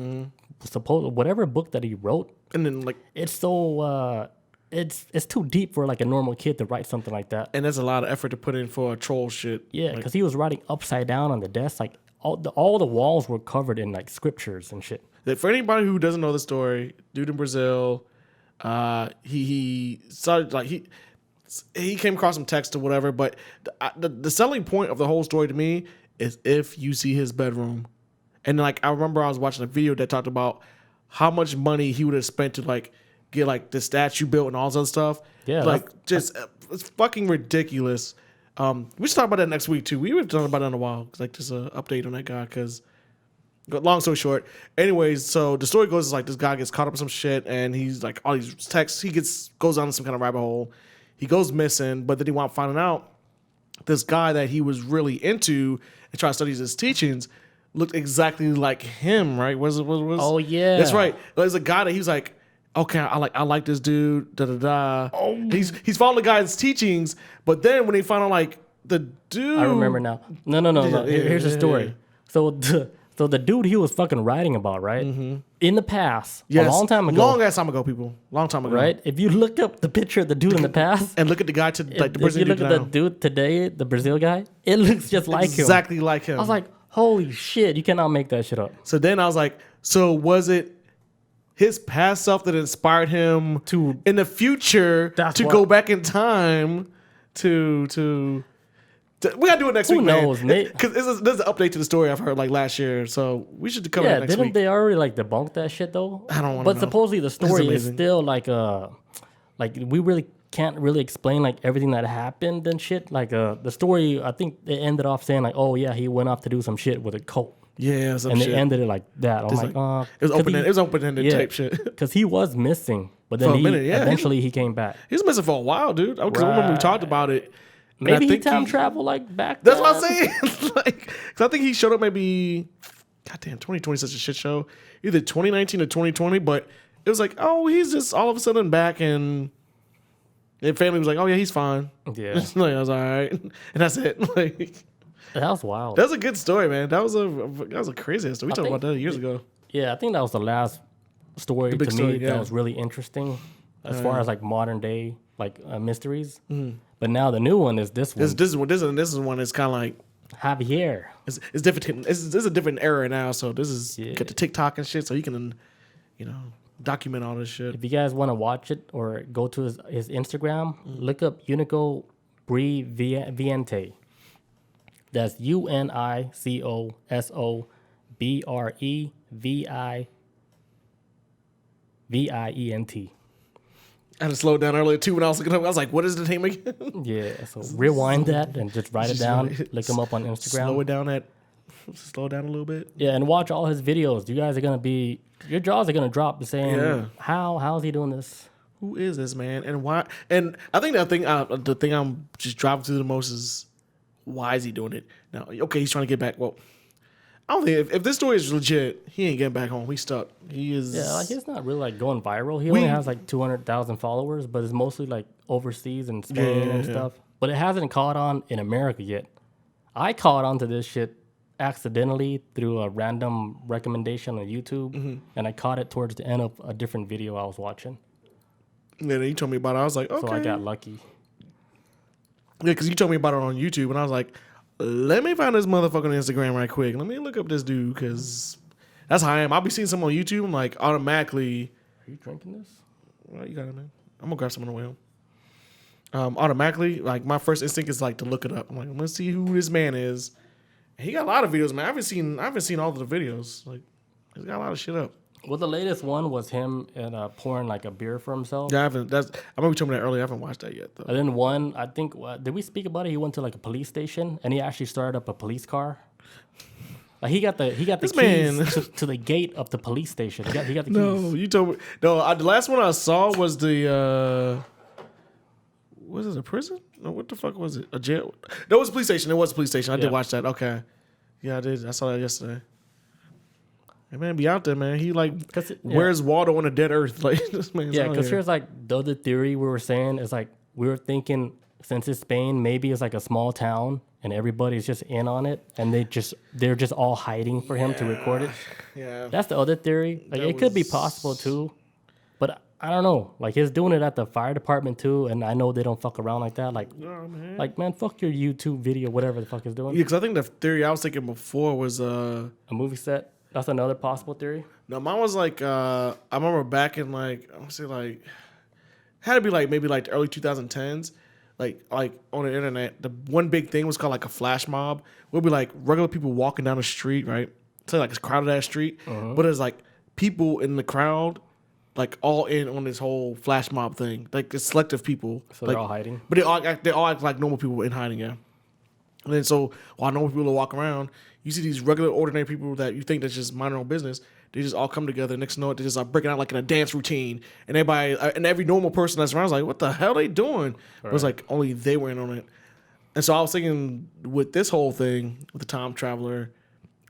whatever book that he wrote. And then, like, it's so, it's too deep for, like, a normal kid to write something like that. And there's a lot of effort to put in for a troll shit. Yeah, because he was writing upside down on the desk. Like, all the walls were covered in, like, scriptures and shit. For anybody who doesn't know the story, dude in Brazil, he started, like, he came across some text or whatever, but the selling point of the whole story to me is if you see his bedroom. And like I remember I was watching a video that talked about how much money he would have spent to like get like the statue built and all this other stuff. Yeah. Like just it's fucking ridiculous. We should talk about that next week too. We were talking about that in a while. Like just an update on that guy because long story short. Anyways, so the story goes is like this guy gets caught up in some shit and he's like all these texts, goes down some kind of rabbit hole. He goes missing, but then he wound up finding out this guy that he was really into and trying to study his teachings looked exactly like him, right? Oh yeah, that's right. There's a guy that he's like, okay, I like this dude. Da da da. Oh. He's following the guy's teachings, but then when he found out like the dude, I remember now. No. Here's the story. So the dude he was fucking writing about, right? Mm-hmm. In the past, a long time ago. Long ass time ago, people. Long time ago. Right? If you look up the picture of the dude in the past. And look at the guy to like the Brazilian dude. If you look at the dude today, the Brazil guy, it looks just like him. Exactly like him. I was like, holy shit, you cannot make that shit up. So then I was like, so was it his past self that inspired him to in the future go back in time to we gotta do it next week, man. Who knows, mate? Because there's an update to the story I've heard like last year, so we should cover that next week. Didn't they already like debunk that shit though? I don't want to know. But supposedly the story is still like we really can't really explain like everything that happened and shit. Like the story, I think it ended off saying like, oh yeah, he went off to do some shit with a cult. Yeah, some and shit. they ended it like that. I'm like, it was open-ended type shit. Because he was missing, but then eventually he came back. He was missing for a while, dude. Because I remember we talked about it. Maybe he time traveled like back. That's what I'm saying. Like, cause I think he showed up maybe, goddamn, 2020 is such a shit show. Either 2019 or 2020, but it was like, oh, he's just all of a sudden back, and family was like, oh yeah, he's fine. Yeah, like, I was all right, and that's it. Like that was wild. That was a good story, man. That was a crazy story. We talked about that years ago. Yeah, I think that was the last story to me that was really interesting as far as like modern day like mysteries. Mm-hmm. But now the new one is this one. This is one that's kind of like Javier. It's different. This is a different era now. So this is get the TikTok and shit. So you can, document all this shit. If you guys want to watch it or go to his Instagram, look up Unico Breviente. That's UNICOSOBREVIENT. I had to slow it down earlier too when I was looking up. I was like, what is the name again? Yeah, so rewind that and just write it down. Look him up on Instagram. Slow it down a little bit. Yeah, and watch all his videos. You guys are going to be, your jaws are going to drop saying, how is he doing this? Who is this man and why? And I think the thing I'm just driving through the most is why is he doing it? Now, okay, he's trying to get back. Well, I don't think if this story is legit, he ain't getting back home. He's stuck. He is. Yeah, like he's not really like going viral. He only has like 200,000 followers, but it's mostly like overseas and Spain and stuff. But it hasn't caught on in America yet. I caught on to this shit accidentally through a random recommendation on YouTube, and I caught it towards the end of a different video I was watching. Yeah, then you told me about it. I was like, okay. So I got lucky. Yeah, because you told me about it on YouTube, and I was like, let me find this motherfucker on Instagram right quick. Let me look up this dude, because that's how I am. I'll be seeing something on YouTube, I'm like, automatically. Are you drinking this? Well, you got it, man. I'm going to grab some on the way home. Automatically, like, my first instinct is, like, to look it up. I'm like, let's see who this man is. And he got a lot of videos, man. I haven't seen all of the videos. Like, he's got a lot of shit up. Well, the latest one was him pouring like a beer for himself. Yeah, I remember you told me that earlier. I haven't watched that yet, though. And then one, I think, did we speak about it? He went to like a police station and he actually started up a police car. Like he got the keys to the gate of the police station. He got the keys. No, you told me. No, the last one I saw was the. Was it a prison? No, what the fuck was it? A jail? No, it was a police station. It was a police station. I did watch that. Okay. Yeah, I did. I saw that yesterday. Hey, man, be out there, man. He like, where's Waldo on a dead earth? Like, this man's out because here. here's like the other theory we were saying is like we were thinking since it's Spain, maybe it's like a small town and everybody's just in on it and they're just all hiding for him to record it. Yeah, that's the other theory. Like it could be possible too, but I don't know. Like he's doing it at the fire department too, and I know they don't fuck around like that. Like, man, fuck your YouTube video, whatever the fuck is doing. Yeah, because I think the theory I was thinking before was a movie set. That's another possible theory. No, mine was like I remember back in like I'm say like had to be like maybe like the early 2010s, like on the internet. The one big thing was called like a flash mob. We'll be like regular people walking down the street, right? So like it's crowded ass street, but there's like people in the crowd, like all in on this whole flash mob thing. Like it's selective people. So like, they're all hiding. But they all act like normal people in hiding, yeah. And then so while normal people walk around, you see these regular, ordinary people that you think that's just mind their own business. They just all come together. Next to know it, they just are breaking out like in a dance routine. And everybody, and every normal person that's around is like, what the hell are they doing? Right. It was like only they were in on it. And so I was thinking with this whole thing, with the time traveler,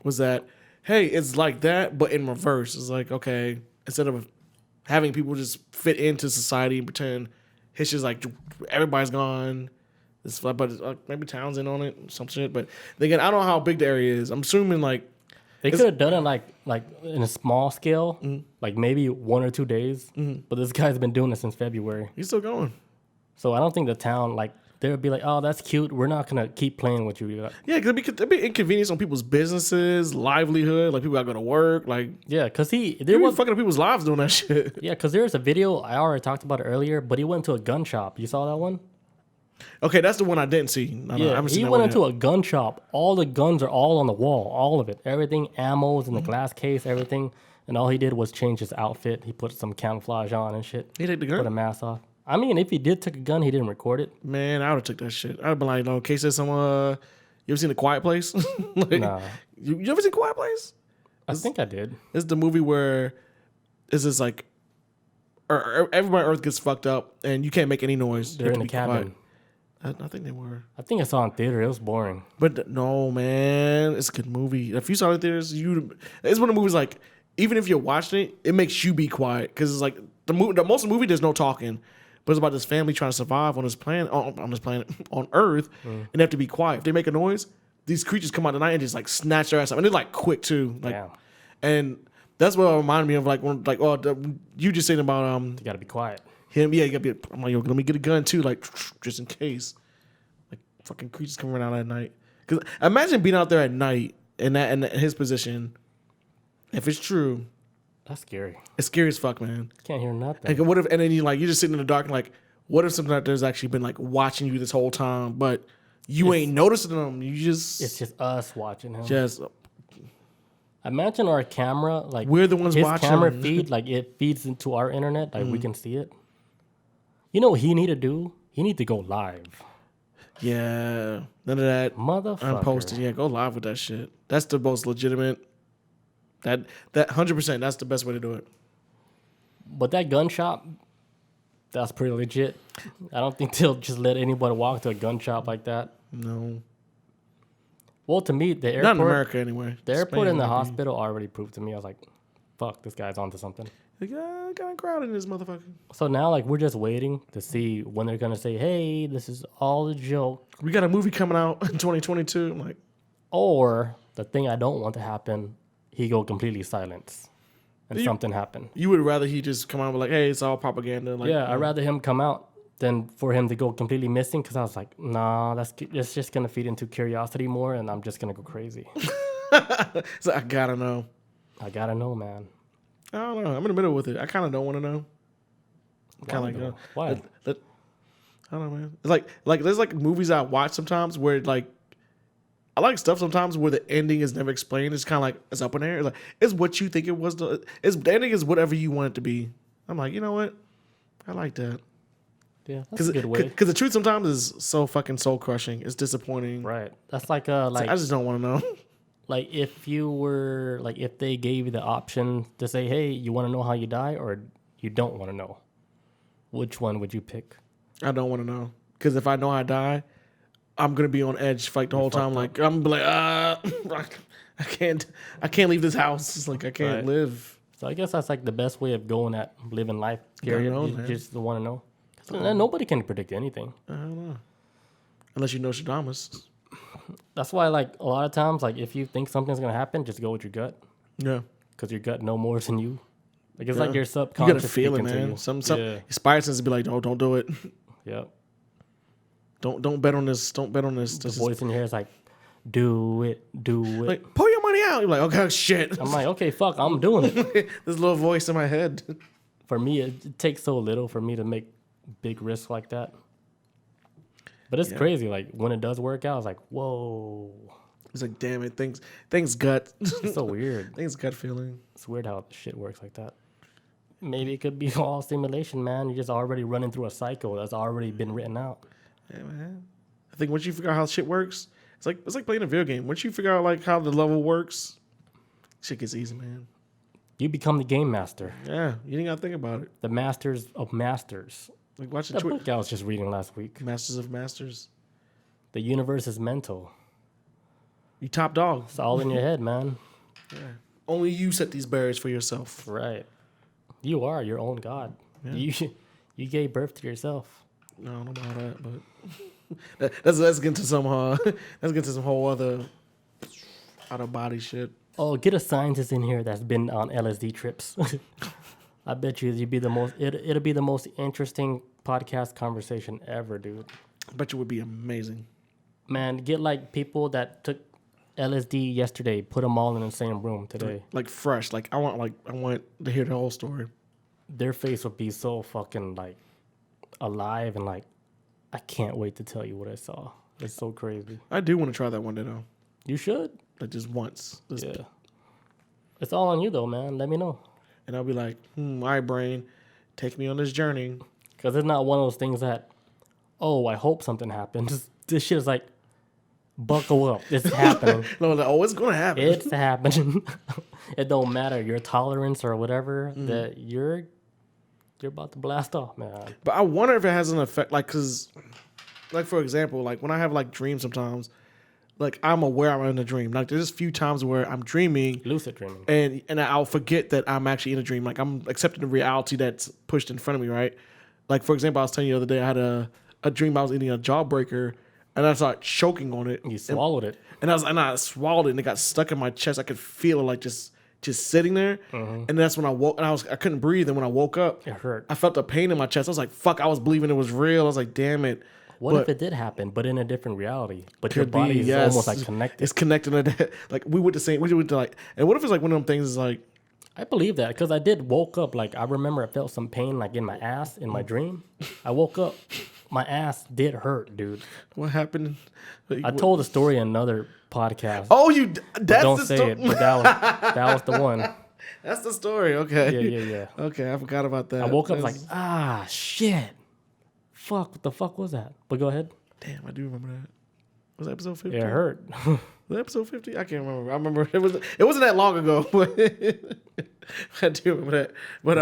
was that, hey, it's like that, but in reverse. It's like, okay, instead of having people just fit into society and pretend it's just like everybody's gone. But maybe town's in on it, some shit. But again, I don't know how big the area is. I'm assuming like they could have done it like in a small scale, like maybe 1 or 2 days. But this guy's been doing it since February. He's still going. So I don't think the town like they would be like, oh, that's cute. We're not gonna keep playing with you. Yeah, because it'd be inconvenience on people's businesses, livelihood. Like people gotta go to work. Like because they were fucking up people's lives doing that shit. Yeah, because there's a video I already talked about it earlier, but he went to a gun shop. You saw that one? Okay, that's the one I didn't see. He went into a gun shop. All the guns are all on the wall, all of it. Everything, ammos in the glass case, everything. And all he did was change his outfit. He put some camouflage on and shit. He took the gun? Put a mask off. I mean, if he did take a gun, he didn't record it. Man, I would have took that shit. I'd have been like, no, in case there's some, you ever seen A Quiet Place? Like, nah. You ever seen Quiet Place? I think I did. It's the movie where it's just like, everybody on Earth gets fucked up and you can't make any noise. They're in a cabin. Quiet. I think they were. I think I saw it in theater. It was boring. But no, man, it's a good movie. If you saw it in theaters, it's one of the movies like, even if you're watching it, it makes you be quiet because it's like the most of the movie there's no talking, but it's about this family trying to survive on this planet on Earth, and they have to be quiet. If they make a noise, these creatures come out at night and just like snatch their ass up, and they're like quick too. Like, yeah. And that's what it reminded me of like when you just saying about you gotta be quiet. Him, yeah, you gotta be. I'm like, yo, let me get a gun too, like just in case. Like fucking creatures coming around at night. Because imagine being out there at night in his position. If it's true, that's scary. It's scary as fuck, man. Can't hear nothing. Like, what if? And then you're just sitting in the dark, and like, what if something out there's actually been like watching you this whole time, but you ain't noticing them. It's just us watching him. Just imagine our camera, like we're the ones his watching. Camera feed, like it feeds into our internet, like we can see it. You know what he need to do? He need to go live. Yeah. None of that. Motherfucker. Unposted. Yeah, go live with that shit. That's the most legitimate. That 100%, that's the best way to do it. But that gun shop, that's pretty legit. I don't think they'll just let anybody walk to a gun shop like that. No. Well, to me, the airport. Not in America, anyway. The airport and the hospital already proved to me. I was like, fuck, this guy's onto something. Like, got a crowd in this motherfucker. So now, like, we're just waiting to see when they're going to say, hey, this is all a joke. We got a movie coming out in 2022. I'm like, or the thing I don't want to happen, he go completely silent and something happen. You would rather he just come out with like, hey, it's all propaganda. Like, I'd rather him come out than for him to go completely missing, because I was like, nah, that's just going to feed into curiosity more, and I'm just going to go crazy. So I gotta know. I gotta know, man. I don't know. I'm in the middle with it. I kind of don't want to know. Kind of like, why? I don't know, man. It's like there's like movies I watch sometimes where like I like stuff sometimes where the ending is never explained. It's kind of like it's up in the air. It's like it's what you think it was. The ending is whatever you want it to be. I'm like, you know what? I like that. Yeah, that's a good way. Because the truth sometimes is so fucking soul crushing. It's disappointing. Right. That's like I just don't want to know. Like if if they gave you the option to say, hey, you want to know how you die or you don't want to know, which one would you pick? I don't want to know. Because if I know I die, I'm gonna be on edge like the whole time. Like I'm like, I can't leave this house. It's like I can't live. So I guess that's like the best way of going at living life. Period. You just want to know. Nobody can predict anything. I don't know. Unless you know Shadamas. That's why, like, a lot of times, like, if you think something's going to happen, just go with your gut. Yeah. Because your gut knows more than you. Like, it's like your subconscious. You got to feel it, man. Some your spirit sense to be like, oh, don't do it. Yep. Don't bet on this. Don't bet on this. The voice in your head is like, do it. Like, pull your money out. You're like, okay, shit. I'm like, okay, fuck, I'm doing it. This little voice in my head. For me, it takes so little for me to make big risks like that. But it's crazy. Like, when it does work out, it's like, whoa. It's like, damn it. Things gut. It's so weird. Things gut feeling. It's weird how shit works like that. Maybe it could be all simulation, man. You're just already running through a cycle that's already been written out. Yeah, man. I think once you figure out how shit works, it's like playing a video game. Once you figure out like how the level works, shit gets easy, man. You become the game master. Yeah, you ain't gotta think about it. The masters of masters. Like watch the book I was just reading last week. Masters of Masters. The universe is mental. You top dog. It's all in your head, man. Yeah. Only you set these barriers for yourself. Right. You are your own god. Yeah. You gave birth to yourself. No, I don't know about that, but let's get into some whole other out of body shit. Oh, get a scientist in here that's been on LSD trips. I bet you it'll be the most interesting podcast conversation ever, dude. I bet you it would be amazing. Man, get like people that took LSD yesterday, put them all in the same room today. Like fresh. Like I want to hear the whole story. Their face would be so fucking like alive and like I can't wait to tell you what I saw. It's so crazy. I do want to try that one day though. You should. Like just once. Yeah. It's all on you though, man. Let me know. And I'll be like, all right, brain, take me on this journey. Because it's not one of those things that, oh, I hope something happens. This shit is like, buckle up. It's happening. No, it's going to happen. It's happening. It don't matter your tolerance or whatever, that you're about to blast off, man. But I wonder if it has an effect, like, because, like, for example, like, when I have, like, dreams sometimes, like, I'm aware I'm in a dream. Like, there's a few times where I'm dreaming. Lucid dreaming. And I'll forget that I'm actually in a dream. Like, I'm accepting the reality that's pushed in front of me, right? Like, for example, I was telling you the other day, I had a dream I was eating a jawbreaker, and I started choking on it. You swallowed it. And I swallowed it, and it got stuck in my chest. I could feel it, like, just sitting there. And that's when I woke, and I couldn't breathe. And when I woke up, it hurt. I felt the pain in my chest. I was like, fuck, I was believing it was real. I was like, damn it. What if it did happen, but in a different reality? But your body is almost like connected. It's connected to that. Like we went to like, and what if it's like one of them things is like, I believe that because I did woke up. Like I remember I felt some pain like in my ass in my dream. I woke up, my ass did hurt, dude. What happened? I told the story in another podcast. Oh, don't say it, but that was the one. That's the story. Okay. Yeah. Okay, I forgot about that. I woke up like, shit. Fuck, what the fuck was that? But go ahead. Damn, I do remember that. Was that episode 50? It hurt. Was that episode 50? I can't remember. I remember it wasn't that long ago. But I do remember that. But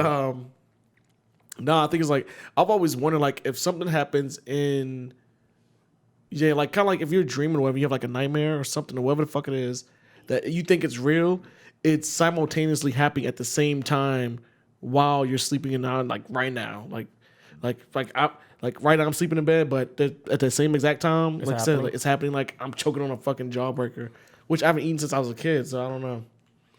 no, I think it's like I've always wondered like if something happens in like kind of like if you're dreaming or whatever, you have like a nightmare or something or whatever the fuck it is that you think it's real, it's simultaneously happening at the same while you're sleeping and not like right now. Like right now I'm sleeping in bed, but at the same exact time, it's happening. Like it's happening. Like I'm choking on a fucking jawbreaker. which I haven't eaten since I was a kid, so I don't know.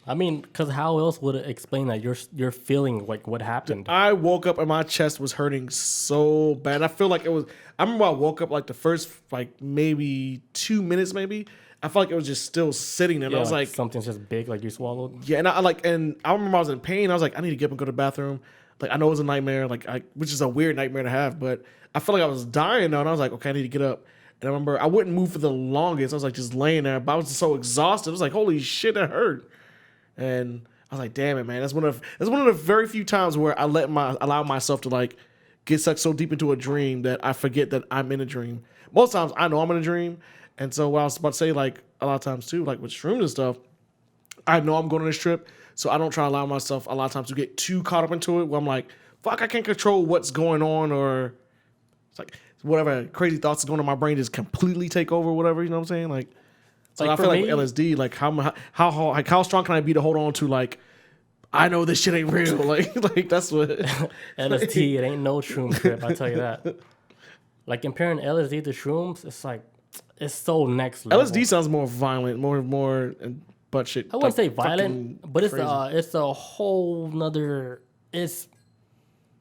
I mean, because how else would it explain that you're feeling like what happened? I woke up and my chest was hurting so bad. I feel like it was. I remember I woke up like the first like maybe 2 minutes, maybe. I felt like it was just still sitting there. And I was like, something's just big, like you swallowed. yeah. And I remember I was in pain. I was like, I need to get up and go to the bathroom. Like I know it was a nightmare, which is a weird nightmare to have, but I felt like I was dying though, and I was like, okay, I need to get up. And I remember I wouldn't move for the longest. I was like just laying there, but I was just so exhausted. I was like, holy shit, that hurt. And I was like, damn it, man. That's one of the very few times where I allow myself to like get sucked so deep into a dream that I forget that I'm in a dream. Most times I know I'm in a dream. And so what I was about to say, like a lot of times too, like with shrooms and stuff, I know I'm going on this trip. So I don't try to allow myself a lot of times to get too caught up into it where I'm like, fuck, I can't control what's going on, or it's like whatever crazy thoughts is going on in my brain just completely take over, whatever, you know what I'm saying? Like, so like I feel like with LSD, like how strong can I be to hold on to like, I know this shit ain't real. like that's what LSD, it ain't no shroom trip, I tell you that. Like comparing LSD to shrooms, it's like it's so next level. LSD sounds more violent, more butt shit. I wouldn't say violent, but it's a whole nother. It's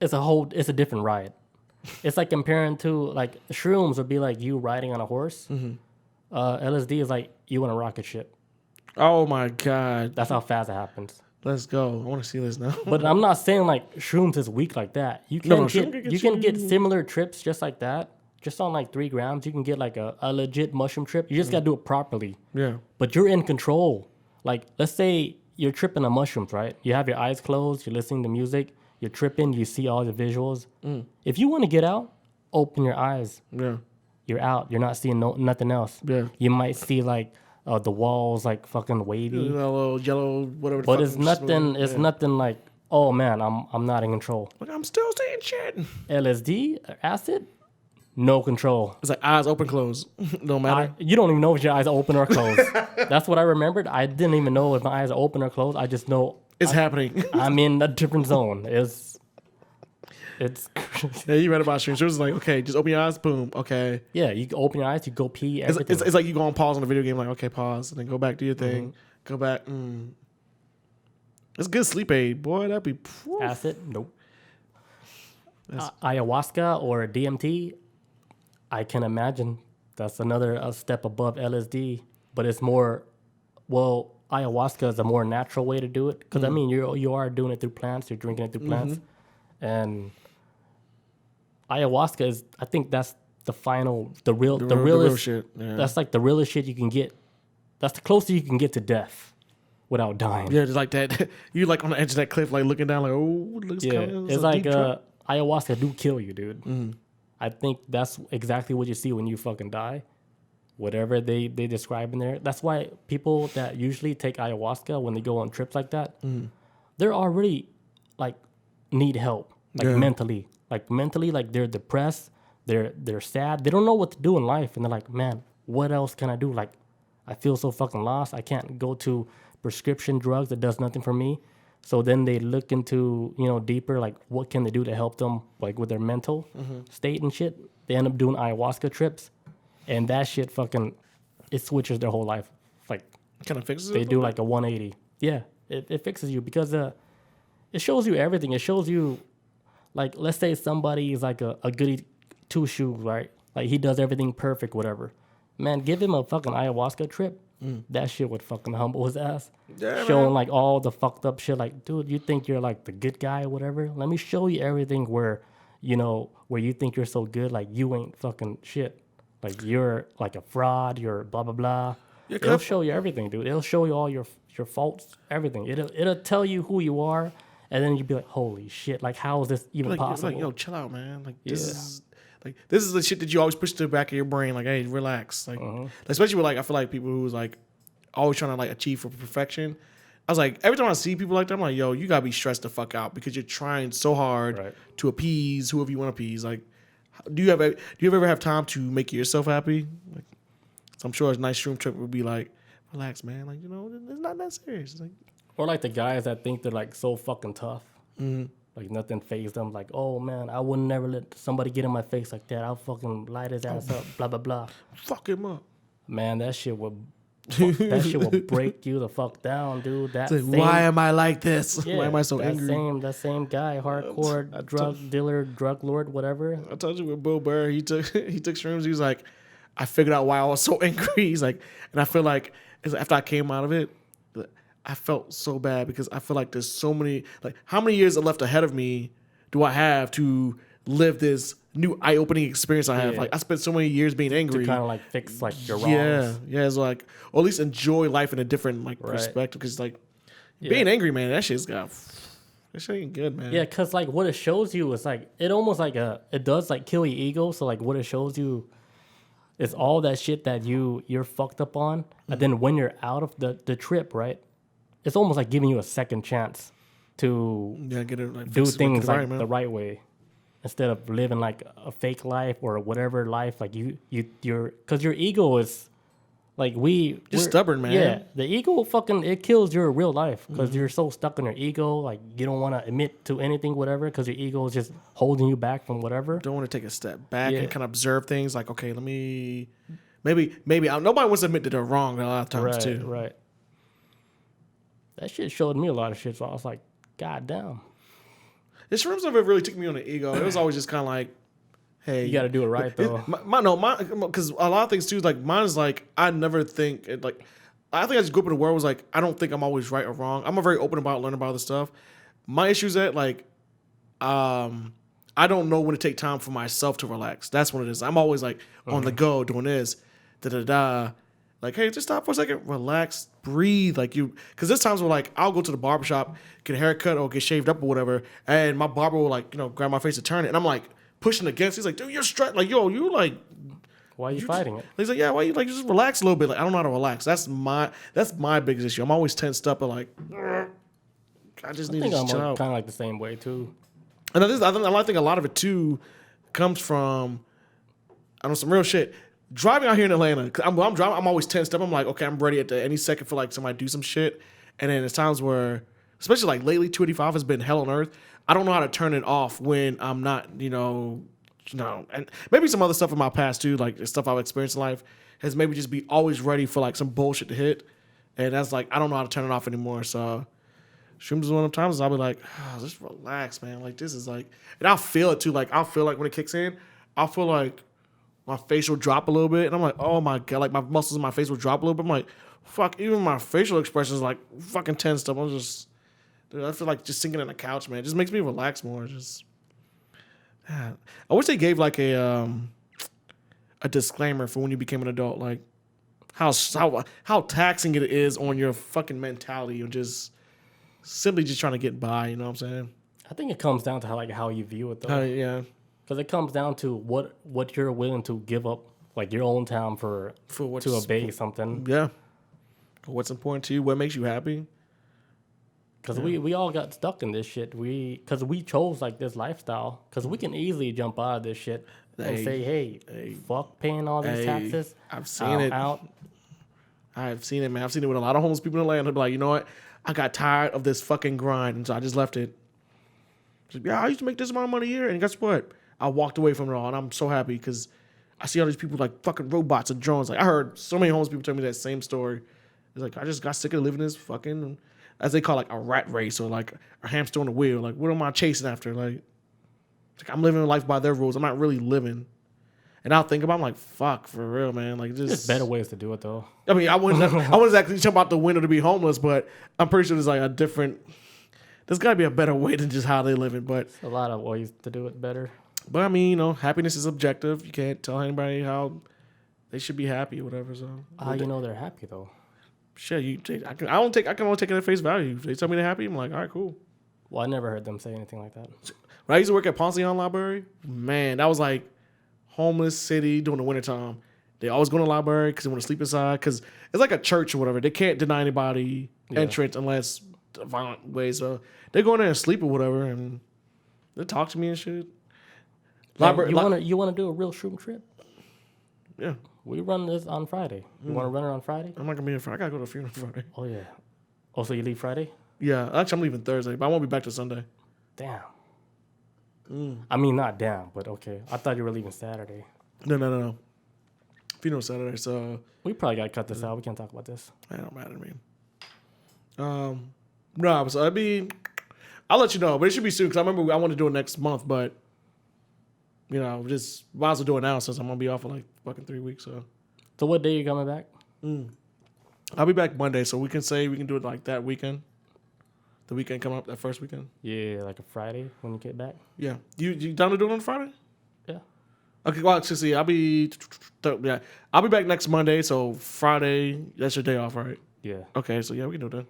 a different ride. It's like comparing to like shrooms would be like you riding on a horse. Mm-hmm. LSD is like you in a rocket ship. Oh my god, that's how fast it happens. Let's go. I want to see this now. But I'm not saying like shrooms is weak like that. You can get similar trips just like that. Just on like 3 grams, you can get like a legit mushroom trip. You just gotta do it properly. Yeah. But you're in control. Like let's say you're tripping on mushrooms, right? You have your eyes closed. You're listening to music. You're tripping. You see all the visuals. If you want to get out, open your eyes. Yeah. You're out. You're not seeing nothing else. Yeah. You might see like the walls like fucking wavy. A little yellow, whatever. But it's nothing. It's nothing like, oh man, I'm not in control. Like I'm still seeing shit. LSD, acid, no control. It's like eyes open, closed. No matter. You don't even know if your eyes are open or closed. That's what I remembered. I didn't even know if my eyes are open or closed. I just know it's happening. I'm in a different zone. It's yeah, you read about shrooms. It was like, okay, just open your eyes, boom, okay. Yeah, you open your eyes, you go pee, everything. It's like you go on pause on the video game, like, okay, pause, and then go back, do your thing, go back. It's a good sleep aid, boy. That'd be... Acid? Nope. Ayahuasca or DMT, I can imagine that's another step above LSD, but it's more... Well, ayahuasca is a more natural way to do it, because, I mean, you are doing it through plants, you're drinking it through plants, and... Ayahuasca is, I think that's the real shit. Yeah. That's like the realest shit you can get. That's the closest you can get to death without dying. Yeah, just like that. You like on the edge of that cliff, like looking down, like, oh, looks coming. It's like ayahuasca do kill you, dude. I think that's exactly what you see when you fucking die. Whatever they describe in there. That's why people that usually take ayahuasca when they go on trips like that, they're already like need help, like mentally. Like mentally, like they're depressed, they're sad, they don't know what to do in life, and they're like, man, what else can I do? Like, I feel so fucking lost. I can't go to prescription drugs that does nothing for me. So then they look into, deeper, like what can they do to help them, like with their mental state and shit. They end up doing ayahuasca trips, and that shit fucking, it switches their whole life. Like, kind of fixes it. They do like a 180. Yeah, it fixes you because it shows you everything. It shows you. Like, let's say somebody is like a goody two-shoes, right? Like, he does everything perfect, whatever. Man, give him a fucking ayahuasca trip. That shit would fucking humble his ass. Yeah, showing, like, all the fucked up shit. Like, dude, you think you're, like, the good guy or whatever? Let me show you everything where you think you're so good. Like, you ain't fucking shit. Like, you're, like, a fraud. You're blah, blah, blah. It'll show you everything, dude. It'll show you all your faults, everything. It'll tell you who you are. And then you'd be like, holy shit, like, how is this even possible? It's like, chill out, man. Like, this is the shit that you always push to the back of your brain. Like, hey, relax. Like, especially with, like, I feel like people who's, like, always trying to, like, achieve for perfection. I was like, every time I see people like that, I'm like, yo, you gotta be stressed the fuck out because you're trying so hard to appease whoever you want to appease. Like, do you ever have time to make yourself happy? Like, so I'm sure a nice shroom trip would be like, relax, man. Like, it's not that serious. Like, or like the guys that think they're like so fucking tough. Like nothing fazed them. Like, oh man, I would never let somebody get in my face like that. I'll fucking light his ass up, blah, blah, blah. Fuck him up. Man, that shit would that shit will break you the fuck down, dude. That like, why am I like this? Yeah, why am I so angry? That same guy, hardcore drug dealer, drug lord, whatever. I told you with Bill Burr, he took shrooms. He was like, I figured out why I was so angry. He's like, and I feel like after I came out of it, I felt so bad because I feel like there's so many, like, how many years are left ahead of me do I have to live this new eye-opening experience I have? Like, I spent so many years being angry. To kind of like fix like your wrongs. Yeah, it's like, or at least enjoy life in a different like perspective. Because like being angry, man, that shit ain't good, man. Yeah, because like what it shows you is like it almost like it does like kill your ego. So like what it shows you is all that shit that you're fucked up on, and then when you're out of the trip, right? It's almost like giving you a second chance to get it, like, do things like the right way instead of living like a fake life or whatever life. Like you're because your ego is like we're stubborn, man. Yeah, the ego it kills your real life because you're so stuck in your ego. Like you don't want to admit to anything, whatever, because your ego is just holding you back from whatever. Don't want to take a step back and kind of observe things. Like, okay, let me maybe nobody wants to admit that they're wrong a lot of times too. Right. That shit showed me a lot of shit, so I was like, God damn. The shrooms never really took me on the ego. It was always just kind of like, hey, you got to do it right though. Because a lot of things too, like mine is like I never think like I think I just grew up in a world was like I don't think I'm always right or wrong. I'm very open about learning about this stuff. My issue is that like I don't know when to take time for myself to relax. That's what it is. I'm always like on the go doing this, Like, hey, just stop for a second, relax, breathe. Like because there's times where like I'll go to the barbershop, get a haircut or get shaved up or whatever, and my barber will like grab my face to turn it, and I'm like pushing against. He's like, dude, you're stressed. Like, yo, you like, why are you fighting it? He's like, yeah, why you like just relax a little bit? Like, I don't know how to relax. That's my biggest issue. I'm always tensed up and like, I just need to chill out. Kind of like the same way too. And I think a lot of it too comes from some real shit. Driving out here in Atlanta, I'm driving. I'm always tensed up. I'm like, okay, I'm ready at any second for like somebody to do some shit. And then there's times where, especially like lately, 285 has been hell on earth. I don't know how to turn it off when I'm not, and maybe some other stuff in my past too, like the stuff I've experienced in life, has maybe just be always ready for like some bullshit to hit. And that's like, I don't know how to turn it off anymore. So shrooms is one of the times I'll be like, just relax, man. Like this is like, and I'll feel it too. Like I'll feel like when it kicks in, I'll feel like my face will drop a little bit. And I'm like, oh my God, like my muscles in my face will drop a little bit. I'm like, fuck, even my facial expressions like fucking tensed up. I feel like just sinking on the couch, man. It just makes me relax more. I wish they gave like a disclaimer for when you became an adult, like how taxing it is on your fucking mentality and just simply just trying to get by. You know what I'm saying? I think it comes down to how you view it though. Yeah. Because it comes down to what you're willing to give up, like your own time to obey something. Yeah. What's important to you? What makes you happy? Because we all got stuck in this shit. Because we chose like this lifestyle. Because we can easily jump out of this shit and say, hey, fuck paying all these taxes. I've seen it. I've seen it, man. I've seen it with a lot of homeless people in Atlanta. They'll be like, you know what? I got tired of this fucking grind, and so I just left it. Like, yeah, I used to make this amount of money a year, and guess what? I walked away from it all, and I'm so happy because I see all these people like fucking robots and drones. Like I heard so many homeless people tell me that same story. It's like I just got sick of living this fucking, as they call like a rat race or like a hamster on the wheel. Like what am I chasing after? Like I'm living life by their rules. I'm not really living. And I'll think about it, I'm like, fuck, for real, man. Like there's better ways to do it though. I mean, I wouldn't exactly jump out the window to be homeless, but I'm pretty sure there's like there's got to be a better way than just how they live it. But a lot of ways to do it better. But I mean, happiness is objective. You can't tell anybody how they should be happy or whatever. So how you know they're happy though? Shit, I can only take it at face value. If they tell me they're happy, I'm like, all right, cool. Well, I never heard them say anything like that. When I used to work at Ponce Library, man, that was like homeless city during the wintertime. They always go to the library because they want to sleep inside because it's like a church or whatever. They can't deny anybody entrance unless the violent way. So they go in there and sleep or whatever, and they talk to me and shit. You want to do a real shroom trip? Yeah. We run this on Friday. You want to run it on Friday? I'm not going to be here Friday. I got to go to a funeral Friday. Oh, yeah. Oh, so you leave Friday? Yeah. Actually, I'm leaving Thursday, but I won't be back till Sunday. Damn. I mean, not damn, but okay. I thought you were leaving Saturday. No. Funeral Saturday. So we probably got to cut this out. We can't talk about this. It don't matter to me. No, so I'll let you know, but it should be soon because I remember I want to do it next month, but just might as well do it now since I'm gonna be off for like fucking 3 weeks. So what day are you coming back? I'll be back Monday, so we can do it like that weekend. The weekend coming up, that first weekend. Yeah, like a Friday when you get back. Yeah, you down to do it on Friday? Yeah. Okay, well, see, I'll be back next Monday, so Friday, that's your day off, right? Yeah. Okay, so yeah, we can do that.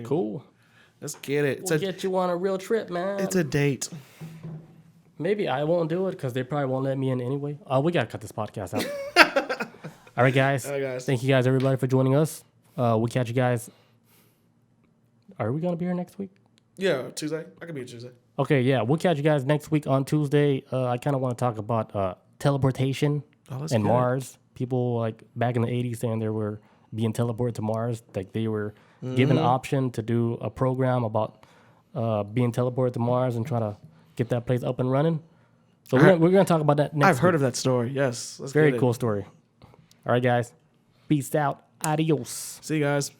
Cool. Let's get it. We'll get you on a real trip, man. It's a date. Maybe I won't do it because they probably won't let me in anyway. Oh, we gotta cut this podcast out. All right, guys. Thank you guys, everybody, for joining us. We'll catch you guys. Are we gonna be here next week? Yeah, Tuesday. I can be here Tuesday. Okay, yeah, we'll catch you guys next week on Tuesday. I kind of want to talk about teleportation and Mars. People like back in the 80s saying they were being teleported to Mars. Like they were given an option to do a program about being teleported to Mars and try to get that place up and running. So we're going to talk about that next week. I've heard of that story, yes. Very cool story. All right, guys. Peace out. Adios. See you guys.